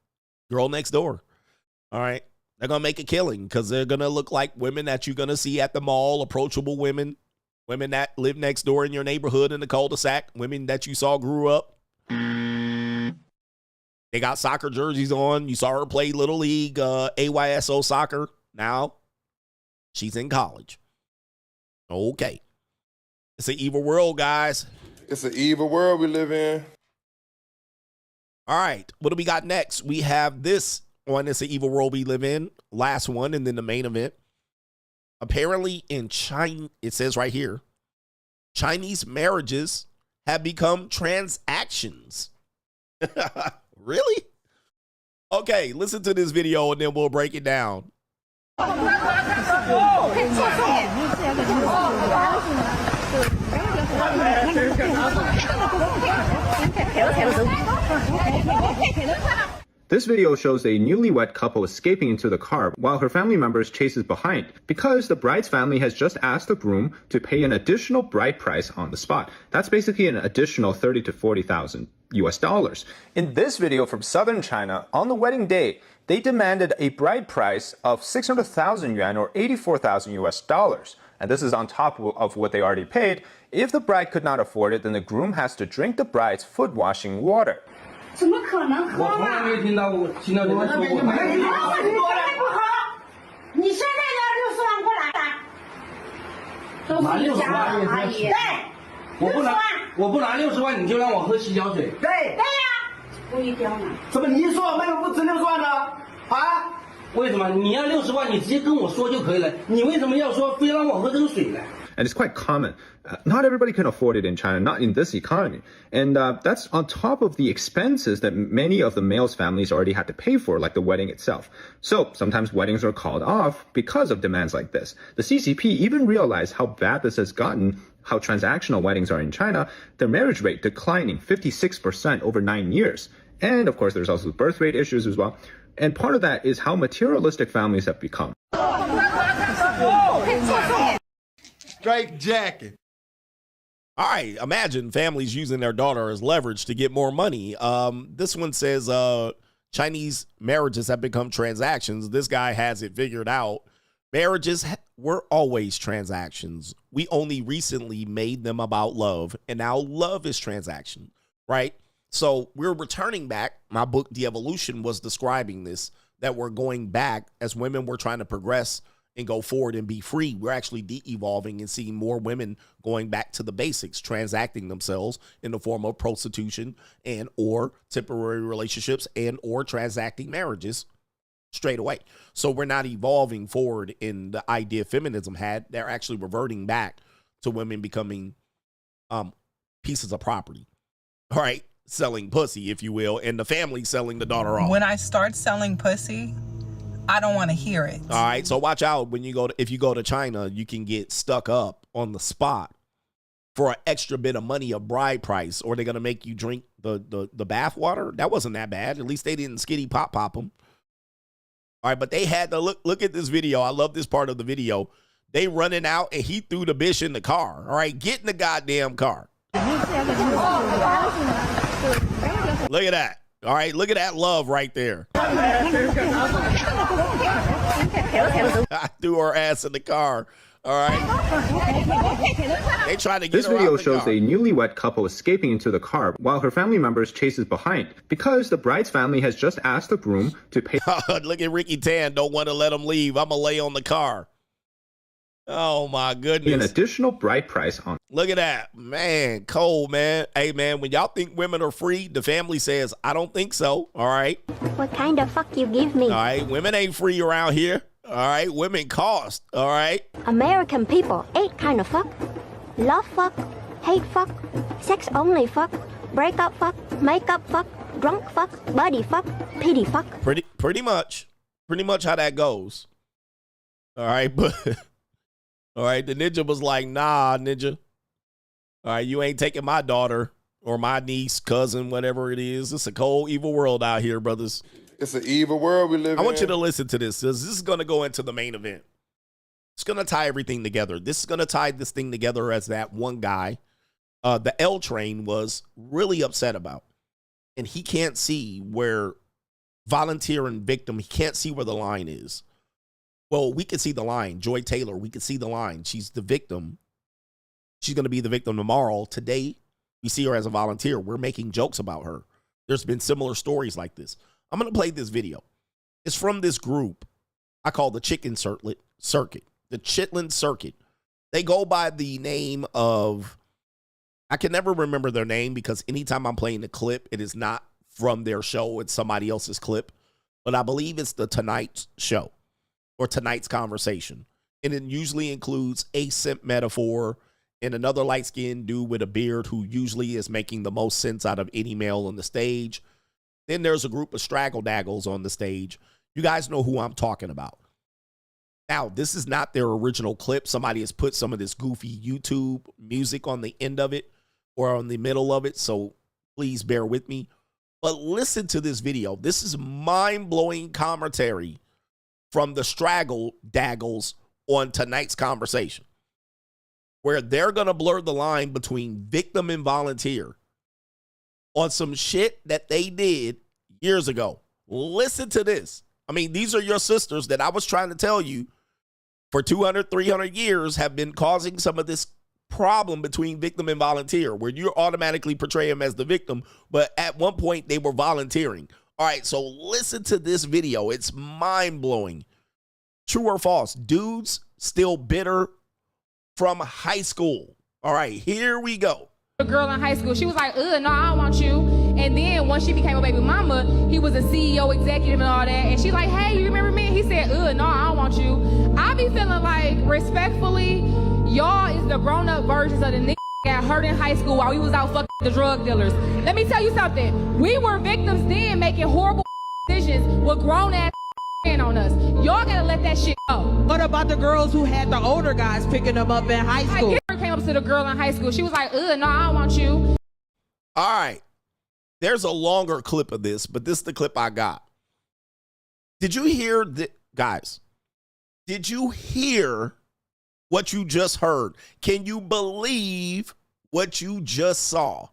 girl next door. All right? They're going to make a killing because they're going to look like women that you're going to see at the mall, approachable women. Women that live next door in your neighborhood in the cul-de-sac. Women that you saw grew up. They got soccer jerseys on. You saw her play Little League, AYSO soccer. Now, she's in college. Okay. It's an evil world, guys. It's an evil world we live in. All right. What do we got next? We have this one. It's an evil world we live in. Last one, and then the main event. Apparently in China, it says right here, Chinese marriages have become transactions. Really? Okay, listen to this video and then we'll break it down. This video shows a newlywed couple escaping into the car while her family members chases behind because the bride's family has just asked the groom to pay an additional bride price on the spot. That's basically an additional $30,000 to $40,000 US. In this video from southern China, on the wedding day, they demanded a bride price of 600,000 yuan or 84,000 US. And this is on top of what they already paid. If the bride could not afford it, then the groom has to drink the bride's foot washing water. 怎么可能喝嘛？我从来没听到你在说过。你不喝，你现在要60万过来打。都是一家的阿姨。对。我不拿60万，你就让我喝洗脚水。对。对呀。不一定嘛。怎么你一说为什么不值60万呢？啊？为什么？你要60万，你直接跟我说就可以了。你为什么要说非让我喝这个水呢？ And it's quite common. Not everybody can afford it in China, not in this economy. And that's on top of the expenses that many of the male's families already had to pay for, like the wedding itself. So sometimes weddings are called off because of demands like this. The CCP even realized how bad this has gotten, how transactional weddings are in China, their marriage rate declining 56% over 9 years. And of course, there's also birth rate issues as well. And part of that is how materialistic families have become. Straight jacket. All right, imagine families using their daughter as leverage to get more money. This one says Chinese marriages have become transactions. This guy has it figured out. Marriages were always transactions. We only recently made them about love, and now love is transaction, right? So we're returning back. My book, The Evolution, was describing this, that we're going back as women were trying to progress and go forward and be free. We're actually de-evolving and seeing more women going back to the basics, transacting themselves in the form of prostitution and or temporary relationships and or transacting marriages straight away. So we're not evolving forward in the idea feminism had. They're actually reverting back to women becoming pieces of property. All right, selling pussy, if you will, and the family selling the daughter off. When I start selling pussy, I don't want to hear it. All right, so watch out when you go to, if you go to China, you can get stuck up on the spot for an extra bit of money, a bride price, or they're gonna make you drink the bath water. That wasn't that bad. At least they didn't skitty pop them. All right, but they had to look at this video. I love this part of the video. They running out and he threw the bitch in the car. All right, get in the goddamn car. Look at that. All right, look at that love right there. I threw her ass in the car. All right. They trying to get This her out video the shows car. a newlywed couple escaping into the car while her family members chases behind because the bride's family has just asked the groom to pay. Look at Ricky Tan. Don't want to let him leave. I'm going to lay on the car. Oh my An goodness. additional bride price on. Look at that. Man, cold, man. Hey, man, when y'all think women are free, the family says, I don't think so. All right. What kind of fuck you give me? All right. Women ain't free around here. All right. Women cost. All right. American people, 8 kind of fuck. Love fuck, hate fuck, sex only fuck, breakup fuck, makeup fuck, drunk fuck, buddy fuck, pity fuck. Pretty much how that goes. All right. But all right. The ninja was like, nah, ninja. All right. You ain't taking my daughter or my niece, cousin, whatever it is. It's a cold, evil world out here, brothers. It's an evil world we live in. I want you to listen to this. This is going to go into the main event. It's going to tie everything together. This is going to tie this thing together as that one guy, the L Train, was really upset about. And he can't see where volunteer and victim, he can't see where the line is. Well, we can see the line. Joy Taylor, we can see the line. She's the victim. She's going to be the victim tomorrow. Today, we see her as a volunteer. We're making jokes about her. There's been similar stories like this. I'm going to play this video. It's from this group I call the Chicken Circuit, the Chitlin Circuit. They go by the name of, I can never remember their name because anytime I'm playing the clip, it is not from their show. It's somebody else's clip. But I believe it's the Tonight's Show or Tonight's Conversation. And it usually includes a simp metaphor and another light-skinned dude with a beard who usually is making the most sense out of any male on the stage. Then there's a group of straggle daggles on the stage. You guys know who I'm talking about. Now, this is not their original clip. Somebody has put some of this goofy YouTube music on the end of it or on the middle of it, so please bear with me. But listen to this video. This is mind-blowing commentary from the straggle daggles on Tonight's Conversation, where they're going to blur the line between victim and volunteer on some shit that they did years ago. Listen to this. I mean, these are your sisters that I was trying to tell you for 200, 300 years have been causing some of this problem between victim and volunteer, where you automatically portray them as the victim, but at one point they were volunteering. All right, so listen to this video. It's mind-blowing. True or false? Dudes still bitter from high school. All right, here we go. A girl in high school, she was like, no, I don't want you. And then once she became a baby mama, he was a CEO, executive and all that. And she like, hey, you remember me? He said, no, I don't want you. I be feeling like, respectfully, y'all is the grown-up versions of the niggas that got hurt in high school while we was out fucking the drug dealers. Let me tell you something. We were victims then making horrible decisions with grown-ass on us. Y'all gotta let that shit go. What about the girls who had the older guys picking them up in high school? I came up to the girl in high school. She was like, no, I don't want you. All right. There's a longer clip of this, but this is the clip I got. Did you hear that, guys? Did you hear what you just heard? Can you believe what you just saw?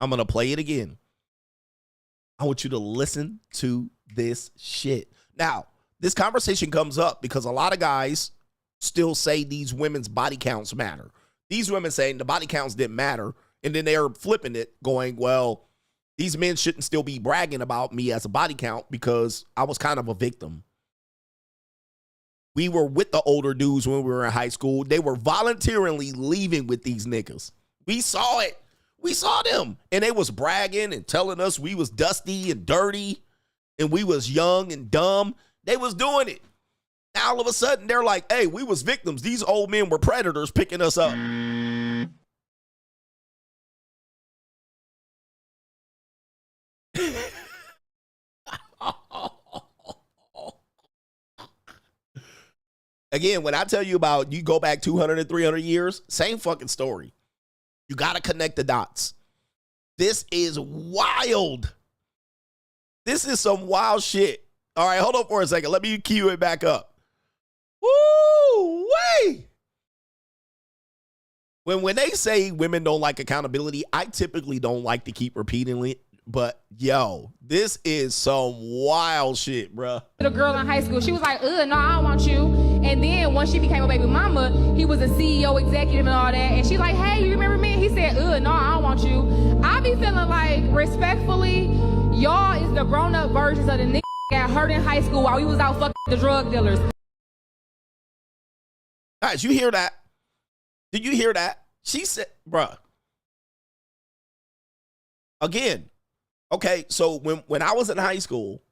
I'm going to play it again. I want you to listen to this shit. Now, this conversation comes up because a lot of guys still say these women's body counts matter. These women saying the body counts didn't matter. And then they're flipping it, going, well, these men shouldn't still be bragging about me as a body count because I was kind of a victim. We were with the older dudes when we were in high school. They were voluntarily leaving with these niggas. We saw it. We saw them. And they was bragging and telling us we was dusty and dirty and we was young and dumb. They was doing it. Now all of a sudden they're like, hey, we was victims. These old men were predators picking us up. Again, when I tell you about you go back 200 and 300 years, same fucking story. You got to connect the dots. This is wild. This is some wild shit. All right, hold on for a second. Let me cue it back up. Woo! Wait. When they say women don't like accountability, I typically don't like to keep repeating it. But, yo, this is some wild shit, bruh. The girl in high school, she was like, no, I don't want you. And then once she became a baby mama, he was a CEO, executive and all that. And she like, hey, you remember me? He said, no, I don't want you. I be feeling like, respectfully, y'all is the grown-up versions of the niggas that got hurt in high school while we was out fucking the drug dealers. Guys, you hear that? Did you hear that? She said, bruh. Again, okay, so when I was in high school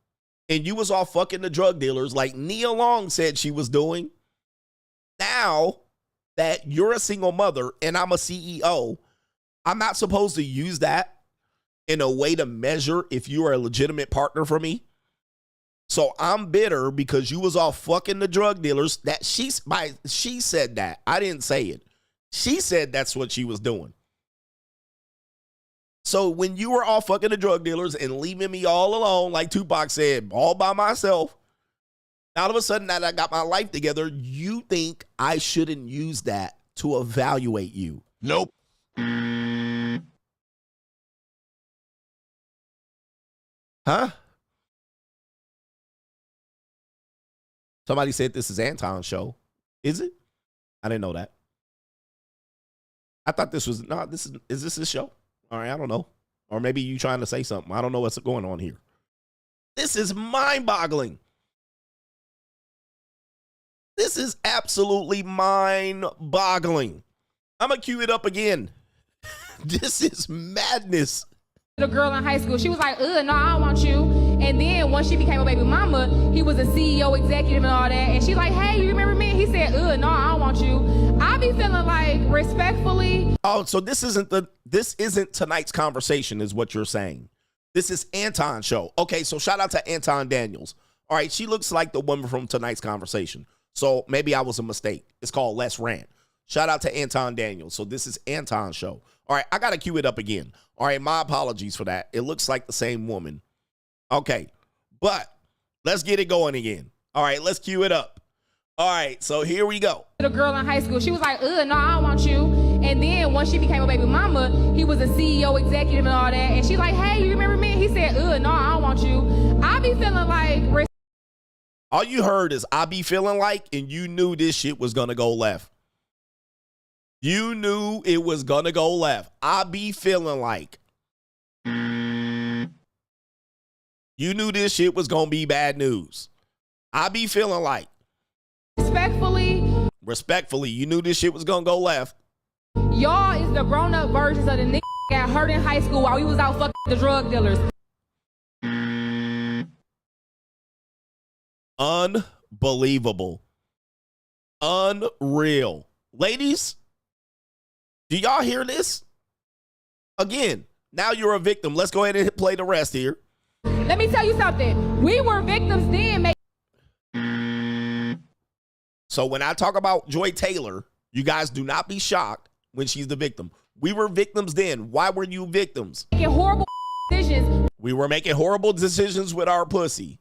and you was all fucking the drug dealers like Nia Long said she was doing, now that you're a single mother and I'm a CEO, I'm not supposed to use that in a way to measure if you are a legitimate partner for me. So I'm bitter because you was all fucking the drug dealers. That she said that. I didn't say it. She said that's what she was doing. So when you were all fucking the drug dealers and leaving me all alone, like Tupac said, all by myself, all of a sudden that I got my life together, you think I shouldn't use that to evaluate you. Nope. Huh? Somebody said this is Anton's show. Is it? I didn't know that. I thought this was, no, is this his show? All right, I don't know. Or maybe you trying to say something. I don't know what's going on here. This is mind-boggling. This is absolutely mind-boggling. I'm going to cue it up again. This is madness. The girl in high school, she was like, no, I don't want you. And then once she became a baby mama, he was a CEO executive and all that. And she like, hey, you remember me? He said, no, I don't want you. I be feeling like, respectfully. Oh, so this isn't tonight's conversation is what you're saying. This is Anton's show. Okay, so shout out to Anton Daniels. All right, she looks like the woman from tonight's conversation. So maybe I was a mistake. It's called Let's Rant. Shout out to Anton Daniels. So this is Anton's show. All right, I got to cue it up again. All right, my apologies for that. It looks like the same woman. Okay, but let's get it going again. All right, let's cue it up. All right, so here we go. The girl in high school, she was like, no, I don't want you. And then once she became a baby mama, he was a CEO executive and all that. And she like, hey, you remember me? He said, no, I don't want you. I be feeling like. All you heard is I be feeling like, and you knew this shit was going to go left. You knew it was going to go left. I be feeling like. You knew this shit was going to be bad news. I be feeling like. Respectfully, you knew this shit was going to go left. Y'all is the grown-up versions of the niggas that got hurt in high school while we was out fucking the drug dealers. Unbelievable. Unreal. Ladies, do y'all hear this? Again, now you're a victim. Let's go ahead and play the rest here. Let me tell you something. We were victims then. So when I talk about Joy Taylor, you guys do not be shocked when she's the victim. We were victims then. Why were you victims? Making horrible decisions. We were making horrible decisions with our pussy.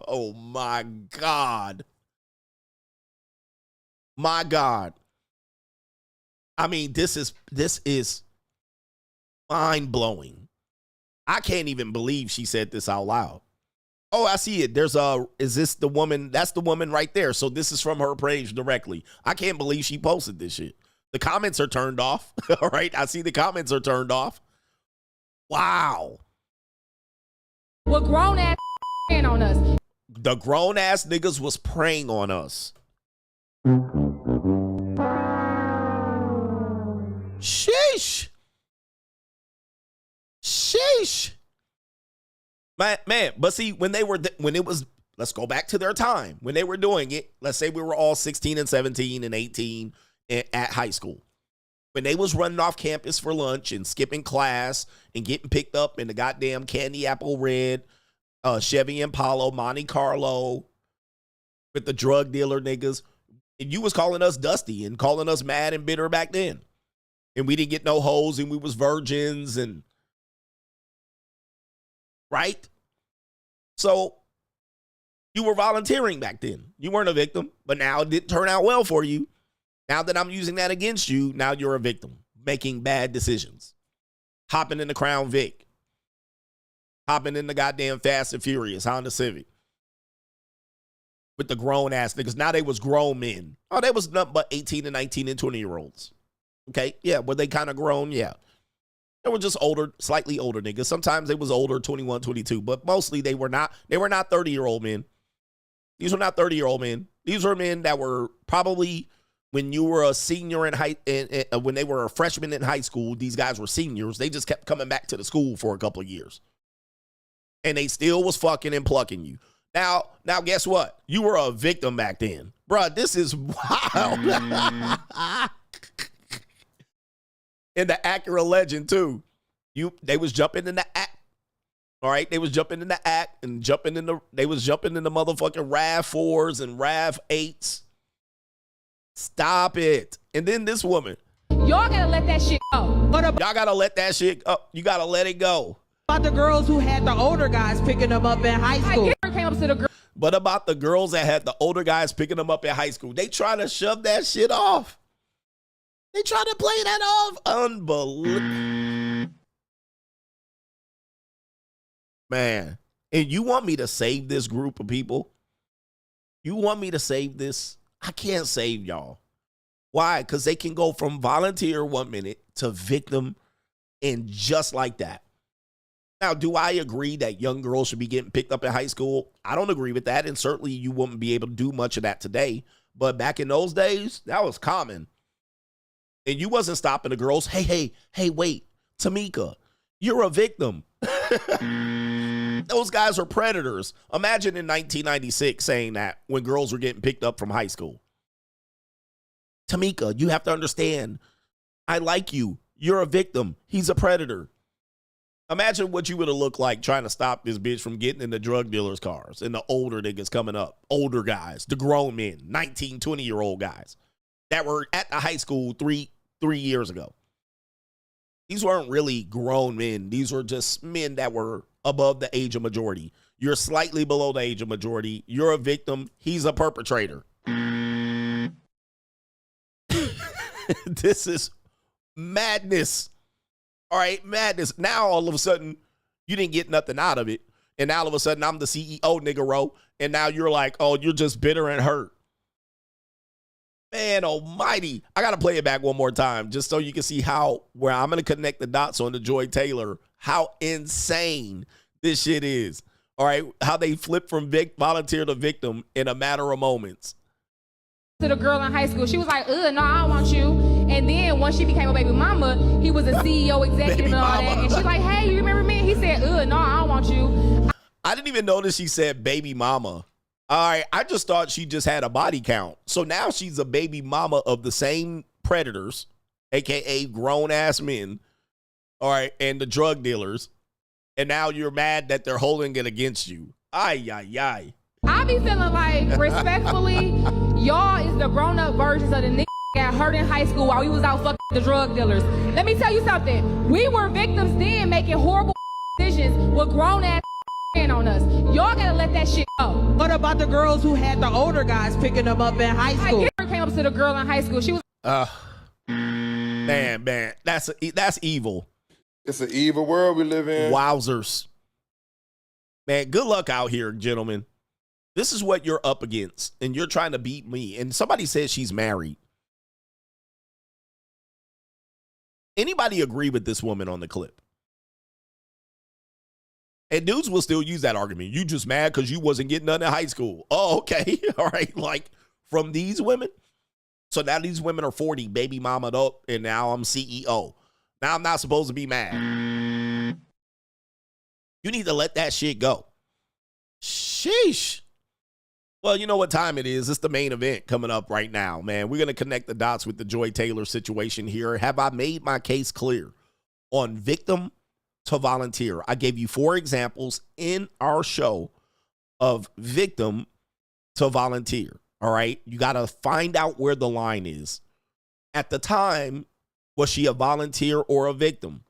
Oh my God. My God. I mean, this is mind-blowing. I can't even believe she said this out loud. Oh, I see it. Is this the woman? That's the woman right there. So this is from her page directly. I can't believe she posted this shit. The comments are turned off. All right. I see the comments are turned off. Wow. What grown ass on us. The grown ass niggas was preying on us. Sheesh. Sheesh. Man, but see, when it was, let's go back to their time. When they were doing it, let's say we were all 16 and 17 and 18 at high school. When they was running off campus for lunch and skipping class and getting picked up in the goddamn Candy Apple Red, Chevy Impala, Monte Carlo with the drug dealer niggas. And you was calling us dusty and calling us mad and bitter back then. And we didn't get no hoes and we was virgins and right? So you were volunteering back then. You weren't a victim, but now it didn't turn out well for you. Now that I'm using that against you, now you're a victim, making bad decisions. Hopping in the Crown Vic. Hopping in the goddamn Fast and Furious, Honda Civic. With the grown ass niggas. Now they was grown men. Oh, they was nothing but 18 and 19 and 20-year-olds. Okay, yeah, were they kind of grown? Yeah. They were just older, slightly older niggas. Sometimes they was older, 21, 22, but mostly they were not 30-year-old men. These were not 30-year-old men. These were men that were probably, when you were a senior when they were a freshman in high school, these guys were seniors. They just kept coming back to the school for a couple of years. And they still was fucking and plucking you. Now guess what? You were a victim back then. Bruh, this is wild. And the Acura legend too. They was jumping in the act. All right, they was jumping in the act and they was jumping in the motherfucking RAV4s and RAV8s. Stop it. And then this woman. Y'all gotta let that shit go. Y'all gotta let that shit go. You gotta let it go. About the girls who had the older guys picking them up in high school. But about the girls that had the older guys picking them up in high school, they trying to shove that shit off. They trying to play that off. Unbelievable. Man, and you want me to save this group of people? You want me to save this? I can't save y'all. Why? Because they can go from volunteer 1 minute to victim and just like that. Now, do I agree that young girls should be getting picked up in high school? I don't agree with that, and certainly you wouldn't be able to do much of that today. But back in those days, that was common. And you wasn't stopping the girls. Hey, wait, Tamika, you're a victim. Those guys are predators. Imagine in 1996 saying that when girls were getting picked up from high school. Tamika, you have to understand, I like you. You're a victim. He's a predator. Imagine what you would have looked like trying to stop this bitch from getting in the drug dealers' cars and the older niggas coming up. Older guys, the grown men, 19, 20-year-old guys that were at the high school three years ago. These weren't really grown men. These were just men that were above the age of majority. You're slightly below the age of majority. You're a victim. He's a perpetrator. This is madness. All right, madness. Now, all of a sudden, you didn't get nothing out of it. And now, all of a sudden, I'm the CEO, nigga-ro. And now you're like, oh, you're just bitter and hurt. Man almighty. I got to play it back one more time just so you can see where I'm going to connect the dots on the Joy Taylor, how insane this shit is. All right, how they flip from volunteer to victim in a matter of moments. To the girl in high school, she was like, no, I don't want you. And then once she became a baby mama, he was a CEO executive and all that. And she's like, hey, you remember me? He said, no, I don't want you. I didn't even notice she said baby mama. All right, I just thought she just had a body count. So now she's a baby mama of the same predators, a.k.a. grown-ass men, all right, and the drug dealers. And now you're mad that they're holding it against you. Ay. I be feeling like, respectfully, y'all is the grown-up versions of the niggas got hurt in high school while we was out fucking the drug dealers. Let me tell you something. We were victims then making horrible decisions with grown-ass on us. Y'all gotta let that shit go. What about the girls who had the older guys picking them up in high school? I came up to the girl in high school. She was man, that's evil. It's an evil world we live in. Wowzers. Man, good luck out here, gentlemen. This is what you're up against, and you're trying to beat me. And somebody says she's married. Anybody agree with this woman on the clip? And dudes will still use that argument. You just mad because you wasn't getting none in high school. Oh, okay. All right. Like from these women. So now these women are 40, baby mama up, and now I'm CEO. Now I'm not supposed to be mad. You need to let that shit go. Sheesh. Well, you know what time it is. It's the main event coming up right now, man. We're going to connect the dots with the Joy Taylor situation here. Have I made my case clear on victim to volunteer? I gave you 4 examples in our show of victim to volunteer. All right. You got to find out where the line is. At the time, was she a volunteer or a victim?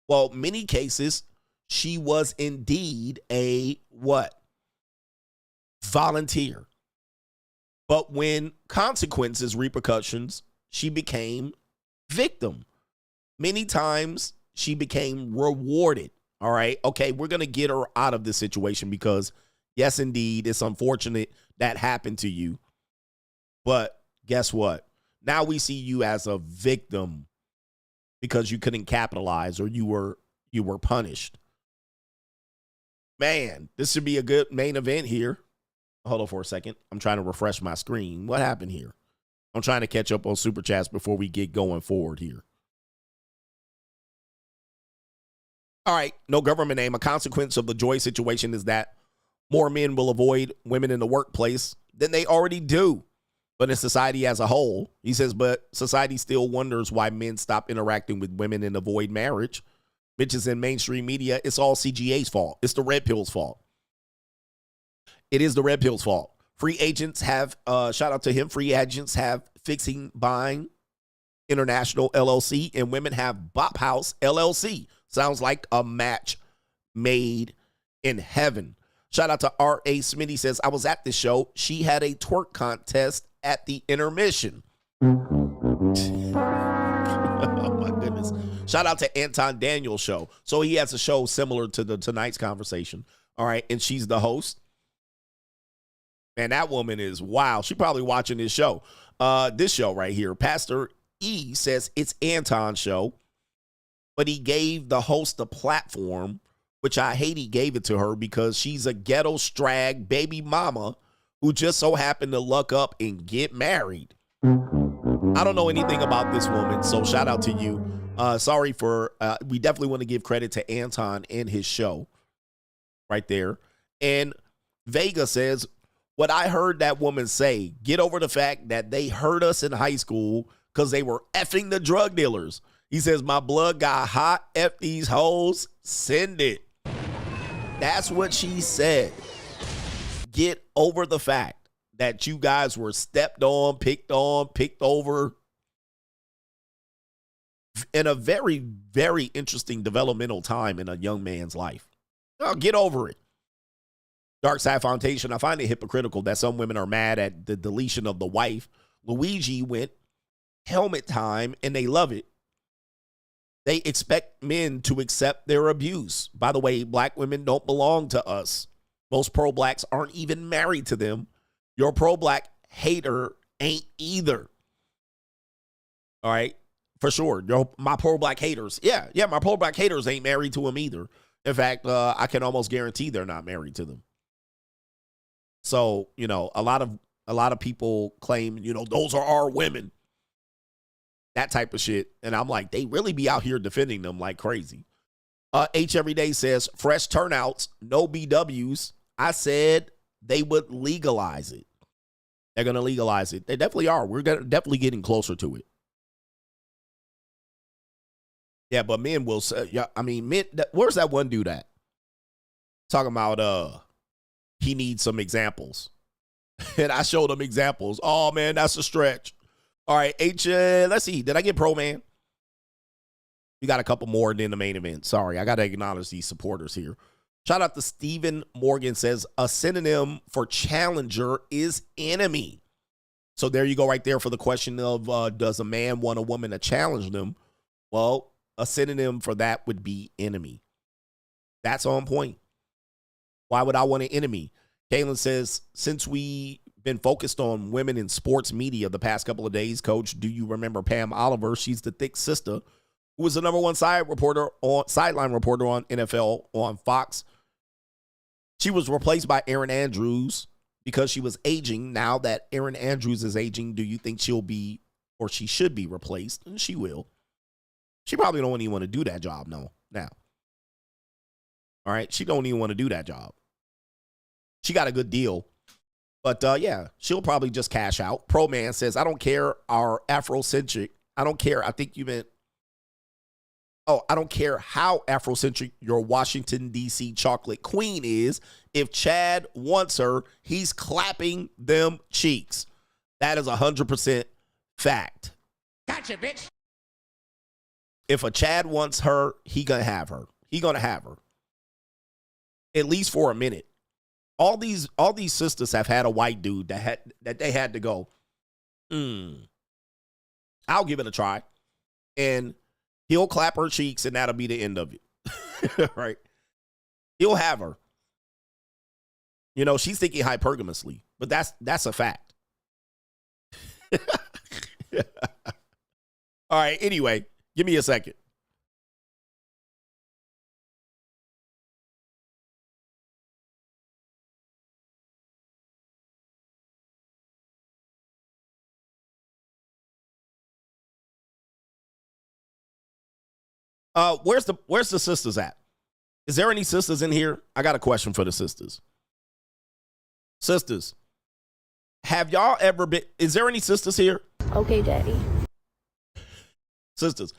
Well, many cases, she was indeed a what? Volunteer. But when consequences, repercussions, she became victim. Many times she became rewarded. All right. Okay, we're going to get her out of this situation because, yes, indeed, it's unfortunate that happened to you. But guess what? Now we see you as a victim. because you couldn't capitalize or you were punished. Man, this should be a good main event here. Hold on for a second. I'm trying to refresh my screen. What happened here? I'm trying to catch up on Super Chats before we get going forward here. All right, no government name. A consequence of the Joy situation is that more men will avoid women in the workplace than they already do. But in society as a whole, he says, but society still wonders why men stop interacting with women and avoid marriage. Bitches in mainstream media, it's all CGA's fault. It's the red pill's fault. It is the red pill's fault. Free agents have, shout out to him, free agents have Fixing Buying International LLC, and women have Bop House LLC. Sounds like a match made in heaven. Shout out to R.A. Smitty says, I was at this show. She had a twerk contest at the intermission. Oh, my goodness. Shout out to Anton Daniel's show. So he has a show similar to tonight's conversation. All right, and she's the host. Man, that woman is wild. She probably watching this show. This show right here. Pastor E says it's Anton's show, but he gave the host a platform, which I hate he gave it to her because she's a ghetto strag baby mama who just so happened to luck up and get married. I don't know anything about this woman, so shout out to you. Sorry for, we definitely want to give credit to Anton and his show right there. And Vega says, what I heard that woman say, get over the fact that they hurt us in high school because they were effing the drug dealers. He says, my blood got hot, F these hoes, send it. That's what she said. Get over the fact that you guys were stepped on, picked over in a very, very interesting developmental time in a young man's life. Oh, get over it. Dark Side Foundation, I find it hypocritical that some women are mad at the deletion of the wife. Luigi went helmet time and they love it. They expect men to accept their abuse. By the way, black women don't belong to us. Most pro-blacks aren't even married to them. Your pro-black hater ain't either. All right? For sure. My pro-black haters. Yeah, my pro-black haters ain't married to him either. In fact, I can almost guarantee they're not married to them. So, you know, a lot of people claim, you know, those are our women. That type of shit. And I'm like, they really be out here defending them like crazy. H Everyday says, fresh turnouts, no BWs. I said they would legalize it. They're going to legalize it. They definitely are. We're definitely getting closer to it. Yeah, but men will say, yeah, I mean, men, where's that one dude at? Talking about, he needs some examples. And I showed him examples. Oh, man, that's a stretch. All right, let's see. Did I get Pro Man? We got a couple more than the main event. Sorry, I got to acknowledge these supporters here. Shout out to Stephen Morgan says, a synonym for challenger is enemy. So there you go right there for the question of, does a man want a woman to challenge them? Well, a synonym for that would be enemy. That's on point. Why would I want an enemy? Kaylin says, since we been focused on women in sports media the past couple of days, Coach, do you remember Pam Oliver? She's the thick sister who was the #1 sideline reporter on NFL on Fox. She was replaced by Erin Andrews because she was aging. Now that Erin Andrews is aging, do you think she'll be, or she should be replaced? And she will. She probably don't even want to do that job now. All right, she don't even want to do that job. She got a good deal. But, yeah, she'll probably just cash out. Pro Man says, I don't care our Afrocentric. I don't care. I think you meant, I don't care how Afrocentric your Washington, D.C. chocolate queen is. If Chad wants her, he's clapping them cheeks. That is 100% fact. Gotcha, bitch. If a Chad wants her, he gonna have her. He gonna have her. At least for a minute. All these sisters have had a white dude that they had to go, I'll give it a try. And he'll clap her cheeks and that'll be the end of it. Right? He'll have her. You know, she's thinking hypergamously, but that's a fact. All right, anyway, Give me a second. Where's the sisters at? Is there any sisters in here? I got a question for the sisters. Sisters, have y'all ever been, is there any sisters here? Okay, daddy. Sisters,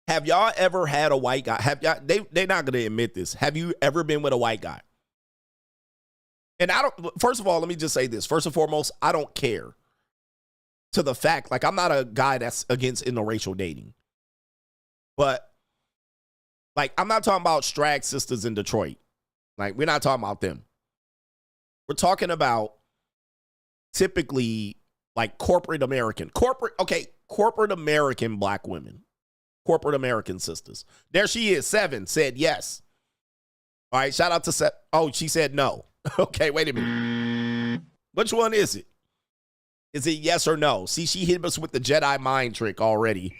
have y'all ever had a white guy? Have y'all, they're not gonna admit this. Have you ever been with a white guy? And I don't, first of all, let me just say this. First and foremost, I don't care to the fact, like I'm not a guy that's against interracial dating. But like, I'm not talking about Strag sisters in Detroit. Like, we're not talking about them. We're talking about typically like corporate American black women, corporate American sisters. There she is. 7 said yes. All right. Shout out to 7. Oh, she said no. Okay. Wait a minute. Which one is it? Is it yes or no? See, she hit us with the Jedi mind trick already.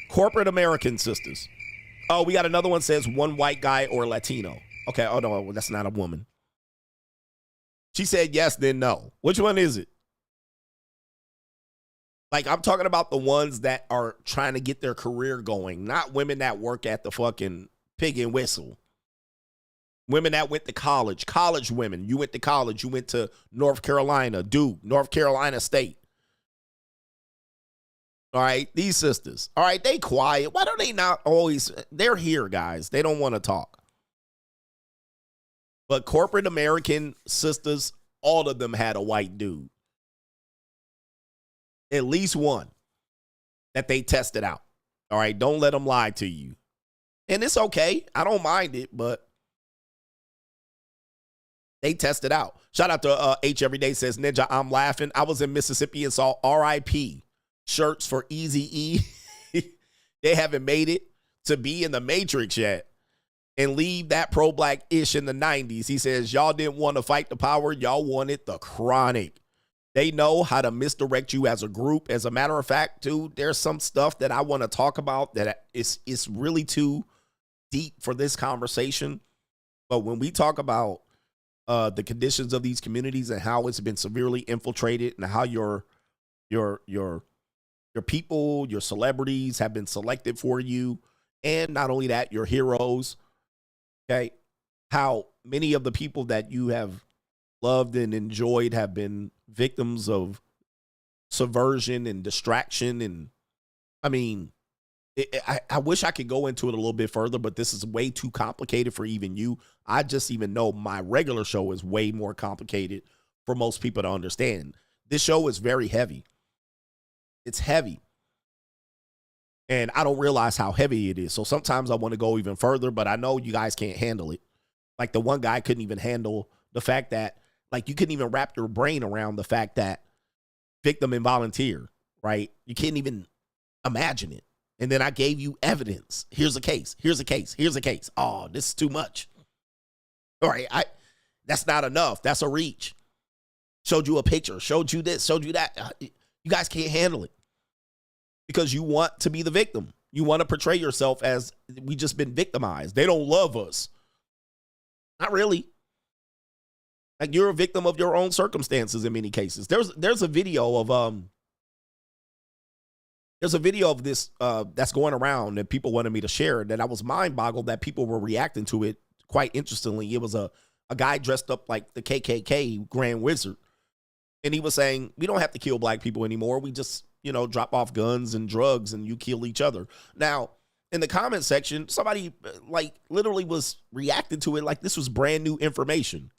Corporate American sisters. Oh, we got another one says one white guy or Latino. Okay. Oh, no, that's not a woman. She said yes, then no. Which one is it? Like, I'm talking about the ones that are trying to get their career going, not women that work at the fucking Pig and Whistle. Women that went to college. College women. You went to college. You went to North Carolina, Duke, North Carolina State. All right, these sisters. All right, they quiet. Why don't they not always? They're here, guys. They don't want to talk. But corporate American sisters, all of them had a white dude. At least one that they tested out. All right, don't let them lie to you. And it's okay. I don't mind it, but they tested out. Shout out to H Everyday says, Ninja, I'm laughing. I was in Mississippi and saw RIP shirts for Eazy-E. They haven't made it to be in the Matrix yet and leave that pro-black ish in the 90s. He says, y'all didn't want to fight the power. Y'all wanted the chronic. They know how to misdirect you as a group. As a matter of fact, dude, there's some stuff that I want to talk about that is really too deep for this conversation. But when we talk about the conditions of these communities and how it's been severely infiltrated and how your people, your celebrities have been selected for you. And not only that, your heroes, okay? How many of the people that you have loved and enjoyed have been victims of subversion and distraction. And I mean, I wish I could go into it a little bit further, but this is way too complicated for even you. I just even know my regular show is way more complicated for most people to understand. This show is very heavy. It's heavy. And I don't realize how heavy it is. So sometimes I want to go even further, but I know you guys can't handle it. Like the one guy couldn't even handle the fact that, like, you couldn't even wrap your brain around the fact that victim and volunteer, right? You can't even imagine it. And then I gave you evidence. Here's a case. Here's a case. Here's a case. Oh, this is too much. All right. That's not enough. That's a reach. Showed you a picture. Showed you this. Showed you that. You guys can't handle it because you want to be the victim. You want to portray yourself as we just been victimized. They don't love us. Not really. Like, you're a victim of your own circumstances in many cases. There's a video of this that's going around that people wanted me to share that I was mind boggled that people were reacting to it quite interestingly. It was a guy dressed up like the KKK Grand Wizard. And he was saying, we don't have to kill black people anymore. We just, drop off guns and drugs and you kill each other. Now, in the comment section, somebody like literally was reacting to it like this was brand new information.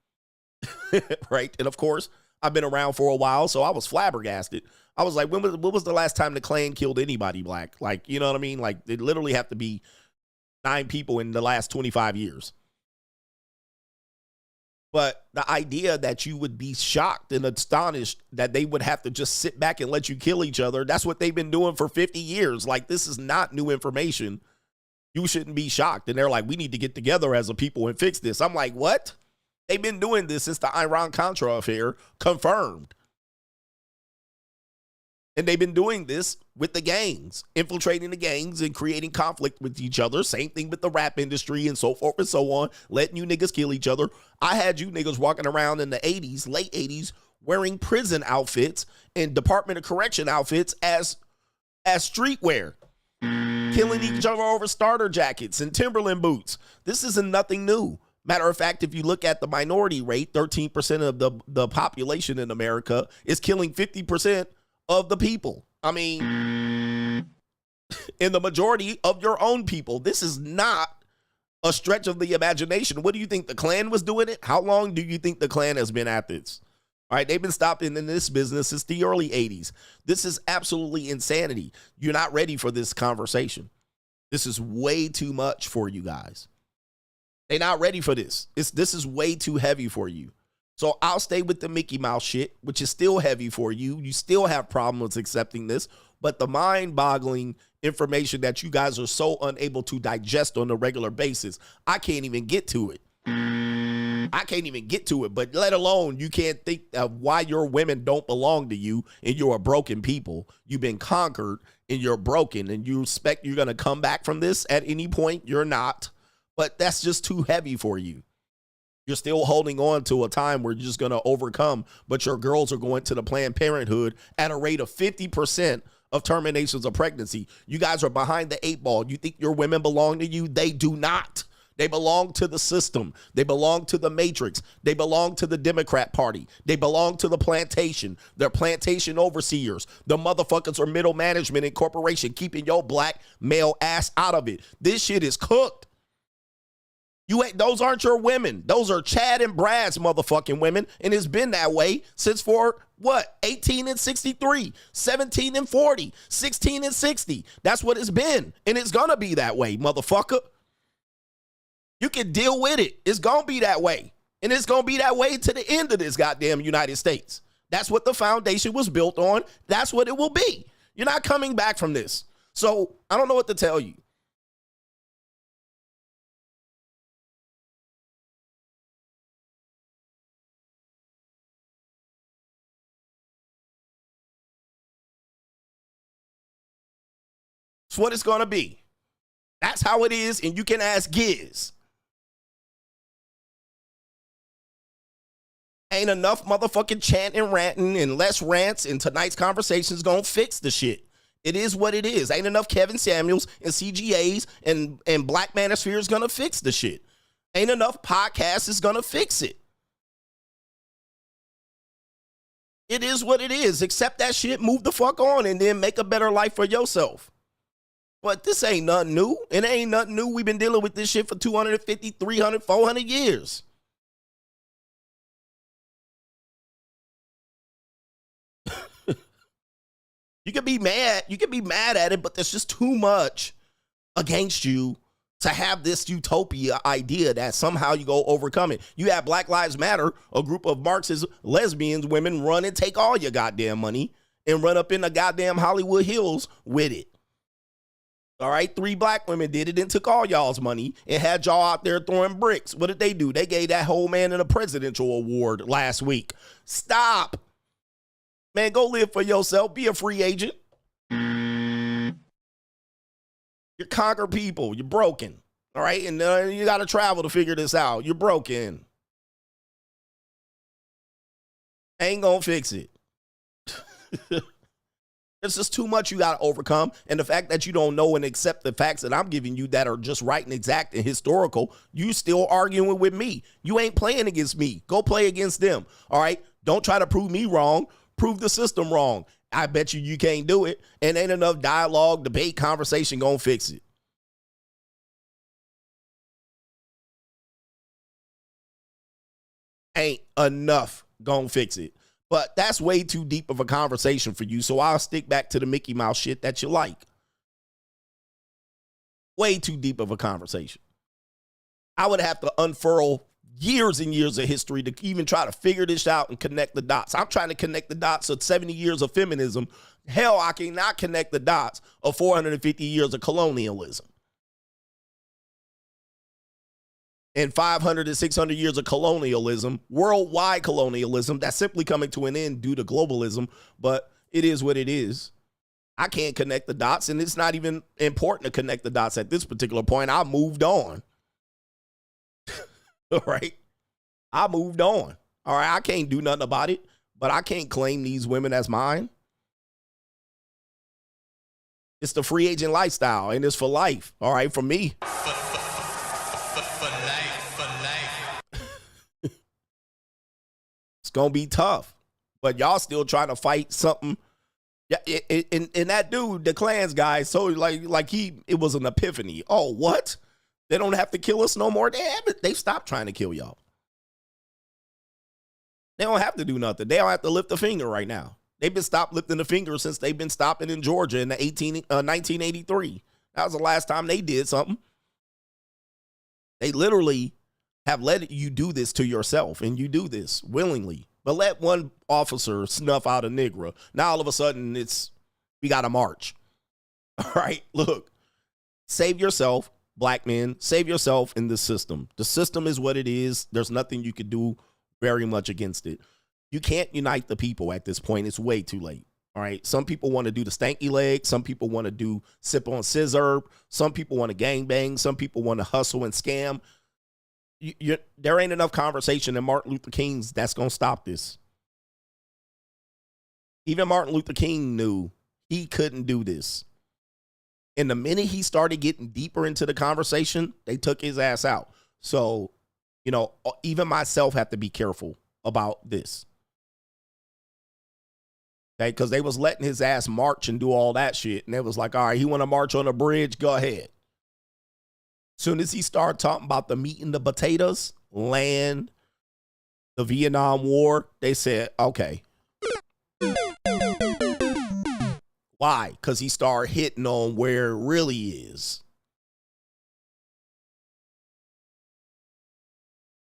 Right. And of course, I've been around for a while, so I was flabbergasted. I was like, when was the last time the Klan killed anybody black? Like, you know what I mean? Like, it literally have to be 9 people in the last 25 years. But the idea that you would be shocked and astonished that they would have to just sit back and let you kill each other, that's what they've been doing for 50 years. Like, this is not new information. You shouldn't be shocked. And they're like, we need to get together as a people and fix this. I'm like, what? They've been doing this since the Iran-Contra affair, confirmed. And they've been doing this with the gangs, infiltrating the gangs and creating conflict with each other. Same thing with the rap industry and so forth and so on, letting you niggas kill each other. I had you niggas walking around in the 80s, late 80s, wearing prison outfits and Department of Correction outfits as streetwear, killing each other over starter jackets and Timberland boots. This isn't nothing new. Matter of fact, if you look at the minority rate, 13% of the population in America is killing 50% of the people. I mean, in the majority of your own people. This is not a stretch of the imagination. What do you think the Klan was doing it? How long do you think the Klan has been at this? All right, they've been stopping in this business since the early 80s. This is absolutely insanity. You're not ready for this conversation. This is way too much for you guys. They're not ready for this. This is way too heavy for you. So I'll stay with the Mickey Mouse shit, which is still heavy for you. You still have problems accepting this, but the mind-boggling information that you guys are so unable to digest on a regular basis, I can't even get to it. I can't even get to it, but let alone you can't think of why your women don't belong to you and you're a broken people. You've been conquered and you're broken and you expect you're going to come back from this at any point. You're not, but that's just too heavy for you. You're still holding on to a time where you're just going to overcome, but your girls are going to the Planned Parenthood at a rate of 50% of terminations of pregnancy. You guys are behind the 8 ball. You think your women belong to you? They do not. They belong to the system. They belong to the matrix. They belong to the Democrat Party. They belong to the plantation. They're plantation overseers. The motherfuckers are middle management and corporation keeping your black male ass out of it. This shit is cooked. Those aren't your women. Those are Chad and Brad's motherfucking women. And it's been that way since 18 and 63, 17 and 40, 16 and 60. That's what it's been. And it's going to be that way, motherfucker. You can deal with it. It's going to be that way. And it's going to be that way to the end of this goddamn United States. That's what the foundation was built on. That's what it will be. You're not coming back from this. So I don't know what to tell you. It's what it's going to be. That's how it is. And you can ask Giz. Ain't enough motherfucking chanting, ranting, and less rants, and tonight's conversation is gonna fix the shit. It is what it is. Ain't enough Kevin Samuels and CGAs and Black Manosphere is gonna fix the shit. Ain't enough podcasts is gonna fix it. It is what it is. Accept that shit, move the fuck on, and then make a better life for yourself. But this ain't nothing new. It ain't nothing new. We've been dealing with this shit for 250, 300, 400 years. You can be mad. You can be mad at it, but there's just too much against you to have this utopia idea that somehow you go overcome it. You have Black Lives Matter, a group of Marxist lesbians, women run and take all your goddamn money and run up in the goddamn Hollywood Hills with it. All right, 3 black women did it and took all y'all's money and had y'all out there throwing bricks. What did they do? They gave that whole man a presidential award last week. Stop. Man, go live for yourself. Be a free agent. You're conquered people. You're broken. All right? And you got to travel to figure this out. You're broken. Ain't going to fix it. It's just too much you got to overcome. And the fact that you don't know and accept the facts that I'm giving you that are just right and exact and historical, you still arguing with me. You ain't playing against me. Go play against them. All right? Don't try to prove me wrong. Prove the system wrong. I bet you can't do it. And ain't enough dialogue, debate, conversation gonna fix it. Ain't enough gonna fix it. But that's way too deep of a conversation for you, so I'll stick back to the Mickey Mouse shit that you like. Way too deep of a conversation. I would have to unfurl years and years of history to even try to figure this out and connect the dots. I'm trying to connect the dots of 70 years of feminism. Hell, I cannot connect the dots of 450 years of colonialism. And 500 to 600 years of colonialism, worldwide colonialism, that's simply coming to an end due to globalism, but it is what it is. I can't connect the dots, and it's not even important to connect the dots at this particular point. I moved on. All right? I moved on. All right? I can't do nothing about it, but I can't claim these women as mine. It's the free agent lifestyle, and it's for life. All right? For me. For life. It's going to be tough, but y'all still trying to fight something. Yeah, and that dude, the Klans guy, so it was an epiphany. Oh, what? They don't have to kill us no more. They stopped trying to kill y'all. They don't have to do nothing. They don't have to lift a finger right now. They've been stopped lifting the finger since they've been stopping in Georgia in the 1983. That was the last time they did something. They literally have let you do this to yourself, and you do this willingly. But let one officer snuff out a nigger. Now all of a sudden we got to march. All right, look, save yourself, black men, save yourself in the system. The system is what it is. There's nothing you could do very much against it. You can't unite the people at this point. It's way too late. All right, some people want to do the stanky leg. Some people want to do sip on scissor. Some people want to gangbang. Some people want to hustle and scam. There ain't enough conversation in Martin Luther King's that's going to stop this. Even Martin Luther King knew he couldn't do this. And the minute he started getting deeper into the conversation, they took his ass out. So, even myself have to be careful about this. Okay, because they was letting his ass march and do all that shit. And it was like, all right, he want to march on a bridge? Go ahead. Soon as he started talking about the meat and the potatoes, land, the Vietnam War, they said, okay. Why? Because he started hitting on where it really is.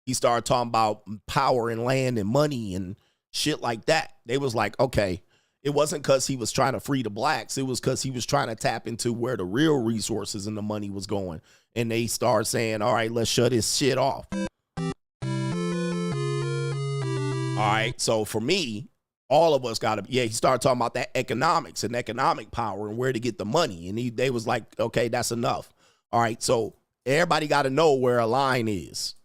He started talking about power and land and money and shit like that. They was like, okay, it wasn't because he was trying to free the blacks. It was because he was trying to tap into where the real resources and the money was going. And they start saying, all right, let's shut his shit off. All right. So for me, all of us got to, he started talking about that economics and economic power and where to get the money. And they was like, okay, that's enough. All right. So everybody got to know where a line is.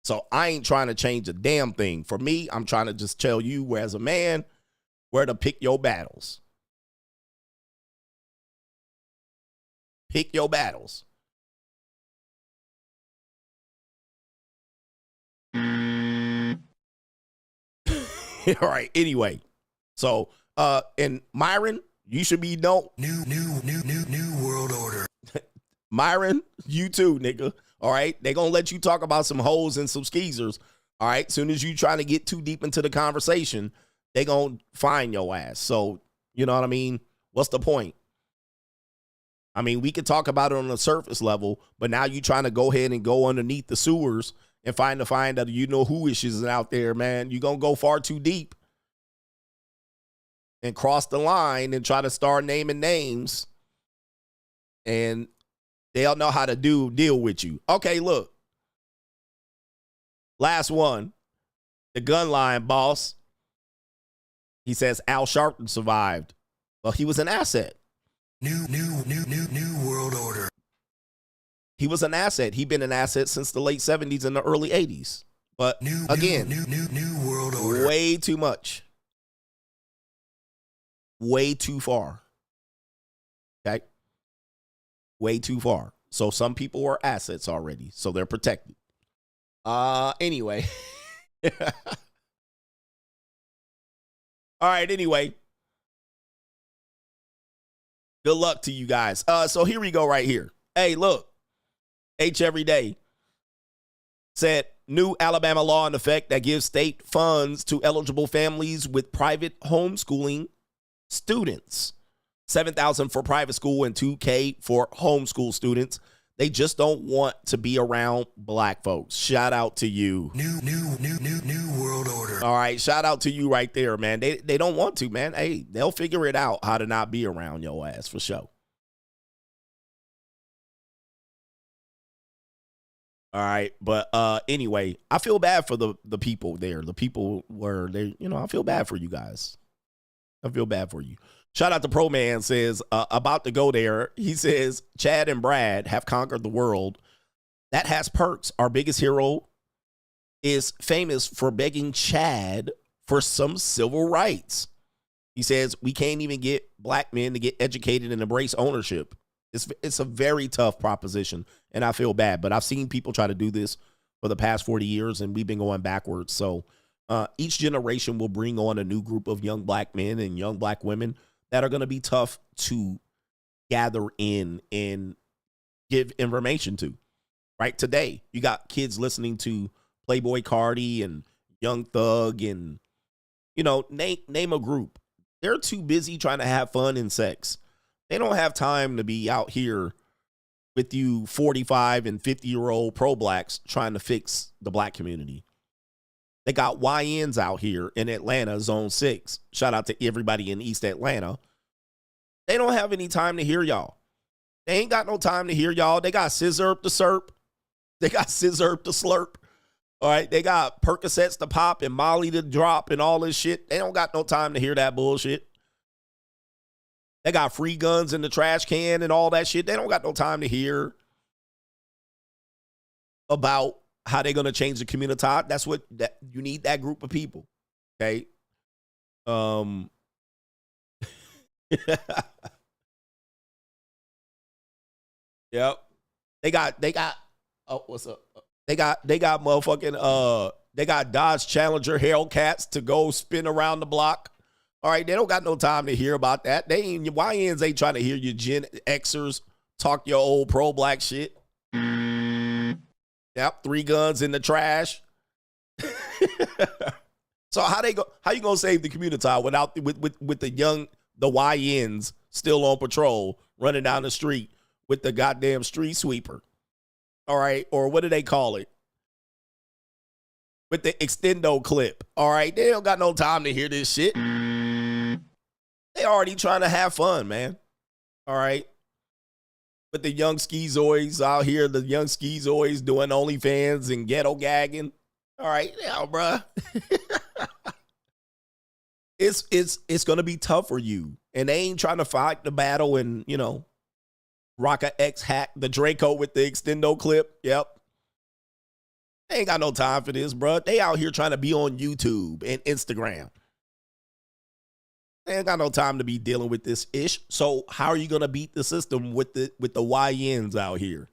So I ain't trying to change a damn thing. For me, I'm trying to just tell you, as a man, where to pick your battles. Pick your battles. All right. Anyway, so and Myron, you should be new world order. Myron, you too, nigga. All right. They gonna let you talk about some hoes and some skeezers. All right. Soon as you trying to get too deep into the conversation, they gonna find your ass. So you know what I mean? What's the point? I mean, we could talk about it on the surface level, but now you trying to go ahead and go underneath the sewers and find that who issues out there, man. You're going to go far too deep and cross the line and try to start naming names, and they'll know how to deal with you. Okay, look. Last one. The gun line boss. He says Al Sharpton survived. Well, he was an asset. New world order. He was an asset. He'd been an asset since the late 70s and the early 80s. But new world order. Way too much. Way too far. Okay? Way too far. So some people are assets already, so they're protected. Anyway. All right, anyway. Good luck to you guys. So here we go right here. Hey, look. H every day said new Alabama law in effect that gives state funds to eligible families with private homeschooling students. $7,000 for private school and $2,000 for homeschool students. They just don't want to be around black folks. Shout out to you. New world order. All right, shout out to you right there, man. They don't want to, man. Hey, they'll figure it out how to not be around your ass for sure. All right. But anyway, I feel bad for the people there. The people were they, I feel bad for you guys. I feel bad for you. Shout out to Pro Man says, about to go there. He says, Chad and Brad have conquered the world. That has perks. Our biggest hero is famous for begging Chad for some civil rights. He says, we can't even get black men to get educated and embrace ownership. It's a very tough proposition, and I feel bad. But I've seen people try to do this for the past 40 years, and we've been going backwards. So each generation will bring on a new group of young black men and young black women that are going to be tough to gather in and give information to. Right? Today, you got kids listening to Playboy Cardi and Young Thug and, name a group. They're too busy trying to have fun and sex. They don't have time to be out here with you 45 and 50-year-old pro-blacks trying to fix the black community. They got YNs out here in Atlanta, Zone 6. Shout out to everybody in East Atlanta. They don't have any time to hear y'all. They ain't got no time to hear y'all. They got scissor to slurp. They got scissor to slurp. All right. They got Percocets to pop and Molly to drop and all this shit. They don't got no time to hear that bullshit. They got free guns in the trash can and all that shit. They don't got no time to hear about how they're going to change the community. That's what you need, that group of people. Okay. Yep. They got oh, what's up? They got motherfucking they got Dodge Challenger Hellcats to go spin around the block. All right, they don't got no time to hear about that. YNs ain't trying to hear your Gen Xers talk your old pro-black shit. Yep, 3 guns in the trash. So how you gonna save the community without with the YNs still on patrol running down the street with the goddamn street sweeper? All right, or what do they call it? With the extendo clip. All right, they don't got no time to hear this shit. They already trying to have fun, man. All right. With the young schizoids out here, the young schizoids doing OnlyFans and ghetto gagging. All right, now, bruh. It's gonna be tough for you. And they ain't trying to fight the battle and, rock a X hack, the Draco with the extendo clip. Yep. They ain't got no time for this, bruh. They out here trying to be on YouTube and Instagram. They ain't got no time to be dealing with this ish. So how are you gonna beat the system with the YNs out here,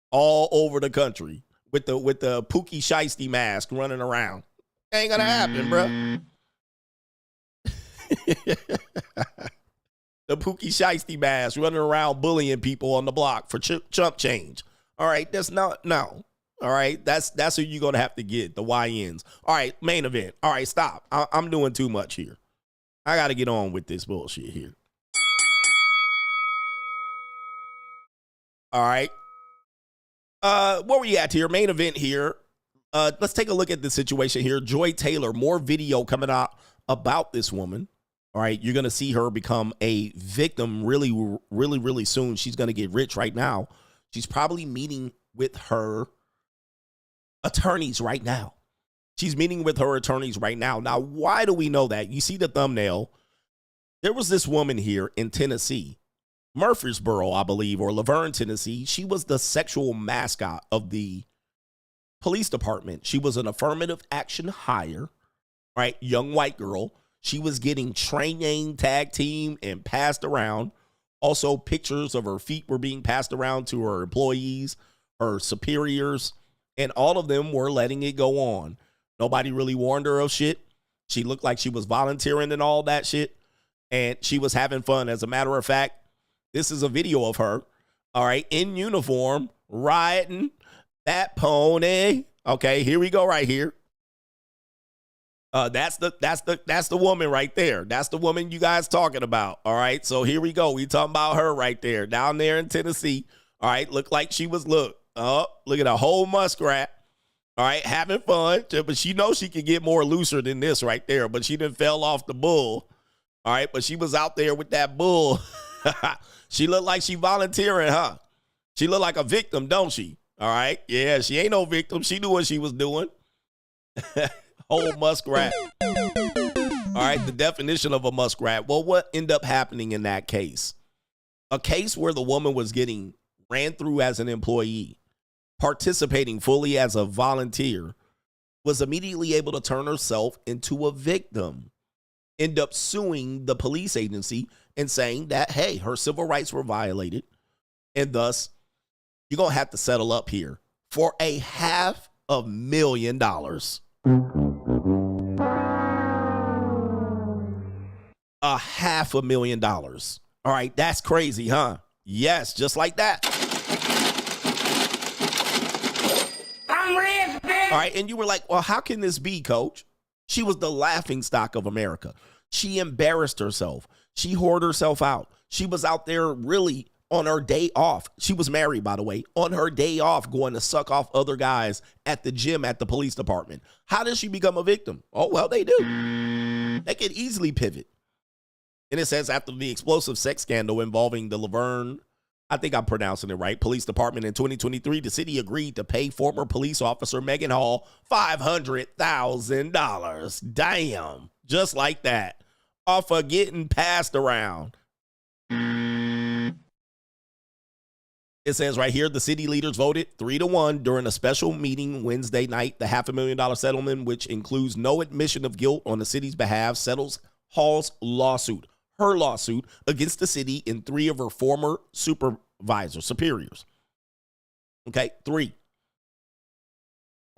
all over the country with the Pookie Shiesty mask running around? Ain't gonna happen, bro. The Pookie Shiesty mask running around bullying people on the block for chump change. All right, that's not no. All right, that's who you're gonna have to get, the YNs. All right, main event. All right, stop. I'm doing too much here. I got to get on with this bullshit here. All right. Where we at here? Main event here. Let's take a look at the situation here. Joy Taylor, more video coming out about this woman. All right. You're going to see her become a victim really, really, really soon. She's going to get rich right now. She's probably meeting with her attorneys right now. She's meeting with her attorneys right now. Now, why do we know that? You see the thumbnail. There was this woman here in Tennessee, Murfreesboro, I believe, or Laverne, Tennessee. She was the sexual mascot of the police department. She was an affirmative action hire, right? Young white girl. She was getting training, tag team, and passed around. Also, pictures of her feet were being passed around to her employees, her superiors, and all of them were letting it go on. Nobody really warned her of shit. She looked like she was volunteering and all that shit. And she was having fun. As a matter of fact, this is a video of her, all right, in uniform, riding that pony. Okay, here we go right here. That's the woman right there. That's the woman you guys talking about. All right, so here we go. We talking about her right there, down there in Tennessee. All right, look like she was, look at a whole muskrat. All right, having fun, but she knows she can get more looser than this right there, but she done fell off the bull. All right, but she was out there with that bull. She looked like she volunteering, huh? She looked like a victim, don't she? All right. Yeah, she ain't no victim. She knew what she was doing. Whole muskrat. All right, the definition of a muskrat. Well, what ended up happening in that case? A case where the woman was getting ran through as an employee, participating fully as a volunteer, was immediately able to turn herself into a victim, end up suing the police agency and saying that, hey, her civil rights were violated, and thus you're going to have to settle up here for $500,000. $500,000. All right, that's crazy, huh? Yes, just like that. I'm rich, bitch. All right, and you were like, well, how can this be, coach? She was the laughingstock of America. She embarrassed herself. She whored herself out. She was out there really on her day off. She was married, by the way, on her day off going to suck off other guys at the gym at the police department. How does she become a victim? Oh, well, they do. They can easily pivot. And it says after the explosive sex scandal involving the Laverne, I think I'm pronouncing it right, police department in 2023, the city agreed to pay former police officer Megan Hall $500,000. Damn. Just like that. Off of getting passed around. It says right here, the city leaders voted 3-1 during a special meeting Wednesday night. The $500,000 settlement, which includes no admission of guilt on the city's behalf, settles Hall's lawsuit, her lawsuit against the city and 3 of her former superiors. Okay, 3.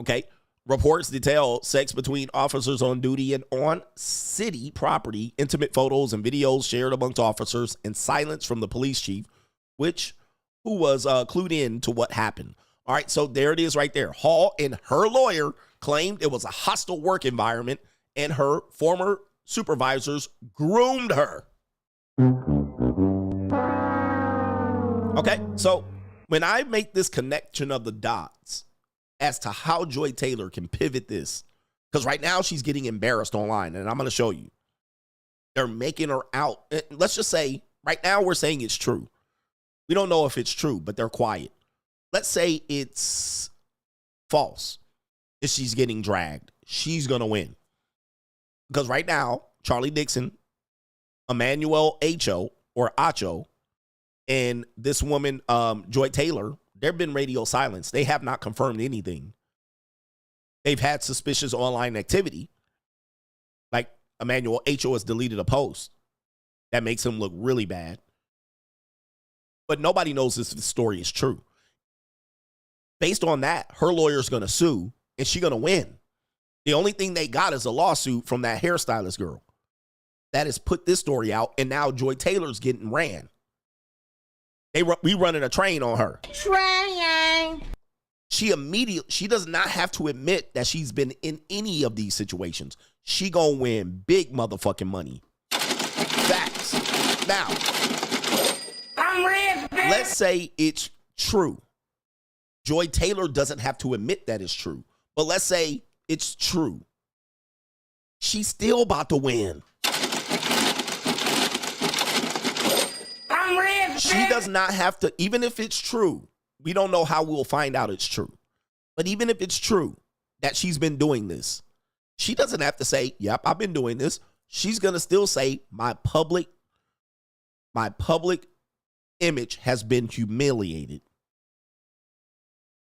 Okay, reports detail sex between officers on duty and on city property, intimate photos and videos shared amongst officers, and silence from the police chief, who was clued in to what happened. All right, so there it is right there. Hall and her lawyer claimed it was a hostile work environment and her former supervisors groomed her. Okay, so when I make this connection of the dots as to how Joy Taylor can pivot this, because right now she's getting embarrassed online, and I'm going to show you. They're making her out. Let's just say right now we're saying it's true. We don't know if it's true, but they're quiet. Let's say it's false. If she's getting dragged, she's going to win. Because right now, Charlie Dixon, Emmanuel Acho, and this woman, Joy Taylor, they've been radio silence. They have not confirmed anything. They've had suspicious online activity. Like Emmanuel Acho has deleted a post. That makes him look really bad. But nobody knows if the story is true. Based on that, her lawyer's going to sue, and she's going to win. The only thing they got is a lawsuit from that hairstylist girl that has put this story out, and now Joy Taylor's getting ran. We running a train on her. Train. She does not have to admit that she's been in any of these situations. She gonna win big motherfucking money. Facts. Now, I'm rich, bitch. Let's say it's true. Joy Taylor doesn't have to admit that it's true. But let's say it's true. She's still about to win. I'm rich, She bitch. does not have to, even if it's true, we don't know how we'll find out it's true. But even if it's true that she's been doing this, she doesn't have to say, yep, I've been doing this. She's going to still say, my public image has been humiliated.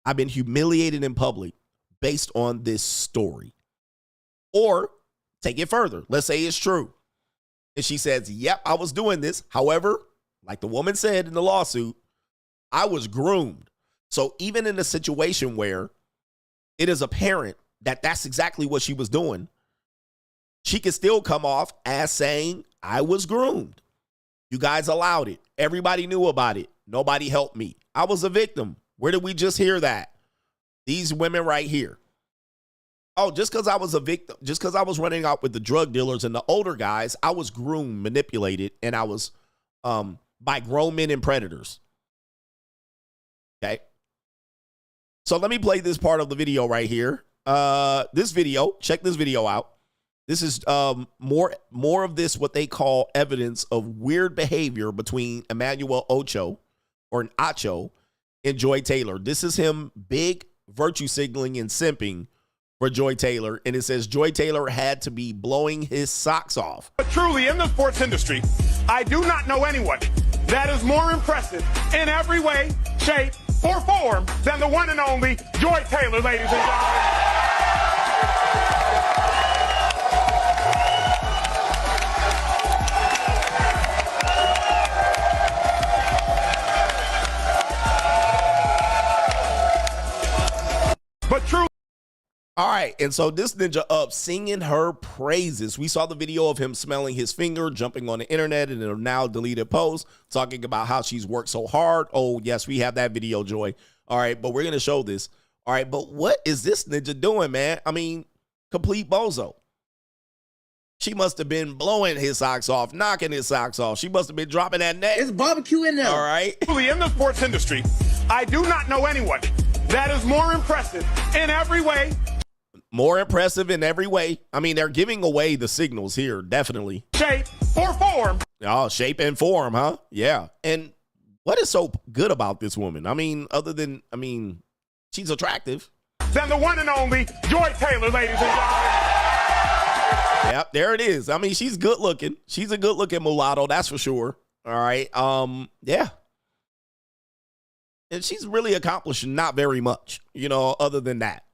I've been humiliated in public based on this story. Or take it further. Let's say it's true. And she says, yep, I was doing this. However, like the woman said in the lawsuit, I was groomed. So even in a situation where it is apparent that that's exactly what she was doing, she can still come off as saying, I was groomed. You guys allowed it. Everybody knew about it. Nobody helped me. I was a victim. Where did we just hear that? These women right here. Oh, just because I was a victim, just because I was running out with the drug dealers and the older guys, I was groomed, manipulated, and I was by grown men and predators. Okay. So let me play this part of the video right here. This video, check this video out. This is more of this, what they call evidence of weird behavior between Emmanuel Acho in Joy Taylor. This is him big virtue signaling and simping for Joy Taylor. And it says Joy Taylor had to be blowing his socks off. But truly, in the sports industry, I do not know anyone that is more impressive in every way, shape, or form than the one and only Joy Taylor, ladies and gentlemen. But true. All right, and so this ninja up singing her praises. We saw the video of him smelling his finger, jumping on the internet in a now deleted post, talking about how she's worked so hard. Oh, yes, we have that video, Joy. All right, but we're going to show this. All right, but what is this ninja doing, man? I mean, complete bozo. She must have been blowing his socks off, knocking his socks off. She must have been dropping that neck. It's barbecue in there. All right. Truly, in the sports industry, I do not know anyone that is more impressive in every way. More impressive in every way. I mean, they're giving away the signals here, definitely. Shape or form. Oh, shape and form, huh? Yeah. And what is so good about this woman? I mean, other than, she's attractive. Than the one and only Joy Taylor, ladies and gentlemen. Yep, there it is. I mean, she's good looking. She's a good looking mulatto, that's for sure. All right. Yeah. And she's really accomplishing not very much, other than that.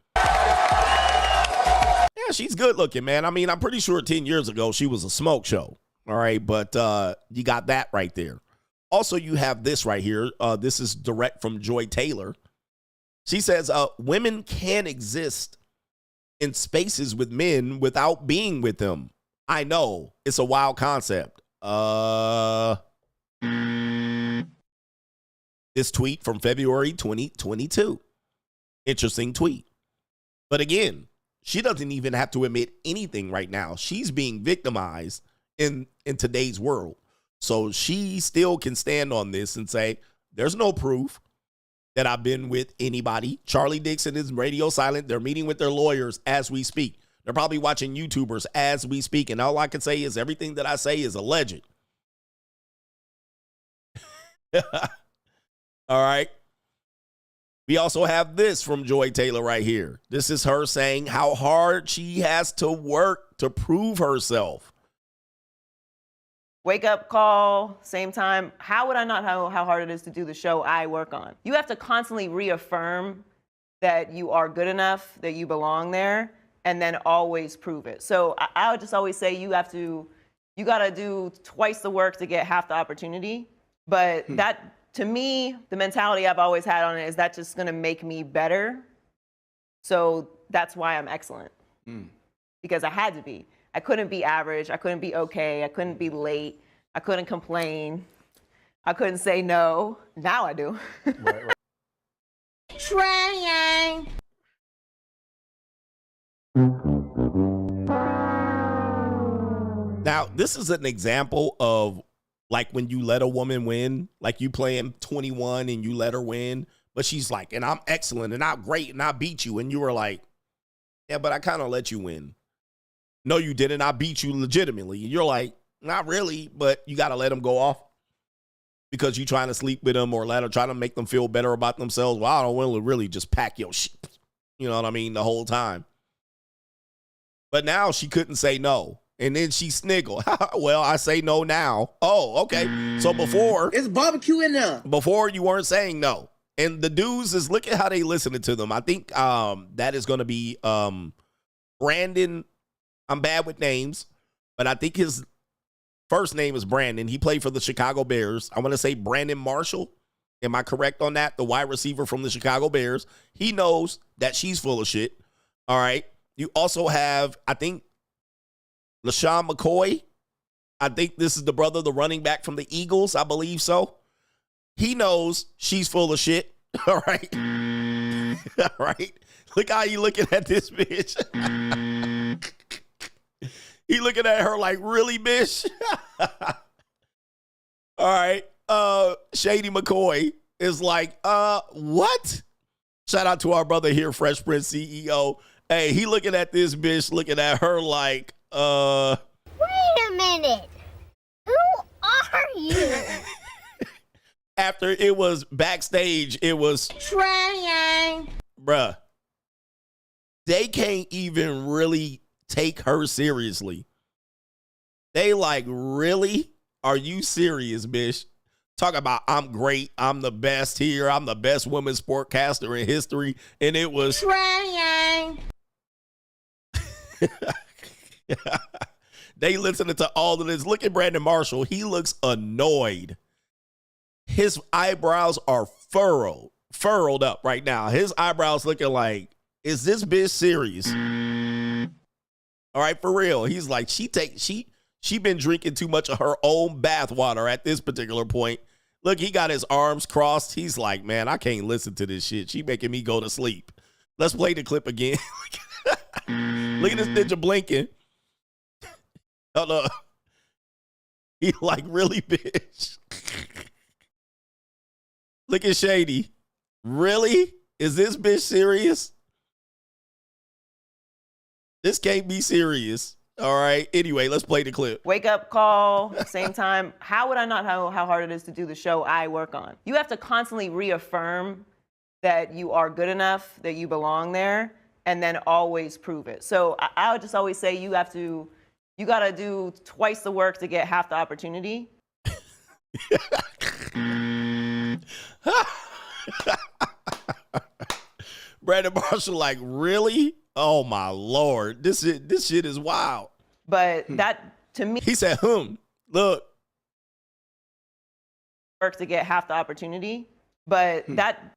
Yeah, she's good looking, man. I mean, I'm pretty sure 10 years ago she was a smoke show. All right, but you got that right there. Also, you have this right here. This is direct from Joy Taylor. She says, women can exist in spaces with men without being with them. I know. It's a wild concept. This tweet from February 2022. Interesting tweet. But again, she doesn't even have to admit anything right now. She's being victimized in today's world. So she still can stand on this and say, there's no proof that I've been with anybody. Charlie Dixon is radio silent. They're meeting with their lawyers as we speak. They're probably watching YouTubers as we speak. And all I can say is everything that I say is alleged. All right. We also have this from Joy Taylor right here. This is her saying how hard she has to work to prove herself. Wake up call, same time. How would I not know how hard it is to do the show I work on? You have to constantly reaffirm that you are good enough, that you belong there, and then always prove it. So I would just always say you got to do twice the work to get half the opportunity. But that, to me, the mentality I've always had on it is that's just going to make me better. So that's why I'm excellent. Because I had to be. I couldn't be average. I couldn't be okay. I couldn't be late. I couldn't complain. I couldn't say no. Now I do. Right. Trying. Now, this is an example of like when you let a woman win, like you playing 21 and you let her win, but she's like, and I'm excellent and I'm great and I beat you. And you were like, yeah, but I kind of let you win. No, you didn't. I beat you legitimately. And you're like, not really, but you got to let them go off because you're trying to sleep with them or trying to make them feel better about themselves. Well, I don't want to really just pack your shit. You know what I mean? The whole time. But now she couldn't say no. And then she sniggled. Well, I say no now. Oh, okay. So before. It's barbecue in there. Before you weren't saying no. And the dudes is, look at how they listening to them. I think that is going to be Brandon. I'm bad with names, but I think his first name is Brandon. He played for the Chicago Bears. I want to say Brandon Marshall. Am I correct on that? The wide receiver from the Chicago Bears. He knows that she's full of shit. All right. You also have, I think, LaShawn McCoy. I think this is the brother, the running back from the Eagles. I believe so. He knows she's full of shit. All right. All right. Look how you looking at this bitch. He looking at her like, really, bitch? All right. Shady McCoy is like, what? Shout out to our brother here, Fresh Prince CEO. Hey, he looking at this bitch, looking at her like, Wait a minute. Who are you? after it was backstage, it was Trying. bruh. They can't even really take her seriously. They like, really? Are you serious, bitch? Talk about I'm great, I'm the best here, I'm the best women's sportcaster in history, and it was Trying. They listening to all of this. Look at Brandon Marshall. He looks annoyed. His eyebrows are furrowed up right now. His eyebrows looking like, is this bitch serious? All right, for real. He's like, she been drinking too much of her own bathwater at this particular point. Look, he got his arms crossed. He's like, man, I can't listen to this shit. She making me go to sleep. Let's play the clip again. Look at this ninja blinking. Hold up. He like, really, bitch? Look at Shady. Really? Is this bitch serious? This can't be serious. All right. Anyway, let's play the clip. Wake up call, same time. How would I not know how hard it is to do the show I work on? You have to constantly reaffirm that you are good enough, that you belong there, and then always prove it. So I would just always say you got to do twice the work to get half the opportunity. Brandon Marshall like, really? Oh my Lord. This shit is wild. But that, to me, he said, look. Work to get half the opportunity. But that.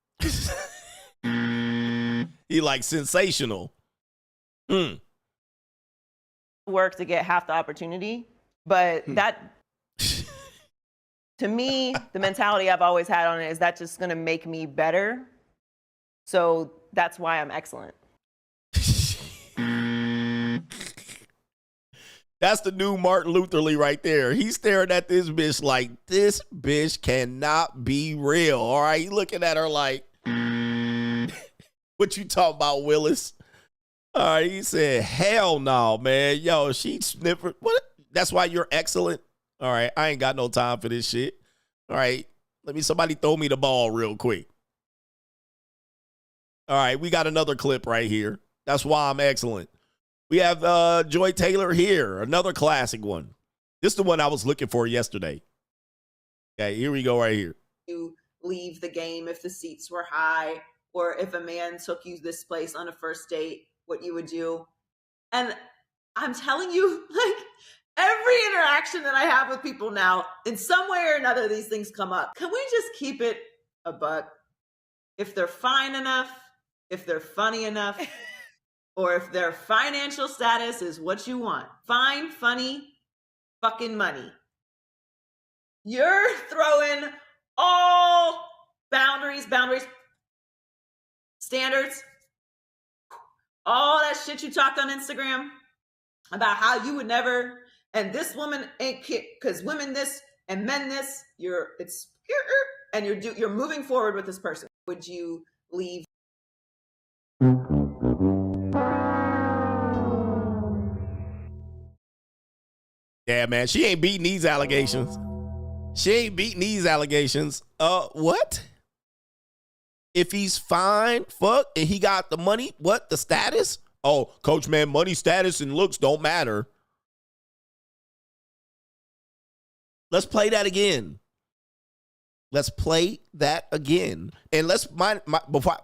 He like sensational. Work to get half the opportunity. But that, to me, the mentality I've always had on it is that's just going to make me better. So that's why I'm excellent. That's the new Martin Luther Lee right there. He's staring at this bitch like, this bitch cannot be real. All right, he looking at her like, what you talking about, Willis? All right, he said, hell no, man. Yo, she sniffer. What? That's why you're excellent. All right, I ain't got no time for this shit. All right, somebody throw me the ball real quick. All right, we got another clip right here. That's why I'm excellent. We have Joy Taylor here, another classic one. This is the one I was looking for yesterday. Okay, here we go right here. You leave the game if the seats were high, or if a man took you this place on a first date, what you would do. And I'm telling you, like, every interaction that I have with people now, in some way or another, these things come up. Can we just keep it a buck? If they're fine enough, if they're funny enough, or if their financial status is what you want. Fine, funny, fucking money. You're throwing all boundaries, standards, all that shit you talked on Instagram about how you would never, and this woman ain't because women this and men this, you're moving forward with this person. Would you leave? Yeah, man, she ain't beating these allegations. What? If he's fine, fuck, and he got the money, what? The status? Oh, coach, man, money, status, and looks don't matter. Let's play that again. And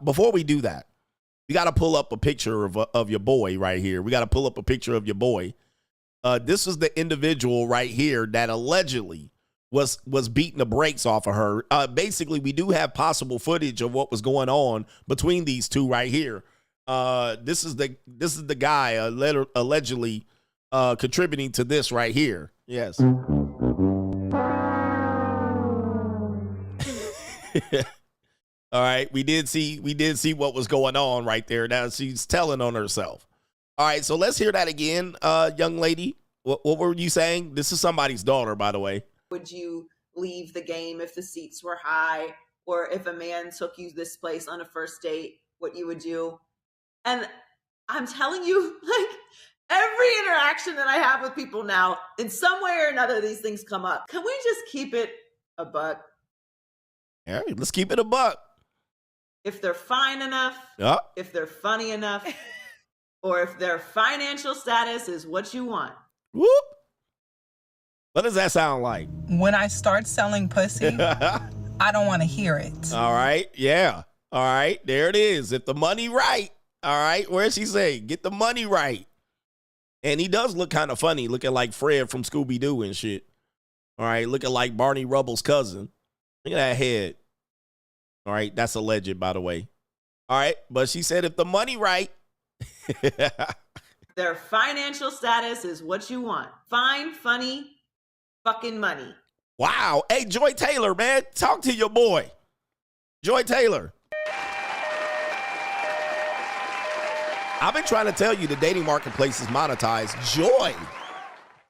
before we do that, we got to pull up a picture of your boy right here. This is the individual right here that allegedly was beating the brakes off of her. Basically, we do have possible footage of what was going on between these two right here. This is the guy allegedly contributing to this right here. Yes. All right, we did see what was going on right there. Now she's telling on herself. All right, so let's hear that again, young lady. What were you saying? This is somebody's daughter, by the way. Would you leave the game if the seats were high, or if a man took you this place on a first date, what you would do? And I'm telling you, like, every interaction that I have with people now, in some way or another, these things come up. Can we just keep it a buck? All right, let's keep it a buck. If they're fine enough, if they're funny enough, or if their financial status is what you want. Whoop. What does that sound like? When I start selling pussy, I don't want to hear it. All right. Yeah. All right. There it is. If the money right. All right. Where'd she say? Get the money right. And he does look kind of funny, looking like Fred from Scooby-Doo and shit. All right. Looking like Barney Rubble's cousin. Look at that head. All right. That's alleged, by the way. All right. But she said if the money right. Their financial status is what you want. Fine, funny, fucking money. Wow. Hey, Joy Taylor, man. Talk to your boy. Joy Taylor. I've been trying to tell you the dating marketplace is monetized. Joy.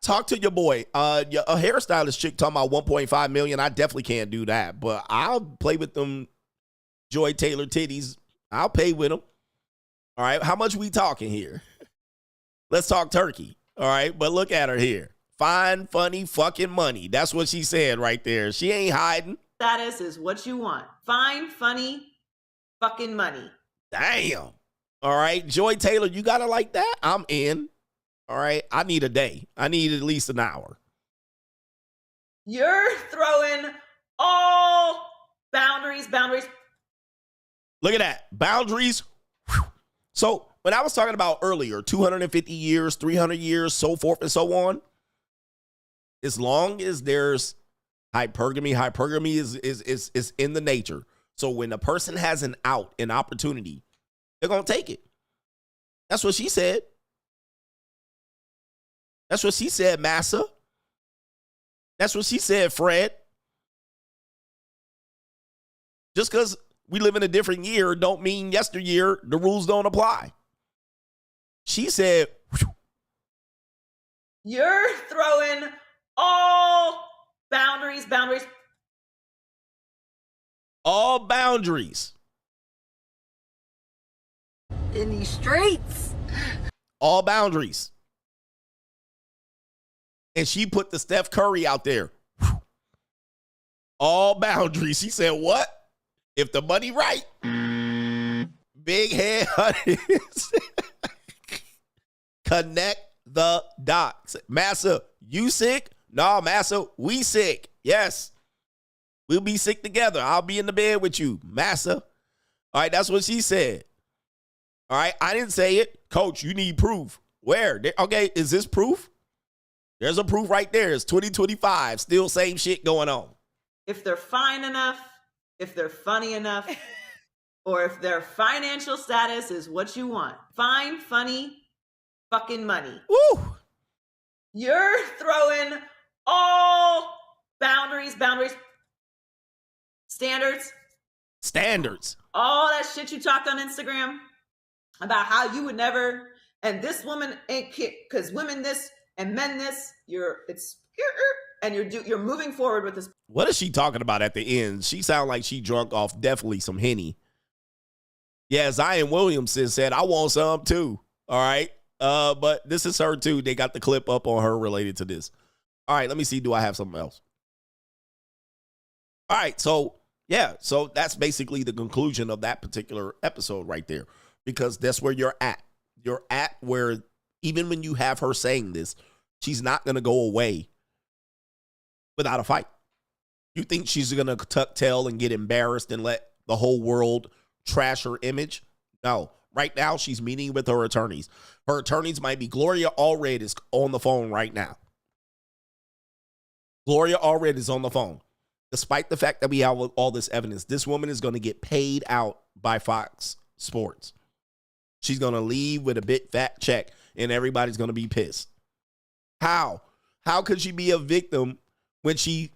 Talk to your boy. A hairstylist chick talking about 1.5 million. I definitely can't do that. But I'll play with them Joy Taylor titties. I'll pay with them. All right. How much we talking here? Let's talk turkey. All right. But look at her here. Fine, funny, fucking money. That's what she said right there. She ain't hiding. Status is what you want. Fine, funny, fucking money. Damn. All right. Joy Taylor, you got it like that? I'm in. All right. I need a day. I need at least an hour. You're throwing all boundaries. Look at that. Boundaries. So when I was talking about earlier, 250 years, 300 years, so forth and so on, as long as there's hypergamy is in the nature. So when a person has an opportunity, they're going to take it. That's what she said. That's what she said, Massa. That's what she said, Fred. Just because we live in a different year don't mean yesteryear the rules don't apply. She said, you're throwing all boundaries. All boundaries. In these streets. All boundaries. And she put the Steph Curry out there. All boundaries. She said, what? If the money right. Big head hunters. Connect the dots. Massa, you sick? No, Massa, we sick. Yes. We'll be sick together. I'll be in the bed with you, Massa. All right, that's what she said. All right, I didn't say it. Coach, you need proof. Where? Okay, is this proof? There's a proof right there. It's 2025. Still same shit going on. If they're fine enough, if they're funny enough, or if their financial status is what you want. Fine, funny, fucking money. Woo! You're throwing all boundaries. Standards. All that shit you talked on Instagram about how you would never, and this woman ain't because women this and men this. You're moving forward with this. What is she talking about at the end? She sounded like she drunk off definitely some Henny. Yeah, Zion Williamson said, I want some too. All right. But this is her too. They got the clip up on her related to this. All right, let me see. Do I have something else? All right, so yeah, so that's basically the conclusion of that particular episode right there, because that's where you're at. You're at where even when you have her saying this, she's not going to go away without a fight. You think she's going to tuck tail and get embarrassed and let the whole world trash her image? No. Right now, she's meeting with her attorneys. Her attorneys might be Gloria Allred is on the phone right now. Gloria Allred is on the phone. Despite the fact that we have all this evidence, this woman is going to get paid out by Fox Sports. She's going to leave with a big fat check, and everybody's going to be pissed. How? How could she be a victim when she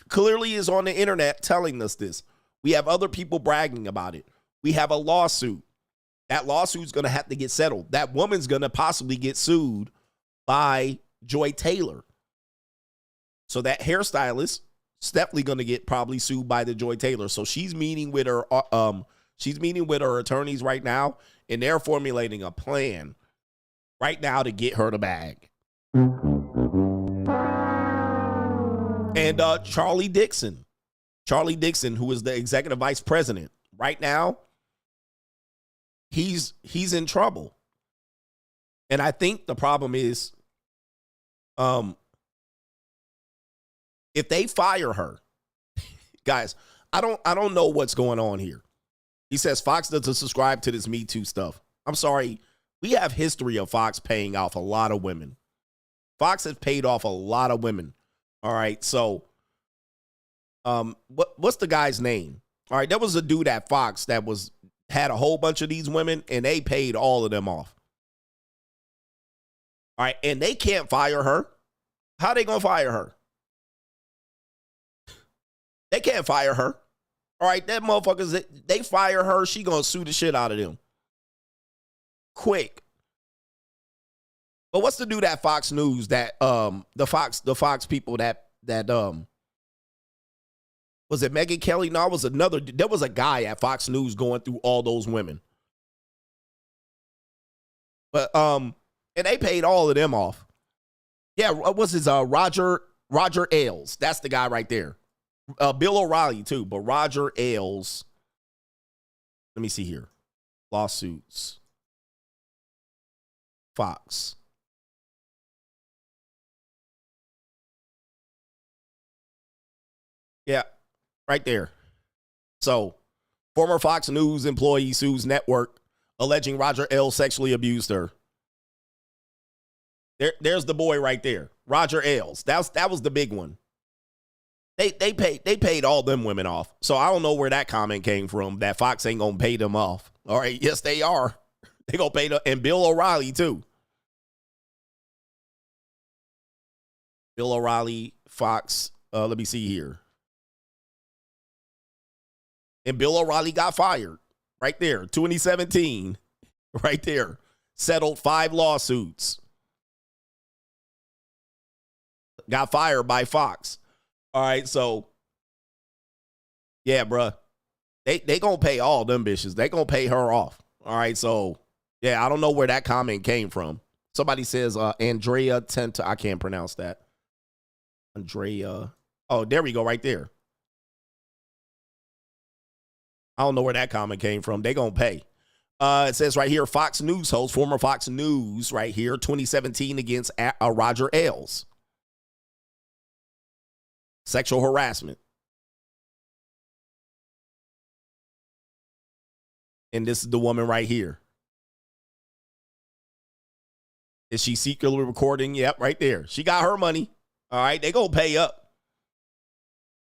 clearly is on the internet telling us this? We have other people bragging about it. We have a lawsuit. That lawsuit's going to have to get settled. That woman's going to possibly get sued by Joy Taylor. So that hairstylist is definitely going to get probably sued by the Joy Taylor. So she's meeting with her attorneys right now, and they're formulating a plan right now to get her the bag. And Charlie Dixon. Charlie Dixon, who is the executive vice president, right now, he's in trouble. And I think the problem is, if they fire her, guys, I don't know what's going on here. He says Fox doesn't subscribe to this Me Too stuff. I'm sorry. We have history of Fox paying off a lot of women. Fox has paid off a lot of women. All right. So, what's the guy's name? All right. There was a dude at Fox that had a whole bunch of these women, and they paid all of them off. All right. And they can't fire her. How they going to fire her? They can't fire her. All right. That motherfuckers, they fire her. She going to sue the shit out of them. Quick. But what's the dude at Fox News that the Fox people that was it Megyn Kelly? No, it was another. There was a guy at Fox News going through all those women. But and they paid all of them off. Yeah, what's his Roger Ailes? That's the guy right there. Bill O'Reilly too, but Roger Ailes. Let me see here. Lawsuits. Fox. Yeah, right there. So, former Fox News employee sues network alleging Roger Ailes sexually abused her. There's the boy right there, Roger Ailes. That was the big one. They paid all them women off. So I don't know where that comment came from. That Fox ain't gonna pay them off. All right, yes they are. They gonna pay them, and Bill O'Reilly too. Bill O'Reilly, Fox. Let me see here. And Bill O'Reilly got fired right there, 2017, right there. Settled 5 lawsuits. Got fired by Fox. All right, so, yeah, bruh. They going to pay all them bitches. They going to pay her off. All right, so, yeah, I don't know where that comment came from. Somebody says Andrea Tenta. I can't pronounce that. Andrea. Oh, there we go, right there. I don't know where that comment came from. They gonna pay. It says right here, Fox News host, former Fox News, right here, 2017 against Roger Ailes. Sexual harassment. And this is the woman right here. Is she secretly recording? Yep, right there. She got her money. All right, they gonna pay up.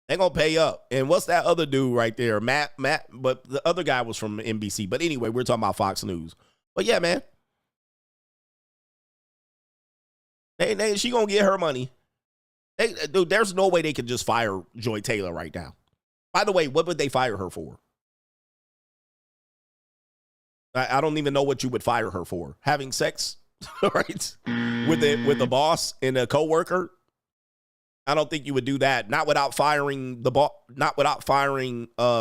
They're going to pay up. And what's that other dude right there? Matt, but the other guy was from NBC. But anyway, we're talking about Fox News. But yeah, man. She going to get her money. Dude, there's no way they could just fire Joy Taylor right now. By the way, what would they fire her for? I don't even know what you would fire her for. Having sex, right? With the boss and a coworker. I don't think you would do that. Not without firing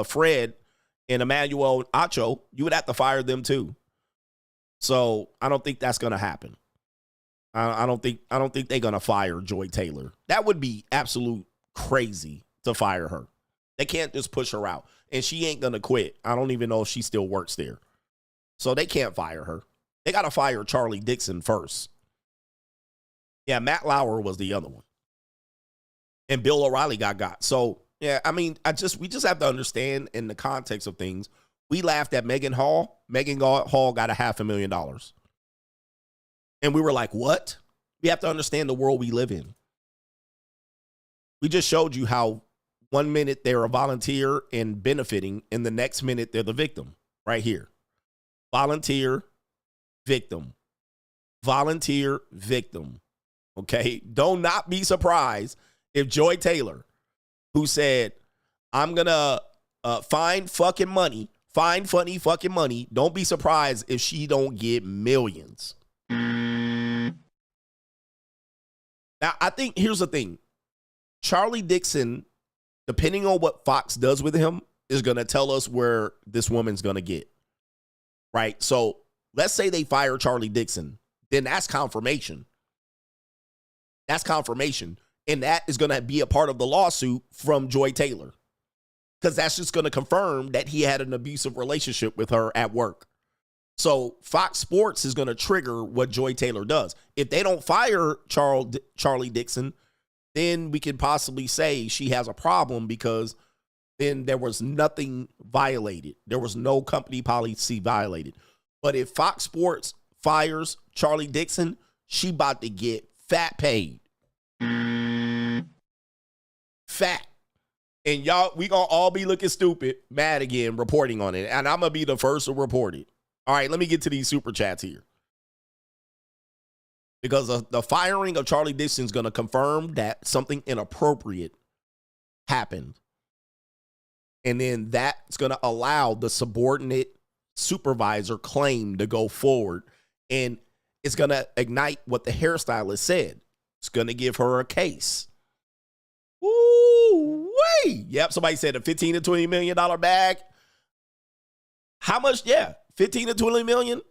Fred and Emmanuel Acho. You would have to fire them too. So I don't think that's gonna happen. I don't think they're gonna fire Joy Taylor. That would be absolute crazy to fire her. They can't just push her out. And she ain't gonna quit. I don't even know if she still works there. So they can't fire her. They gotta fire Charlie Dixon first. Yeah, Matt Lauer was the other one. And Bill O'Reilly got. So, yeah, I mean, we just have to understand in the context of things. We laughed at Megan Hall. Megan Hall got $500,000. And we were like, what? We have to understand the world we live in. We just showed you how 1 minute they're a volunteer and benefiting, and the next minute they're the victim. Right here. Volunteer, victim. Volunteer, victim. Okay? Do not be surprised if Joy Taylor, who said, I'm going to find fucking money, don't be surprised if she don't get millions. Now, I think here's the thing. Charlie Dixon, depending on what Fox does with him, is going to tell us where this woman's going to get. Right? So let's say they fire Charlie Dixon. Then that's confirmation. That's confirmation. And that is going to be a part of the lawsuit from Joy Taylor. because that's just going to confirm that he had an abusive relationship with her at work. So Fox Sports is going to trigger what Joy Taylor does. If they don't fire Charlie Dixon, then we can possibly say she has a problem, because then there was nothing violated. There was no company policy violated. But if Fox Sports fires Charlie Dixon, she about to get fat paid. Fat. And y'all, we gonna all be looking stupid, mad again, reporting on it. And I'm gonna be the first to report it. All right, let me get to these super chats here. Because the firing of Charlie Dixon is going to confirm that something inappropriate happened. And then that's going to allow the subordinate supervisor claim to go forward. And it's going to ignite what the hairstylist said. It's going to give her a case. Ooh, wait. Yep, somebody said a $15 to $20 million bag. How much? Yeah. 15 to 20 million.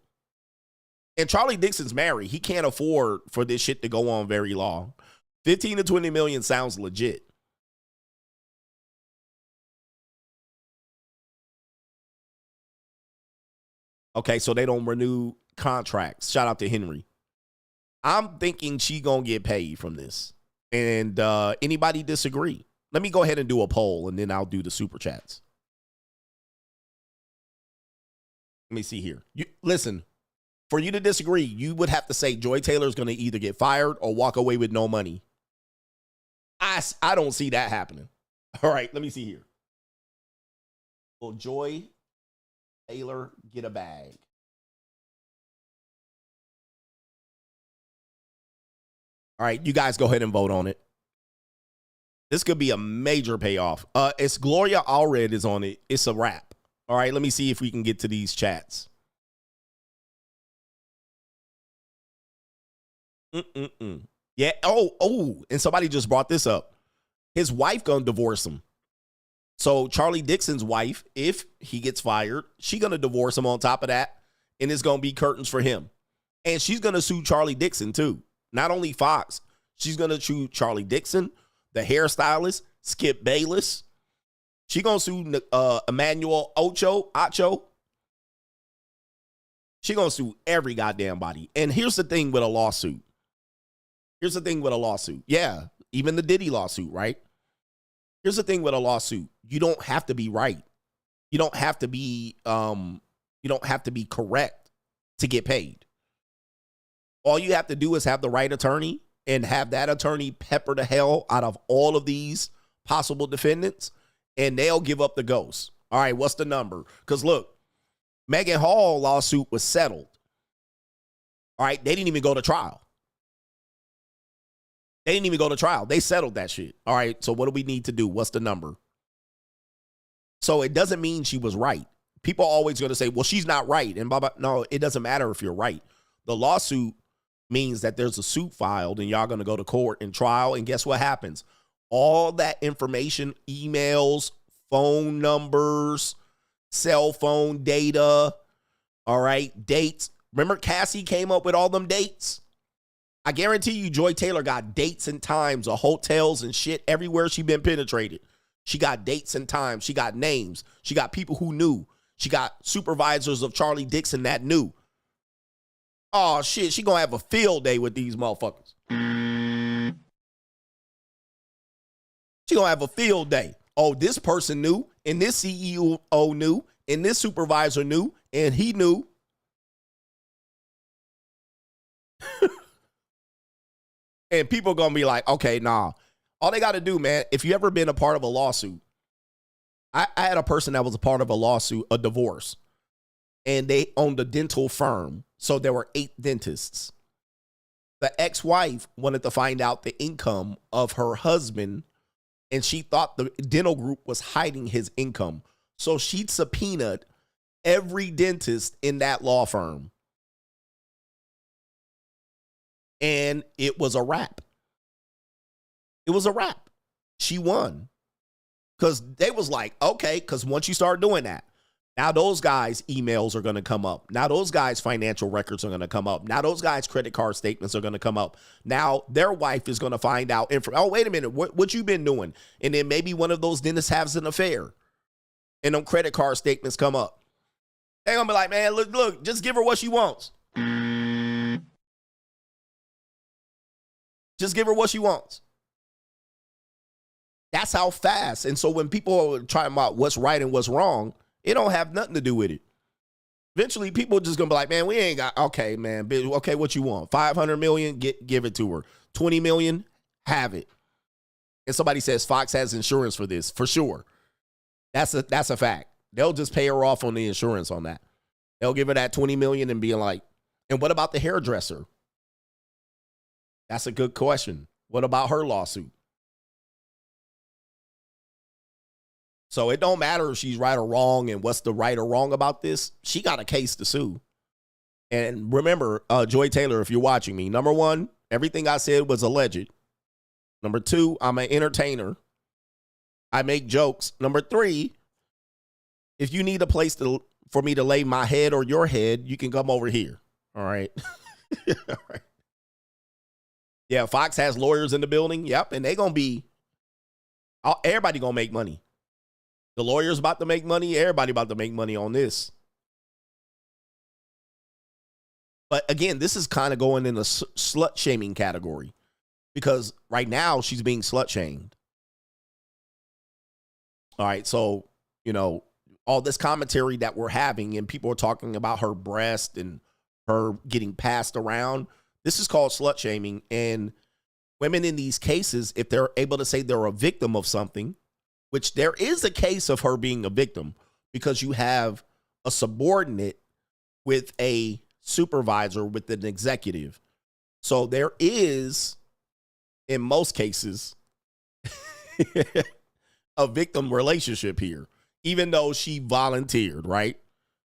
And Charlie Dixon's married. He can't afford for this shit to go on very long. 15 to 20 million sounds legit. Okay, so they don't renew contracts. Shout out to Henry. I'm thinking she gonna get paid from this. And anybody disagree? Let me go ahead and do a poll, and then I'll do the super chats. Let me see here. Listen, for you to disagree, you would have to say Joy Taylor is going to either get fired or walk away with no money. I don't see that happening. All right, let me see here. Will Joy Taylor get a bag? All right, you guys go ahead and vote on it. This could be a major payoff. It's Gloria Allred is on it. It's a wrap. All right, let me see if we can get to these chats. Yeah. Oh, and somebody just brought this up. His wife gonna divorce him. So Charlie Dixon's wife, if he gets fired, she gonna divorce him on top of that, and it's gonna be curtains for him. And she's gonna sue Charlie Dixon too. Not only Fox, she's gonna sue Charlie Dixon, the hairstylist, Skip Bayless. She gonna sue Emmanuel Ocho. She gonna sue every goddamn body. And here's the thing with a lawsuit. Yeah, even the Diddy lawsuit, right? Here's the thing with a lawsuit. You don't have to be right. You don't have to be correct to get paid. All you have to do is have the right attorney and have that attorney pepper the hell out of all of these possible defendants, and they'll give up the ghost. All right, what's the number? Because look, Megan Hall lawsuit was settled. All right, they didn't even go to trial. They settled that shit. All right, so what do we need to do? What's the number? So it doesn't mean she was right. People are always going to say, well, she's not right. And blah, blah. No, it doesn't matter if you're right. The lawsuit means that there's a suit filed and y'all going to go to court and trial. And guess what happens? All that information, emails, phone numbers, cell phone data, all right, dates. Remember Cassie came up with all them dates? I guarantee you Joy Taylor got dates and times of hotels and shit everywhere she been penetrated. She got dates and times. She got names. She got people who knew. She got supervisors of Charlie Dixon that knew. Oh, shit, she gonna have a field day with these motherfuckers. She gonna have a field day. Oh, this person knew, and this CEO knew, and this supervisor knew, and he knew. And people gonna be like, okay, nah. All they gotta do, man, if you ever been a part of a lawsuit, I had a person that was a part of a lawsuit, a divorce, and they owned a dental firm. So there were 8 dentists. The ex-wife wanted to find out the income of her husband, and she thought the dental group was hiding his income. So she subpoenaed every dentist in that law firm. And it was a wrap. It was a wrap. She won. Because they was like, okay, because once you start doing that, now those guys' emails are going to come up. Now those guys' financial records are going to come up. Now those guys' credit card statements are going to come up. Now their wife is going to find out. Oh, wait a minute. What you been doing? And then maybe one of those dentists has an affair. and them credit card statements come up. They're going to be like, man, look, just give her what she wants. Just give her what she wants. That's how fast. And so when people are trying about what's right and what's wrong, it don't have nothing to do with it. Eventually, people are just going to be like, man, we ain't got, okay, man, okay, what you want? 500 million, give it to her. 20 million, have it. And somebody says Fox has insurance for this, for sure. That's a fact. They'll just pay her off on the insurance on that. They'll give her that 20 million and be like, and what about the hairdresser? That's a good question. What about her lawsuit? So it don't matter if she's right or wrong and what's the right or wrong about this. She got a case to sue. And remember, Joy Taylor, if you're watching me, number one, everything I said was alleged. Number two, I'm an entertainer. I make jokes. Number three, if you need a place for me to lay my head or your head, you can come over here. All right. All right. Yeah, Fox has lawyers in the building. Yep. And they're going to be, everybody going to make money. The lawyer's about to make money. Everybody about to make money on this. But again, this is kind of going in the slut shaming category because right now she's being slut shamed. All right. So, you know, all this commentary that we're having and people are talking about her breast and her getting passed around. This is called slut shaming. And women in these cases, if they're able to say they're a victim of something, which there is a case of her being a victim because you have a subordinate with a supervisor with an executive. So there is, in most cases, a victim relationship here, even though she volunteered, right?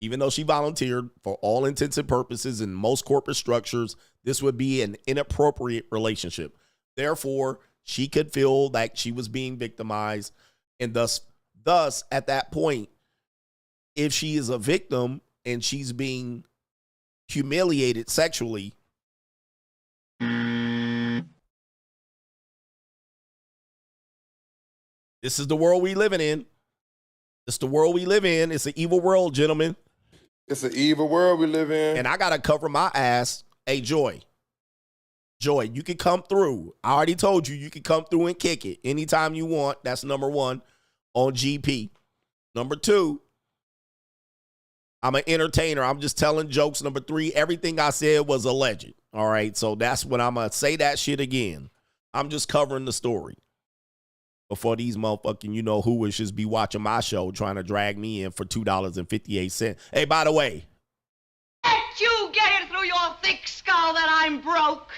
Even though she volunteered, for all intents and purposes in most corporate structures, this would be an inappropriate relationship. Therefore, she could feel like she was being victimized. And thus, at that point, if she is a victim and she's being humiliated sexually, this is the world we living in. It's the world we live in. It's an evil world, gentlemen. It's an evil world we live in. And I got to cover my ass. Hey, Joy, you can come through. I already told you, you can come through and kick it anytime you want. That's number one on GP. Number two, I'm an entertainer. I'm just telling jokes. Number three, everything I said was alleged. All right, so that's when I'm going to say that shit again. I'm just covering the story. Before these motherfucking, you know who wishes be watching my show trying to drag me in for $2.58. Hey, by the way. Let you get it through your thick skull that I'm broke.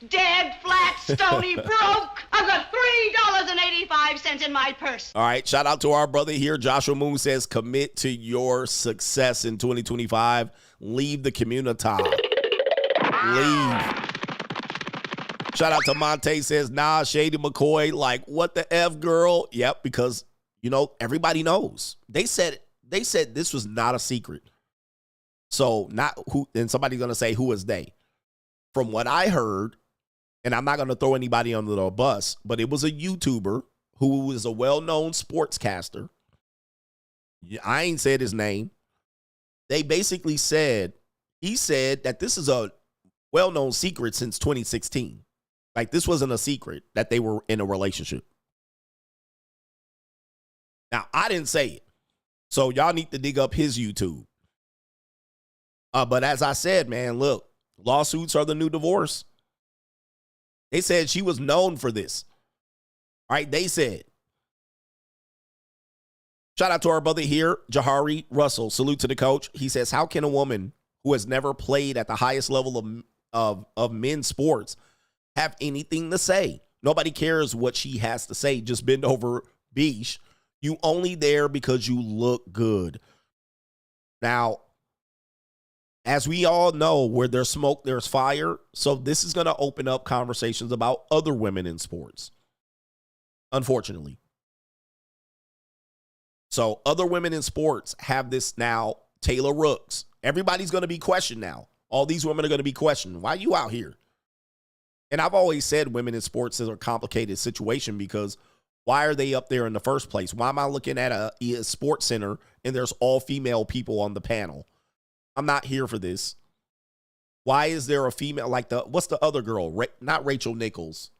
Dead, flat, stony, broke. I've got $3.85 in my purse. All right, shout out to our brother here. Joshua Moon says, commit to your success in 2025. Leave the community. Leave. Shout out to Monte says, nah, Shady McCoy, like, what the F, girl? Yep, because, you know, everybody knows. They said this was not a secret. So not who, and somebody's going to say, who is they? From what I heard, and I'm not going to throw anybody under the bus, but it was a YouTuber who is a well-known sportscaster. I ain't said his name. They basically said, he said that this is a well-known secret since 2016. Like, this wasn't a secret that they were in a relationship. Now, I didn't say it. So y'all need to dig up his YouTube. But as I said, man, look, lawsuits are the new divorce. They said she was known for this. All right, they said. Shout out to our brother here, Jahari Russell. Salute to the coach. He says, how can a woman who has never played at the highest level of men's sports have anything to say? Nobody cares what she has to say. Just bend over, beesh. You only there because you look good. Now, as we all know, where there's smoke, there's fire. So this is going to open up conversations about other women in sports, unfortunately. So other women in sports have this now. Taylor Rooks. Everybody's going to be questioned now. All these women are going to be questioned. Why are you out here? And I've always said women in sports is a complicated situation because Why are they up there in the first place? Why am I looking at a sports center and there's all female people on the panel? I'm not here for this. Why is there a female like what's the other girl? Not Rachel Nichols.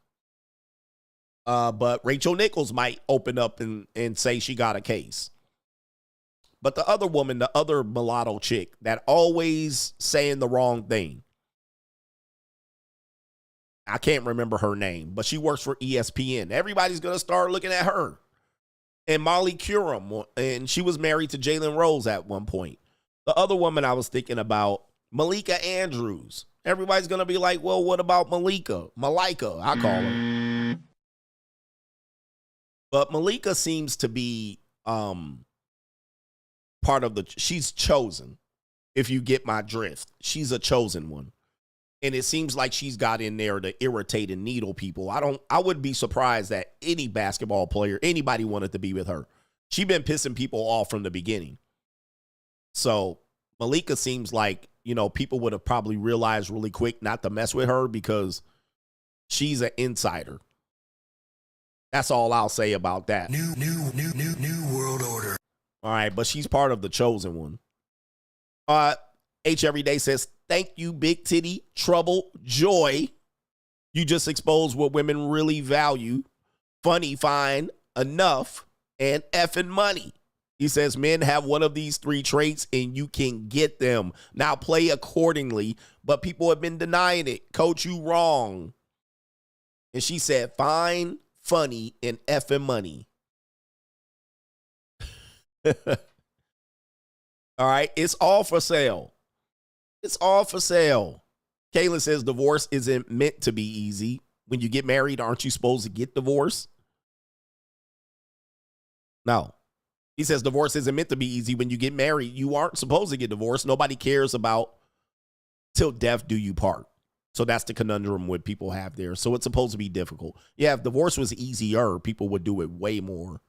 But Rachel Nichols might open up and say she got a case. But the other woman, the other mulatto chick that always saying the wrong thing. I can't remember her name, but she works for ESPN. Everybody's going to start looking at her. And Molly Curum, and she was married to Jalen Rose at one point. The other woman I was thinking about, Malika Andrews. Everybody's going to be like, well, what about Malika? Malika, I call her. But Malika seems to be part of she's chosen. If you get my drift, she's a chosen one. And it seems like she's got in there to irritate and needle people. I would be surprised that any basketball player, anybody wanted to be with her. She's been pissing people off from the beginning. So Malika seems like, people would have probably realized really quick not to mess with her because she's an insider. That's all I'll say about that. New world order. All right, but she's part of the chosen one. H Everyday says, thank you, Big Titty, Trouble, Joy. You just exposed what women really value. Funny, fine, enough, and effing money. He says men have one of these three traits and you can get them. Now play accordingly, but people have been denying it. Coach, you wrong. And she said, fine, funny, and effing money. All right, it's all for sale. It's all for sale. Kayla says divorce isn't meant to be easy. When you get married, aren't you supposed to get divorced? No. He says divorce isn't meant to be easy. When you get married, you aren't supposed to get divorced. Nobody cares about till death do you part. So that's the conundrum what people have there. So it's supposed to be difficult. Yeah, if divorce was easier, people would do it way more.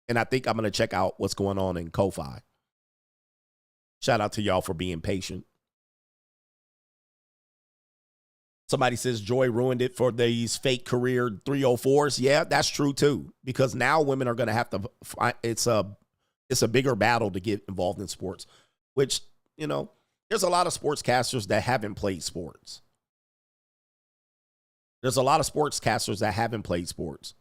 And I think I'm going to check out what's going on in Ko-Fi. Shout out to y'all for being patient. Somebody says Joy ruined it for these fake career 304s. Yeah, that's true too. Because now women are going to have to find, it's a bigger battle to get involved in sports, which, there's a lot of sportscasters that haven't played sports. There's a lot of sportscasters that haven't played sports.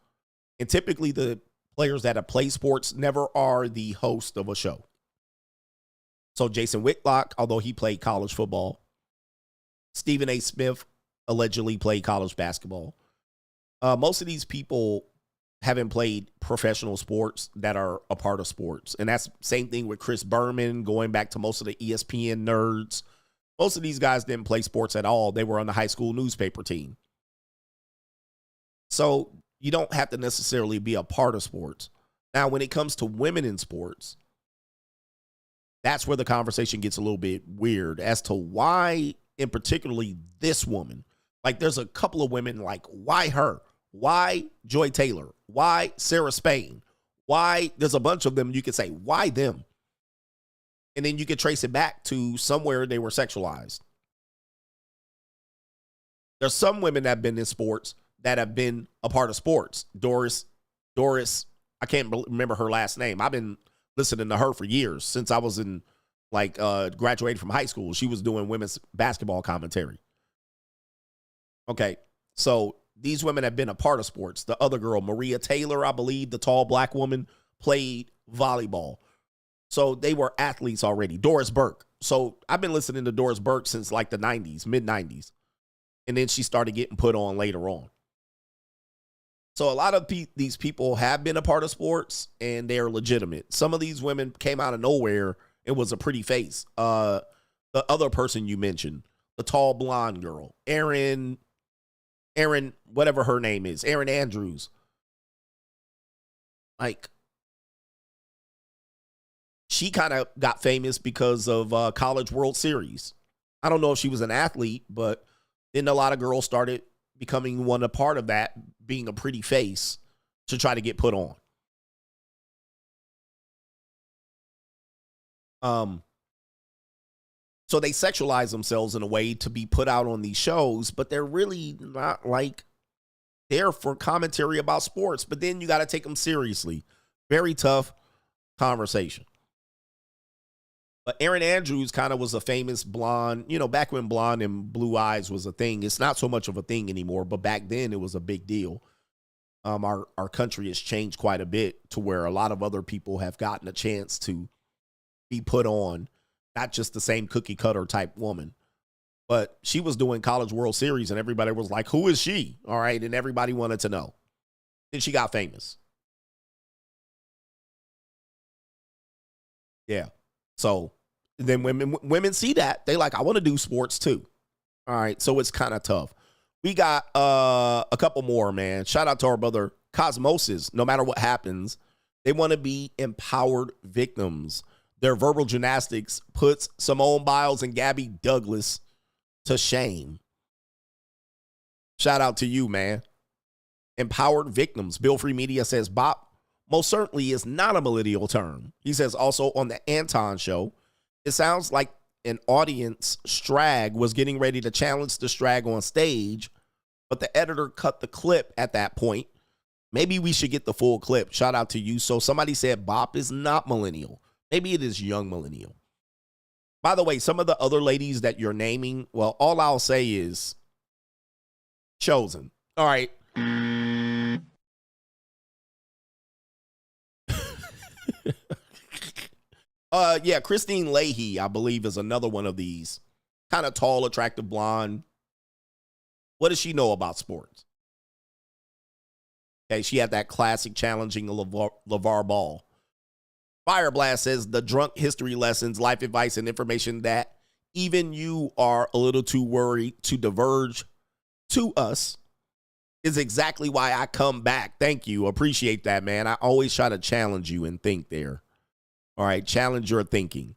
And typically the players that have played sports never are the host of a show. So Jason Whitlock, although he played college football. Stephen A. Smith allegedly played college basketball. Most of these people haven't played professional sports that are a part of sports. And that's same thing with Chris Berman, going back to most of the ESPN nerds. Most of these guys didn't play sports at all. They were on the high school newspaper team. So you don't have to necessarily be a part of sports. Now, when it comes to women in sports, that's where the conversation gets a little bit weird as to why, in particularly this woman. Like, there's a couple of women like, why her? Why Joy Taylor? Why Sarah Spain? Why? There's a bunch of them. You could say, why them? And then you could trace it back to somewhere they were sexualized. There's some women that have been in sports that have been a part of sports. Doris, I can't remember her last name. I've been listening to her for years since I was in graduated from high school. She was doing women's basketball commentary. Okay, so these women have been a part of sports. The other girl, Maria Taylor, I believe, the tall black woman, played volleyball. So they were athletes already. Doris Burke. So I've been listening to Doris Burke since like the 90s, mid-90s. And then she started getting put on later on. So a lot of these people have been a part of sports and they're legitimate. Some of these women came out of nowhere and was a pretty face. The other person you mentioned, the tall blonde girl, Erin, whatever her name is, Erin Andrews. Like, she kind of got famous because of College World Series. I don't know if she was an athlete, but then a lot of girls started becoming a part of that, being a pretty face to try to get put on. So they sexualize themselves in a way to be put out on these shows, but they're really not like there for commentary about sports, but then you got to take them seriously. Very tough conversation. But Erin Andrews kind of was a famous blonde, you know, back when blonde and blue eyes was a thing. It's not so much of a thing anymore, but back then it was a big deal. Our country has changed quite a bit to where a lot of other people have gotten a chance to be put on, not just the same cookie cutter type woman. But she was doing College World Series and everybody was like, who is she? All right. And everybody wanted to know. Then she got famous. Yeah. So then women see that. They like, I want to do sports too. All right. So it's kind of tough. We got a couple more, man. Shout out to our brother Cosmosis. No matter what happens, they want to be empowered victims. Their verbal gymnastics puts Simone Biles and Gabby Douglas to shame. Shout out to you, man. Empowered victims. Bill Free Media says bop most certainly is not a millennial term. He says also on the Anton show, it sounds like an audience Strag was getting ready to challenge the Strag on stage, but the editor cut the clip at that point. Maybe we should get the full clip. Shout out to you. So somebody said bop is not millennial. Maybe it is young millennial. By the way, some of the other ladies that you're naming, well, all I'll say is chosen. All right. Yeah, Christine Leahy, I believe, is another one of these. Kind of tall, attractive blonde. What does she know about sports? Okay, she had that classic challenging LeVar Ball. Fireblast says the drunk history lessons, life advice, and information that even you are a little too worried to diverge to us is exactly why I come back. Thank you. Appreciate that, man. I always try to challenge you and think there. All right, challenge your thinking.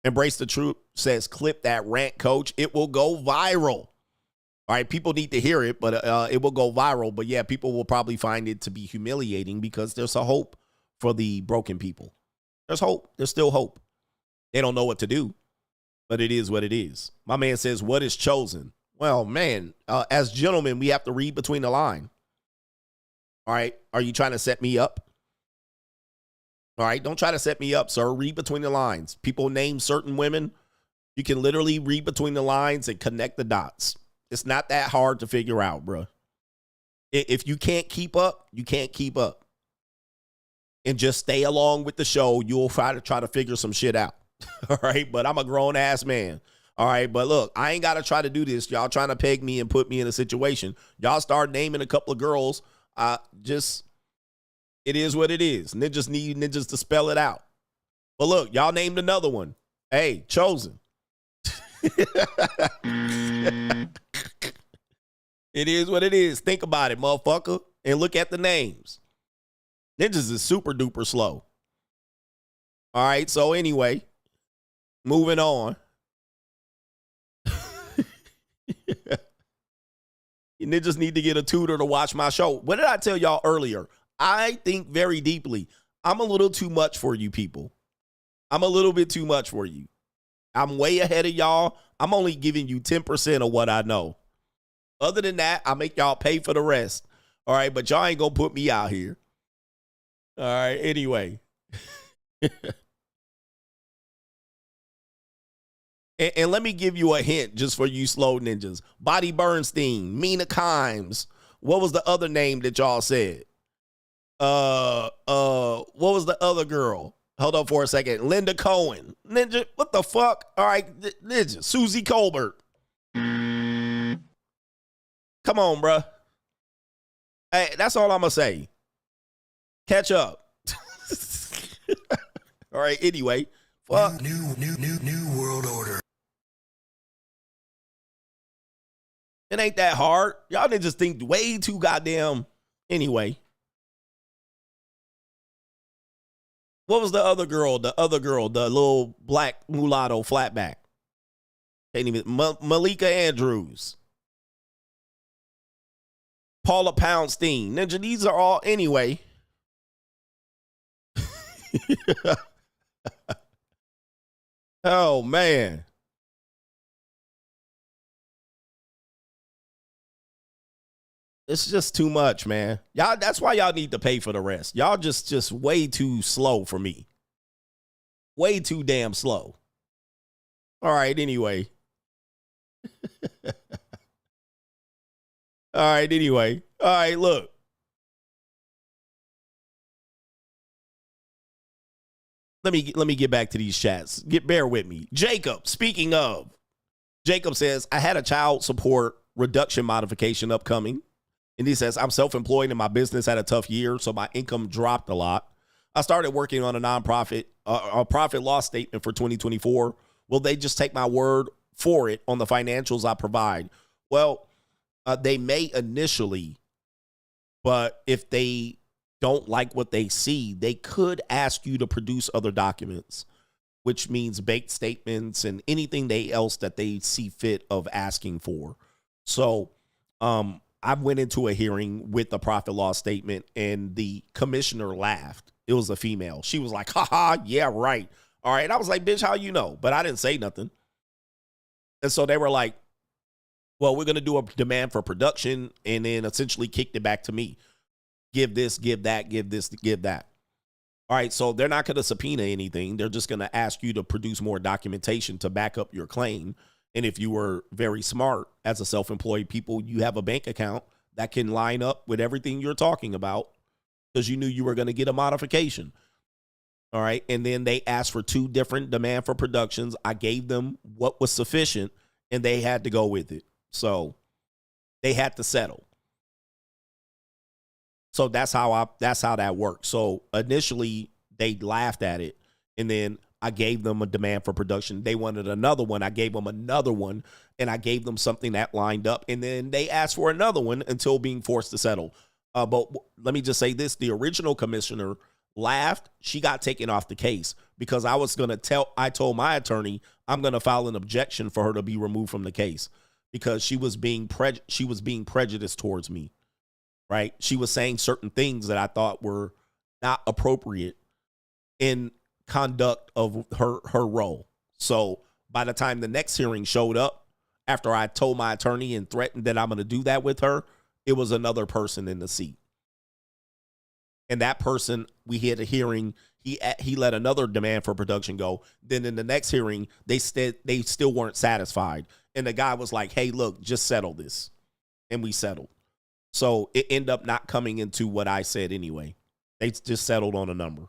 Embrace the Truth says clip that rant, coach. It will go viral. All right, people need to hear it, but it will go viral. But yeah, people will probably find it to be humiliating because there's a hope for the broken people. There's hope. There's still hope. They don't know what to do, but it is what it is. My man says, what is chosen? Well, man, as gentlemen, we have to read between the line. All right, are you trying to set me up? All right, don't try to set me up, sir. Read between the lines. People name certain women. You can literally read between the lines and connect the dots. It's not that hard to figure out, bro. If you can't keep up, you can't keep up. And just stay along with the show. You'll try to figure some shit out. All right, but I'm a grown-ass man. All right, but look, I ain't got to try to do this. Y'all trying to peg me and put me in a situation. Y'all start naming a couple of girls. It is what it is. Ninjas need ninjas to spell it out. But look, y'all named another one. Hey, chosen. It is what it is. Think about it, motherfucker. And look at the names. Ninjas is super duper slow. All right, so anyway, moving on. Ninjas need to get a tutor to watch my show. What did I tell y'all earlier? I think very deeply. I'm a little too much for you people. I'm a little bit too much for you. I'm way ahead of y'all. I'm only giving you 10% of what I know. Other than that, I make y'all pay for the rest. All right, but y'all ain't going to put me out here. All right, anyway. and let me give you a hint just for you slow ninjas. Bonnie Bernstein, Mina Kimes. What was the other name that y'all said? What was the other girl? Hold on for a second. Linda Cohen. Ninja, what the fuck? All right, Ninja. Susie Colbert. Come on, bruh. Hey, that's all I'm going to say. Catch up. All right, anyway. Fuck. New world order. It ain't that hard. Y'all didn't just think way too goddamn. Anyway. What was the other girl? The little black mulatto flatback. Can't even. Malika Andrews. Paula Poundstein. Ninja, these are all anyway. Oh, man. It's just too much, man. Y'all, that's why y'all need to pay for the rest. Y'all just way too slow for me. Way too damn slow. All right, anyway. All right, anyway. All right, look. Let me get back to these chats. Bear with me. Jacob, speaking of, Jacob says, I had a child support reduction modification upcoming. And he says, I'm self-employed and my business had a tough year, so my income dropped a lot. I started working on a nonprofit, a profit loss statement for 2024. Will they just take my word for it on the financials I provide? Well, they may initially, but if they don't like what they see, they could ask you to produce other documents, which means bank statements and anything else that they see fit of asking for. So, I went into a hearing with the profit loss statement and the commissioner laughed. It was a female. She was like, haha, yeah, right. All right. I was like, bitch, how you know? But I didn't say nothing. And so they were like, well, we're going to do a demand for production, and then essentially kicked it back to me. Give this, give that, give this, give that. All right. So they're not going to subpoena anything. They're just going to ask you to produce more documentation to back up your claim. And if you were very smart as a self-employed people, you have a bank account that can line up with everything you're talking about because you knew you were going to get a modification. All right. And then they asked for 2 different demand for productions. I gave them what was sufficient and they had to go with it. So they had to settle. So that's how that worked. So initially they laughed at it, and then I gave them a demand for production. They wanted another one. I gave them another one, and I gave them something that lined up. And then they asked for another one until being forced to settle. But let me just say this. The original commissioner laughed. She got taken off the case because I told my attorney I'm going to file an objection for her to be removed from the case because she was being prejudiced towards me, right? She was saying certain things that I thought were not appropriate in conduct of her role. So by the time the next hearing showed up, after I told my attorney and threatened that I'm going to do that with her, it was another person in the seat. And that person, we had a hearing, he let another demand for production go. Then in the next hearing, they still weren't satisfied. And the guy was like, hey, look, just settle this. And we settled. So it ended up not coming into what I said anyway. They just settled on a number.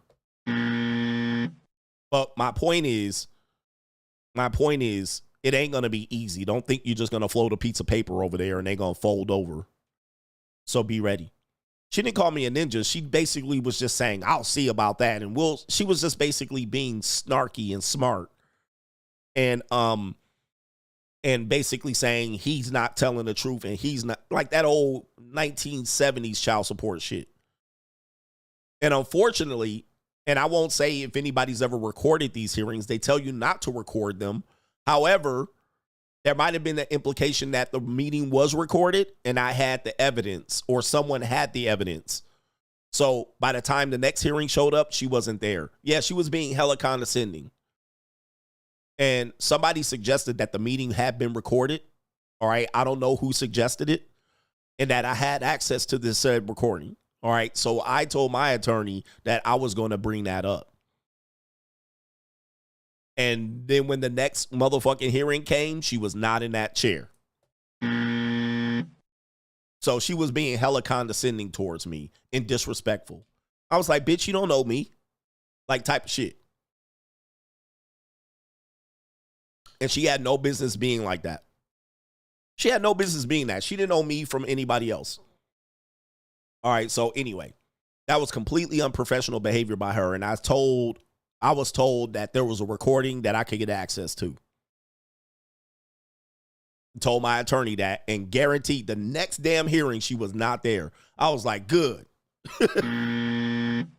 But my point is, it ain't going to be easy. Don't think you're just going to float a piece of paper over there and they're going to fold over. So be ready. She didn't call me a ninja. She basically was just saying, I'll see about that. And she was just basically being snarky and smart. And basically saying he's not telling the truth and he's not, like that old 1970s child support shit. And unfortunately, and I won't say if anybody's ever recorded these hearings, they tell you not to record them. However, there might have been the implication that the meeting was recorded and I had the evidence or someone had the evidence. So by the time the next hearing showed up, she wasn't there. Yeah, she was being hella condescending. And somebody suggested that the meeting had been recorded. All right. I don't know who suggested it and that I had access to this said recording. All right. So I told my attorney that I was going to bring that up. And then when the next motherfucking hearing came, she was not in that chair. So she was being hella condescending towards me and disrespectful. I was like, bitch, you don't know me. Like type of shit. And she had no business being like that. She had no business being that. She didn't know me from anybody else. All right. So anyway, that was completely unprofessional behavior by her. And I was told that there was a recording that I could get access to. Told my attorney that and guaranteed the next damn hearing she was not there. I was like, good. And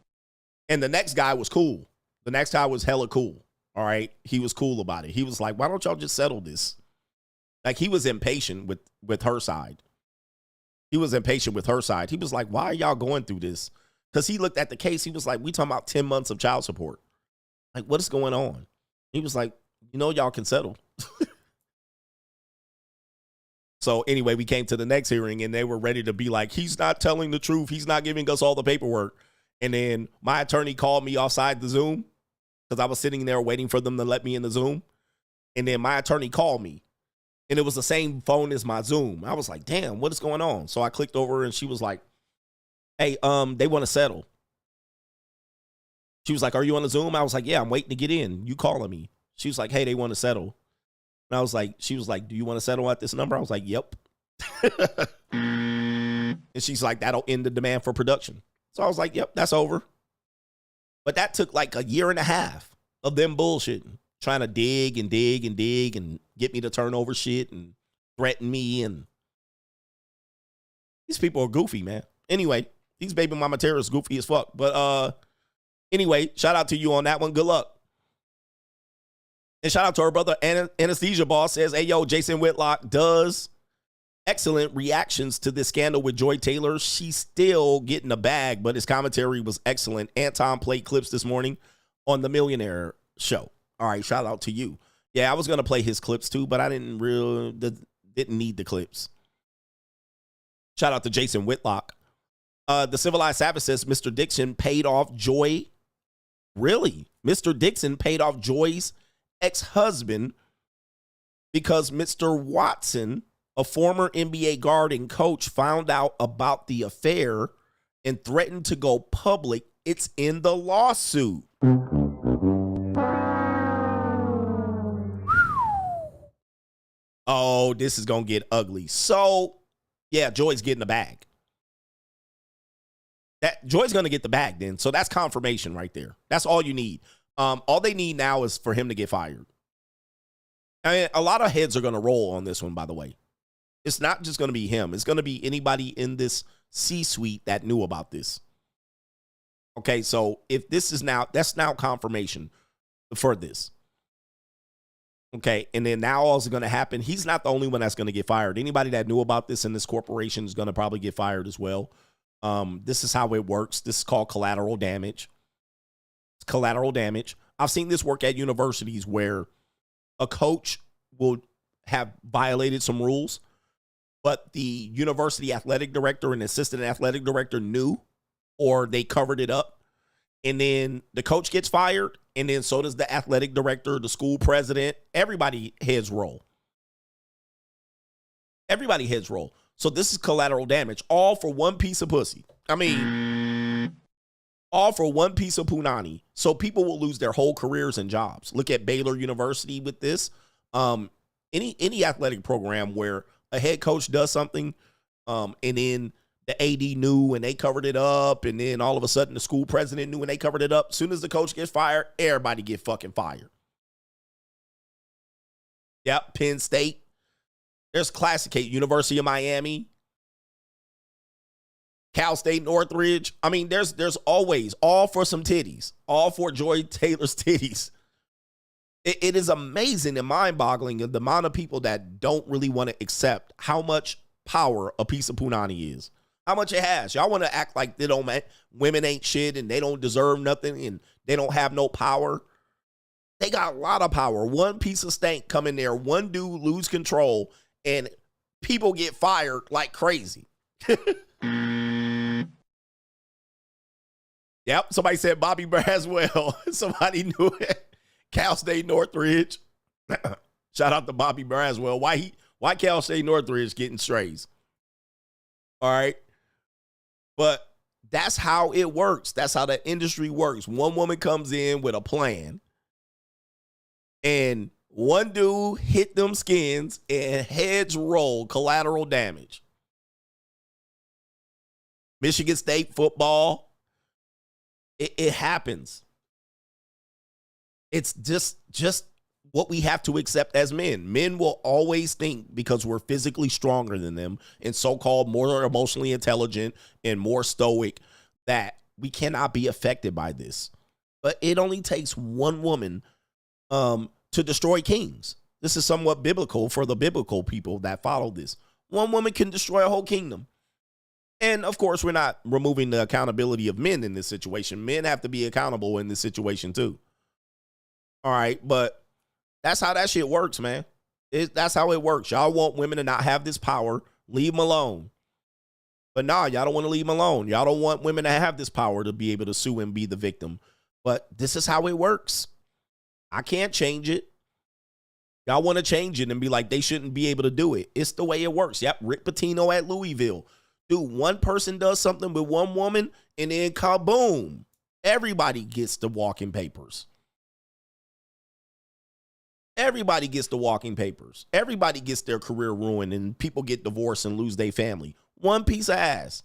the next guy was cool. The next guy was hella cool. All right. He was cool about it. He was like, why don't y'all just settle this? Like he was impatient with her side. He was impatient with her side. He was like, why are y'all going through this? Because he looked at the case. He was like, we talking about 10 months of child support. Like, what is going on? He was like, y'all can settle. So anyway, we came to the next hearing and they were ready to be like, he's not telling the truth. He's not giving us all the paperwork. And then my attorney called me outside the Zoom because I was sitting there waiting for them to let me in the Zoom. And then my attorney called me and it was the same phone as my Zoom. I was like, damn, what is going on? So I clicked over and she was like, hey, they want to settle. She was like, are you on the Zoom? I was like, yeah, I'm waiting to get in. You calling me. She was like, hey, they want to settle. And I was like, she was like, do you want to settle at this number? I was like, yep. And she's like, that'll end the demand for production. So I was like, yep, that's over. But that took like a year and a half of them bullshitting, trying to dig and dig and dig and get me to turn over shit and threaten me. And these people are goofy, man. Anyway, these baby mama terrorists goofy as fuck. But anyway, shout out to you on that one. Good luck. And shout out to our brother Anesthesia Boss says, hey, yo, Jason Whitlock does excellent reactions to this scandal with Joy Taylor. She's still getting a bag, but his commentary was excellent. Anton played clips this morning on the Millionaire Show. All right, shout out to you. Yeah, I was going to play his clips too, but I didn't need the clips. Shout out to Jason Whitlock. The Civilized Savage says Mr. Dixon paid off Joy. Really? Mr. Dixon paid off Joy's ex-husband because Mr. Watson, a former NBA guard and coach, found out about the affair and threatened to go public. It's in the lawsuit. Oh, this is going to get ugly. So, yeah, Joy's getting the bag. Joy's going to get the bag then. So that's confirmation right there. That's all you need. All they need now is for him to get fired. I mean, a lot of heads are going to roll on this one, by the way. It's not just going to be him. It's going to be anybody in this C-suite that knew about this. Okay, so if this is now, that's now confirmation for this. Okay, and then now all's going to happen. He's not the only one that's going to get fired. Anybody that knew about this in this corporation is going to probably get fired as well. This is how it works. This is called collateral damage. It's collateral damage. I've seen this work at universities where a coach will have violated some rules, but the university athletic director and assistant athletic director knew, or they covered it up. And then the coach gets fired, and then so does the athletic director, the school president. Everybody heads roll. Everybody heads roll. So this is collateral damage, all for one piece of pussy. I mean, all for one piece of punani. So people will lose their whole careers and jobs. Look at Baylor University with this. Any athletic program where a head coach does something, and then the AD knew and they covered it up, and then all of a sudden the school president knew and they covered it up. As soon as the coach gets fired, everybody get fucking fired. Yep, Penn State. There's Classic Hate, University of Miami, Cal State Northridge. I mean, there's always all for some titties, all for Joy Taylor's titties. It is amazing and mind-boggling the amount of people that don't really want to accept how much power a piece of punani is, how much it has. Y'all want to act like they don't, women ain't shit and they don't deserve nothing and they don't have no power. They got a lot of power. One piece of stank come in there, one dude lose control, and people get fired like crazy. Yep, somebody said Bobby Braswell. Somebody knew it. Cal State Northridge. Shout out to Bobby Braswell. Why Cal State Northridge getting strays? All right. But that's how it works. That's how the industry works. One woman comes in with a plan, and one dude hit them skins and heads roll, collateral damage. Michigan State football. It happens. It's just what we have to accept as men. Men will always think, because we're physically stronger than them and so-called more emotionally intelligent and more stoic, that we cannot be affected by this. But it only takes one woman to destroy kings. This is somewhat biblical for the biblical people that follow this. One woman can destroy a whole kingdom. And of course, we're not removing the accountability of men in this situation. Men have to be accountable in this situation too. All right, but that's how that shit works, man. That's how it works. Y'all want women to not have this power. Leave them alone. But nah, y'all don't want to leave them alone. Y'all don't want women to have this power to be able to sue and be the victim. But this is how it works. I can't change it. Y'all want to change it and be like, they shouldn't be able to do it. It's the way it works. Yep, Rick Pitino at Louisville. Dude, one person does something with one woman, and then kaboom. Everybody gets the walking papers. Everybody gets the walking papers. Everybody gets their career ruined, and people get divorced and lose their family. One piece of ass.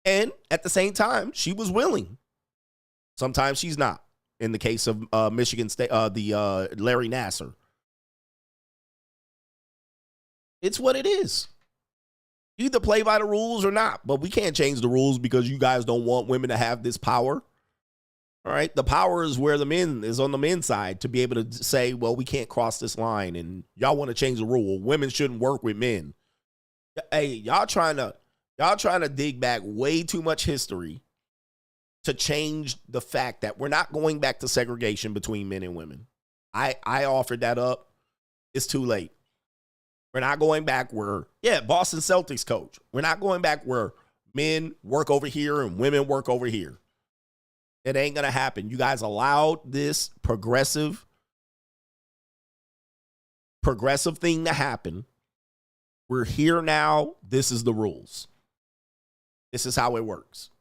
And at the same time, she was willing. Sometimes she's not. In the case of Michigan State, Larry Nassar. It's what it is. You either play by the rules or not, but we can't change the rules because you guys don't want women to have this power. All right, the power is where the men is on the men's side to be able to say, well, we can't cross this line, and y'all want to change the rule. Women shouldn't work with men. Hey, y'all trying to dig back way too much history to change the fact that we're not going back to segregation between men and women. I offered that up. It's too late. We're not going back where, Boston Celtics coach. We're not going back where men work over here and women work over here. It ain't going to happen. You guys allowed this progressive thing to happen. We're here now. This is the rules. This is how it works.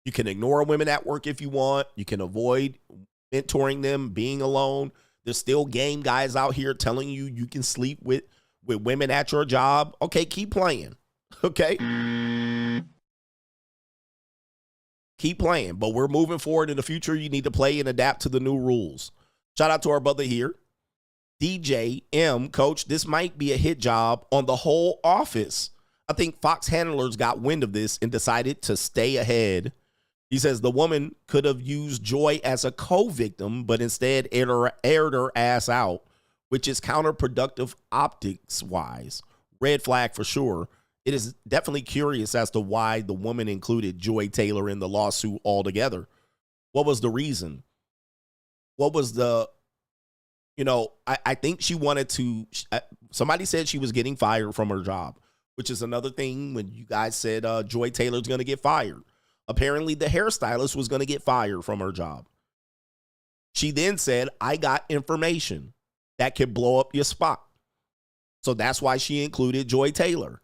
You can ignore women at work if you want. You can avoid mentoring them, being alone. There's still game guys out here telling you you can sleep with women at your job. Okay, keep playing. Okay? Keep playing. But we're moving forward in the future. You need to play and adapt to the new rules. Shout out to our brother here. DJ M, coach, this might be a hit job on the whole office. I think Fox handlers got wind of this and decided to stay ahead. He says the woman could have used Joy as a co-victim, but instead aired her ass out, which is counterproductive optics-wise. Red flag for sure. It is definitely curious as to why the woman included Joy Taylor in the lawsuit altogether. What was the reason? What was the, I think she wanted to, somebody said she was getting fired from her job, which is another thing when you guys said Joy Taylor's going to get fired. Apparently, the hairstylist was going to get fired from her job. She then said, I got information that could blow up your spot. So that's why she included Joy Taylor.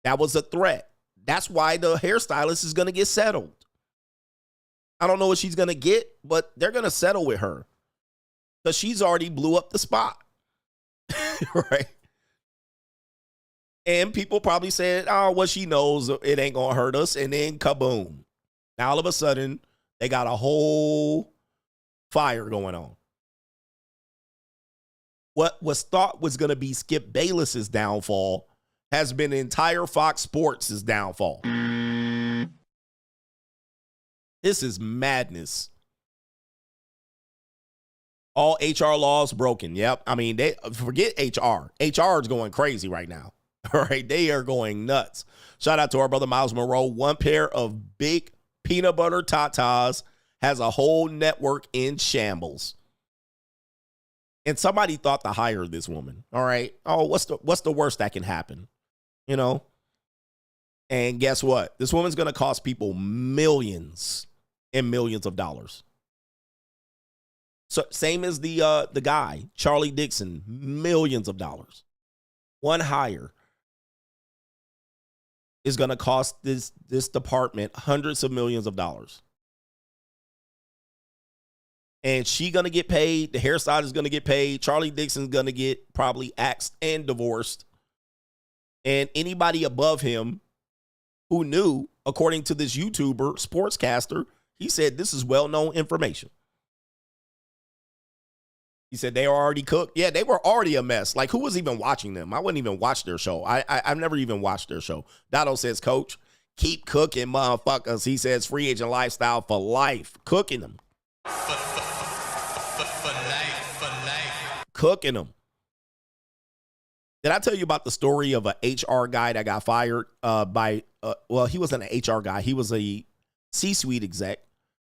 That was a threat. That's why the hairstylist is going to get settled. I don't know what she's going to get, but they're going to settle with her because she's already blew up the spot. Right? And people probably said, oh, well, she knows it ain't going to hurt us. And then kaboom. Now, all of a sudden, they got a whole fire going on. What was thought was going to be Skip Bayless's downfall has been entire Fox Sports' downfall. This is madness. All HR laws broken. Yep. I mean, forget HR. HR is going crazy right now. All right, they are going nuts. Shout out to our brother Miles Monroe. One pair of big peanut butter tatas has a whole network in shambles. And somebody thought to hire this woman. All right. Oh, what's the worst that can happen? And guess what? This woman's going to cost people millions and millions of dollars. So same as the guy, Charlie Dixon, millions of dollars. One hire is going to cost this department hundreds of millions of dollars. And she going to get paid. The hairstylist is going to get paid. Charlie Dixon's going to get probably axed and divorced. And anybody above him who knew, according to this YouTuber, sportscaster, he said this is well-known information. He said they are already cooked. Yeah, they were already a mess. Like, who was even watching them? I wouldn't even watch their show. I've never even watched their show. Dotto says, Coach, keep cooking, motherfuckers. He says free agent lifestyle for life. Cooking them. For life. Cooking them. Did I tell you about the story of an HR guy that got fired well, he wasn't an HR guy. He was a C-suite exec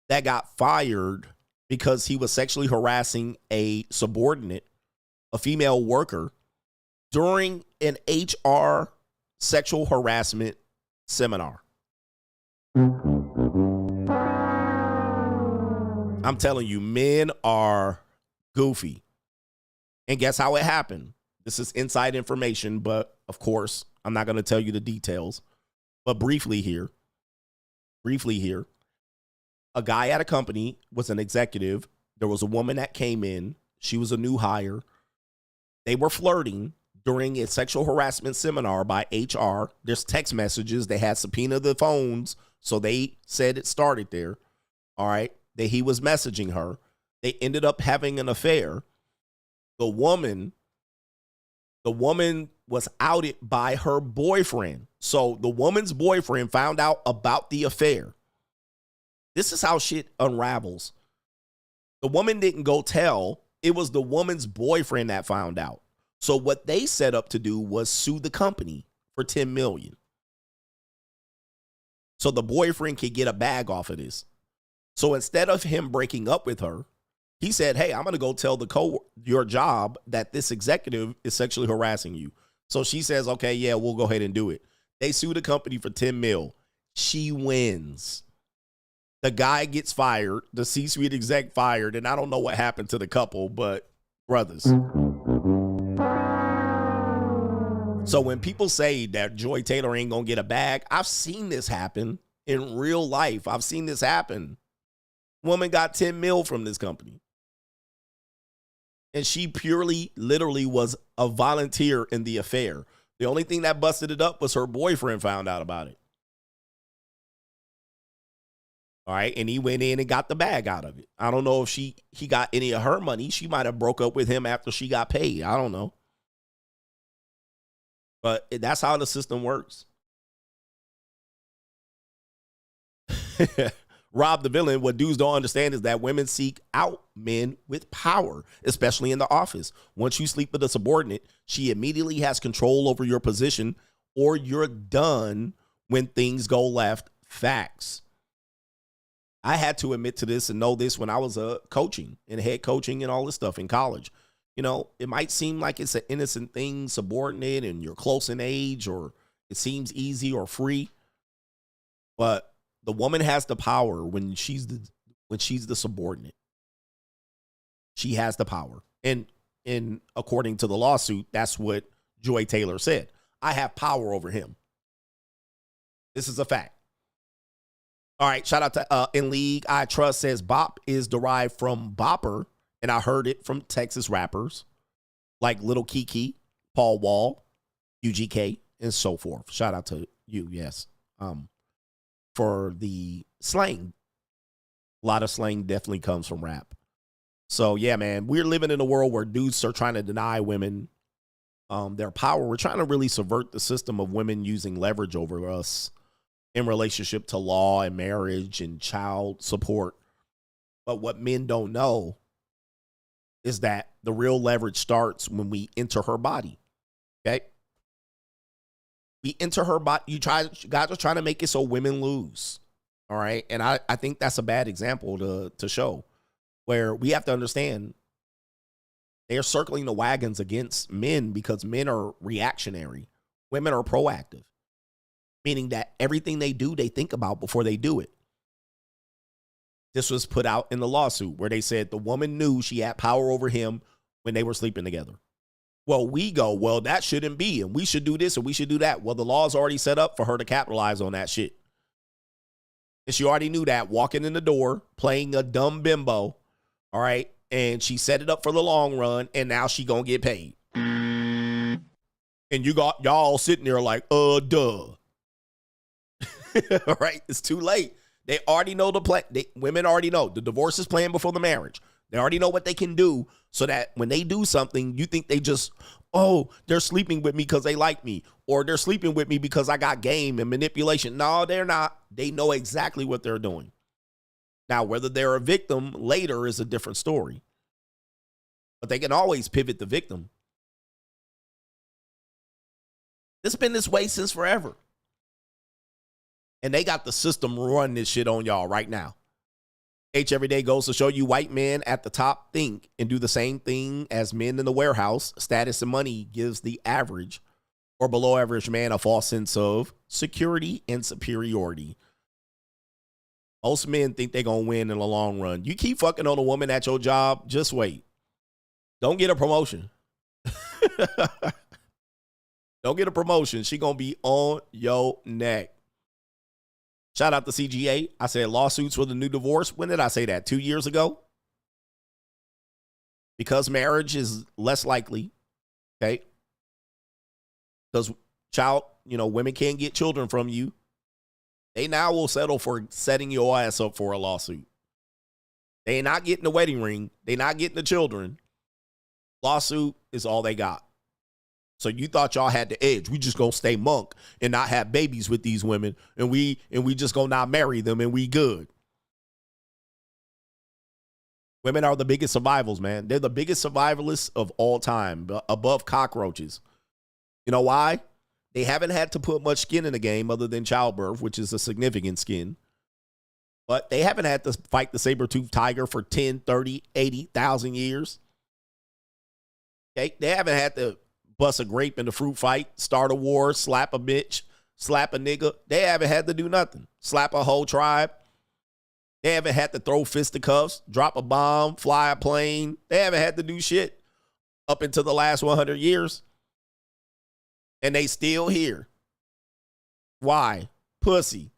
that got fired because he was sexually harassing a subordinate a female worker, during an HR sexual harassment seminar. I'm telling you, men are goofy. And guess how it happened? This is inside information, but of course, I'm not going to tell you the details. But briefly here, a guy at a company was an executive. There was a woman that came in. She was a new hire. They were flirting during a sexual harassment seminar by HR. There's text messages. They had subpoenaed the phones, so they said it started there. All right, that he was messaging her. They ended up having an affair. The woman was outed by her boyfriend. So the woman's boyfriend found out about the affair. This is how shit unravels. The woman didn't go tell. It was the woman's boyfriend that found out. So what they set up to do was sue the company for $10 million. So the boyfriend could get a bag off of this. So instead of him breaking up with her, he said, hey, I'm going to go tell your job that this executive is sexually harassing you. So she says, okay, yeah, we'll go ahead and do it. They sue the company for $10 million. She wins. The guy gets fired, the C-suite exec fired, and I don't know what happened to the couple, but brothers. So when people say that Joy Taylor ain't going to get a bag, I've seen this happen in real life. I've seen this happen. Woman got $10 million from this company. And she purely, literally was a volunteer in the affair. The only thing that busted it up was her boyfriend found out about it. All right, and he went in and got the bag out of it. I don't know if he got any of her money. She might have broke up with him after she got paid. I don't know. But that's how the system works. Rob the villain, what dudes don't understand is that women seek out men with power, especially in the office. Once you sleep with a subordinate, she immediately has control over your position, or you're done when things go left. Facts. I had to admit to this and know this when I was coaching and head coaching and all this stuff in college. You know, it might seem like it's an innocent thing, subordinate, and you're close in age, or it seems easy or free. But the woman has the power when she's the subordinate. She has the power. And according to the lawsuit, that's what Joy Taylor said. I have power over him. This is a fact. All right, shout out to In League. I Trust says bop is derived from bopper, and I heard it from Texas rappers like Little Kiki, Paul Wall, UGK, and so forth. Shout out to you, yes. For the slang. A lot of slang definitely comes from rap. So, yeah, man, we're living in a world where dudes are trying to deny women their power. We're trying to really subvert the system of women using leverage over us in relationship to law and marriage and child support. But what men don't know is that the real leverage starts when we enter her body. Okay? We enter her body. Guys are trying to make it so women lose. All right. And I think that's a bad example to show, where we have to understand they're circling the wagons against men because men are reactionary. Women are proactive, meaning that everything they do, they think about before they do it. This was put out in the lawsuit where they said the woman knew she had power over him when they were sleeping together. Well, we go, well, that shouldn't be, and we should do this and we should do that. Well, the law's already set up for her to capitalize on that shit. And she already knew that, walking in the door, playing a dumb bimbo, all right? And she set it up for the long run, and now she gonna get paid. And you got y'all sitting there like, duh. All right, it's too late. They already know the plan. Women already know. The divorce is planned before the marriage. They already know what they can do so that when they do something, you think they just, oh, they're sleeping with me because they like me, or they're sleeping with me because I got game and manipulation. No, they're not. They know exactly what they're doing. Now, whether they're a victim later is a different story. But they can always pivot the victim. It's been this way since forever. And they got the system run this shit on y'all right now. H every day goes to show you white men at the top think and do the same thing as men in the warehouse. Status and money gives the average or below average man a false sense of security and superiority. Most men think they're going to win in the long run. You keep fucking on a woman at your job, just wait. Don't get a promotion. Don't get a promotion. She going to be on your neck. Shout out to CGA. I said lawsuits for the new divorce. When did I say that? 2 years ago? Because marriage is less likely. Okay. Because women can't get children from you. They now will settle for setting your ass up for a lawsuit. They ain't not getting the wedding ring. They not getting the children. Lawsuit is all they got. So you thought y'all had the edge. We just gonna stay monk and not have babies with these women, and we just gonna not marry them, and we good. Women are the biggest survivals, man. They're the biggest survivalists of all time, above cockroaches. You know why? They haven't had to put much skin in the game other than childbirth, which is a significant skin. But they haven't had to fight the saber-toothed tiger for 10, 30, 80,000 years. Okay? They haven't had to bust a grape in the fruit fight, start a war, slap a bitch, slap a nigga. They haven't had to do nothing. Slap a whole tribe. They haven't had to throw fisticuffs, drop a bomb, fly a plane. They haven't had to do shit up until the last 100 years. And they still here. Why? Pussy.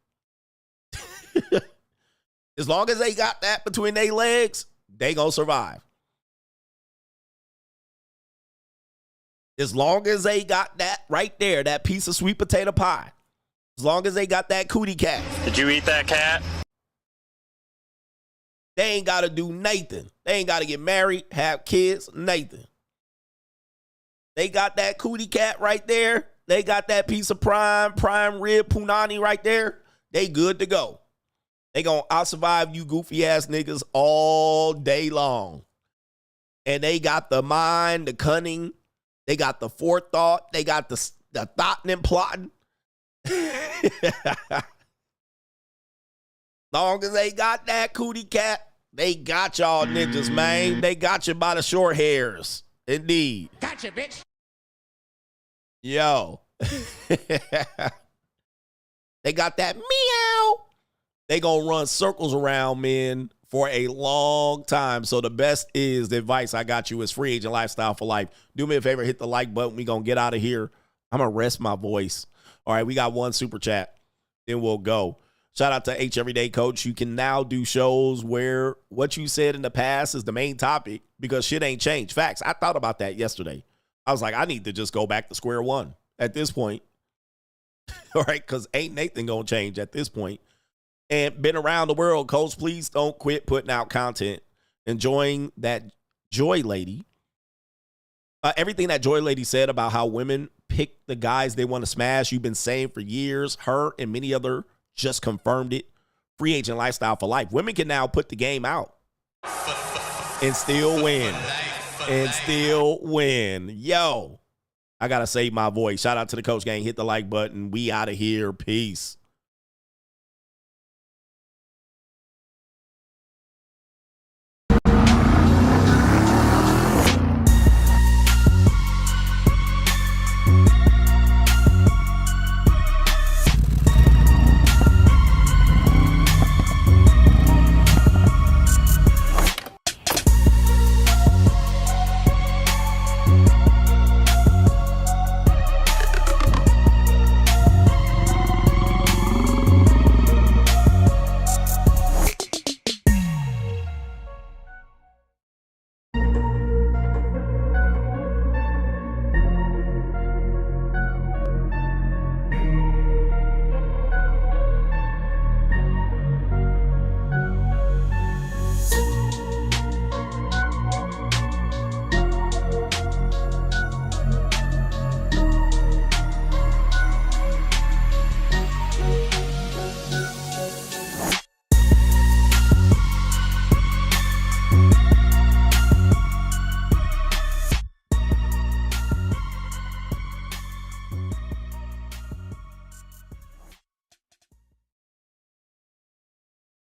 As long as they got that between their legs, they gonna survive. As long as they got that right there, that piece of sweet potato pie. As long as they got that cootie cat. Did you eat that cat? They ain't got to do nothing. They ain't got to get married, have kids, nothing. They got that cootie cat right there. They got that piece of prime rib punani right there. They good to go. They gonna out-survive you goofy ass niggas all day long. And they got the mind, the cunning. They got the forethought. They got the thoughting and plotting. Long as they got that cootie cat, they got y'all ninjas, man. They got you by the short hairs. Indeed. Gotcha, bitch. Yo. They got that meow. They gonna run circles around men for a long time. So the best is the advice I got you is free agent lifestyle for life. Do me a favor, hit the like button. We gonna get out of here. I'm gonna rest my voice. All right, we got one super chat. Then we'll go. Shout out to H Everyday Coach. You can now do shows where what you said in the past is the main topic because shit ain't changed. Facts. I thought about that yesterday. I was like, I need to just go back to square one at this point. All right, because ain't Nathan gonna change at this point. And been around the world, Coach. Please don't quit putting out content. Enjoying that Joy Lady. Everything that Joy Lady said about how women pick the guys they want to smash, you've been saying for years. Her and many other just confirmed it. Free agent lifestyle for life. Women can now put the game out and still win. And still win. Yo, I got to save my voice. Shout out to the Coach Gang. Hit the like button. We out of here. Peace.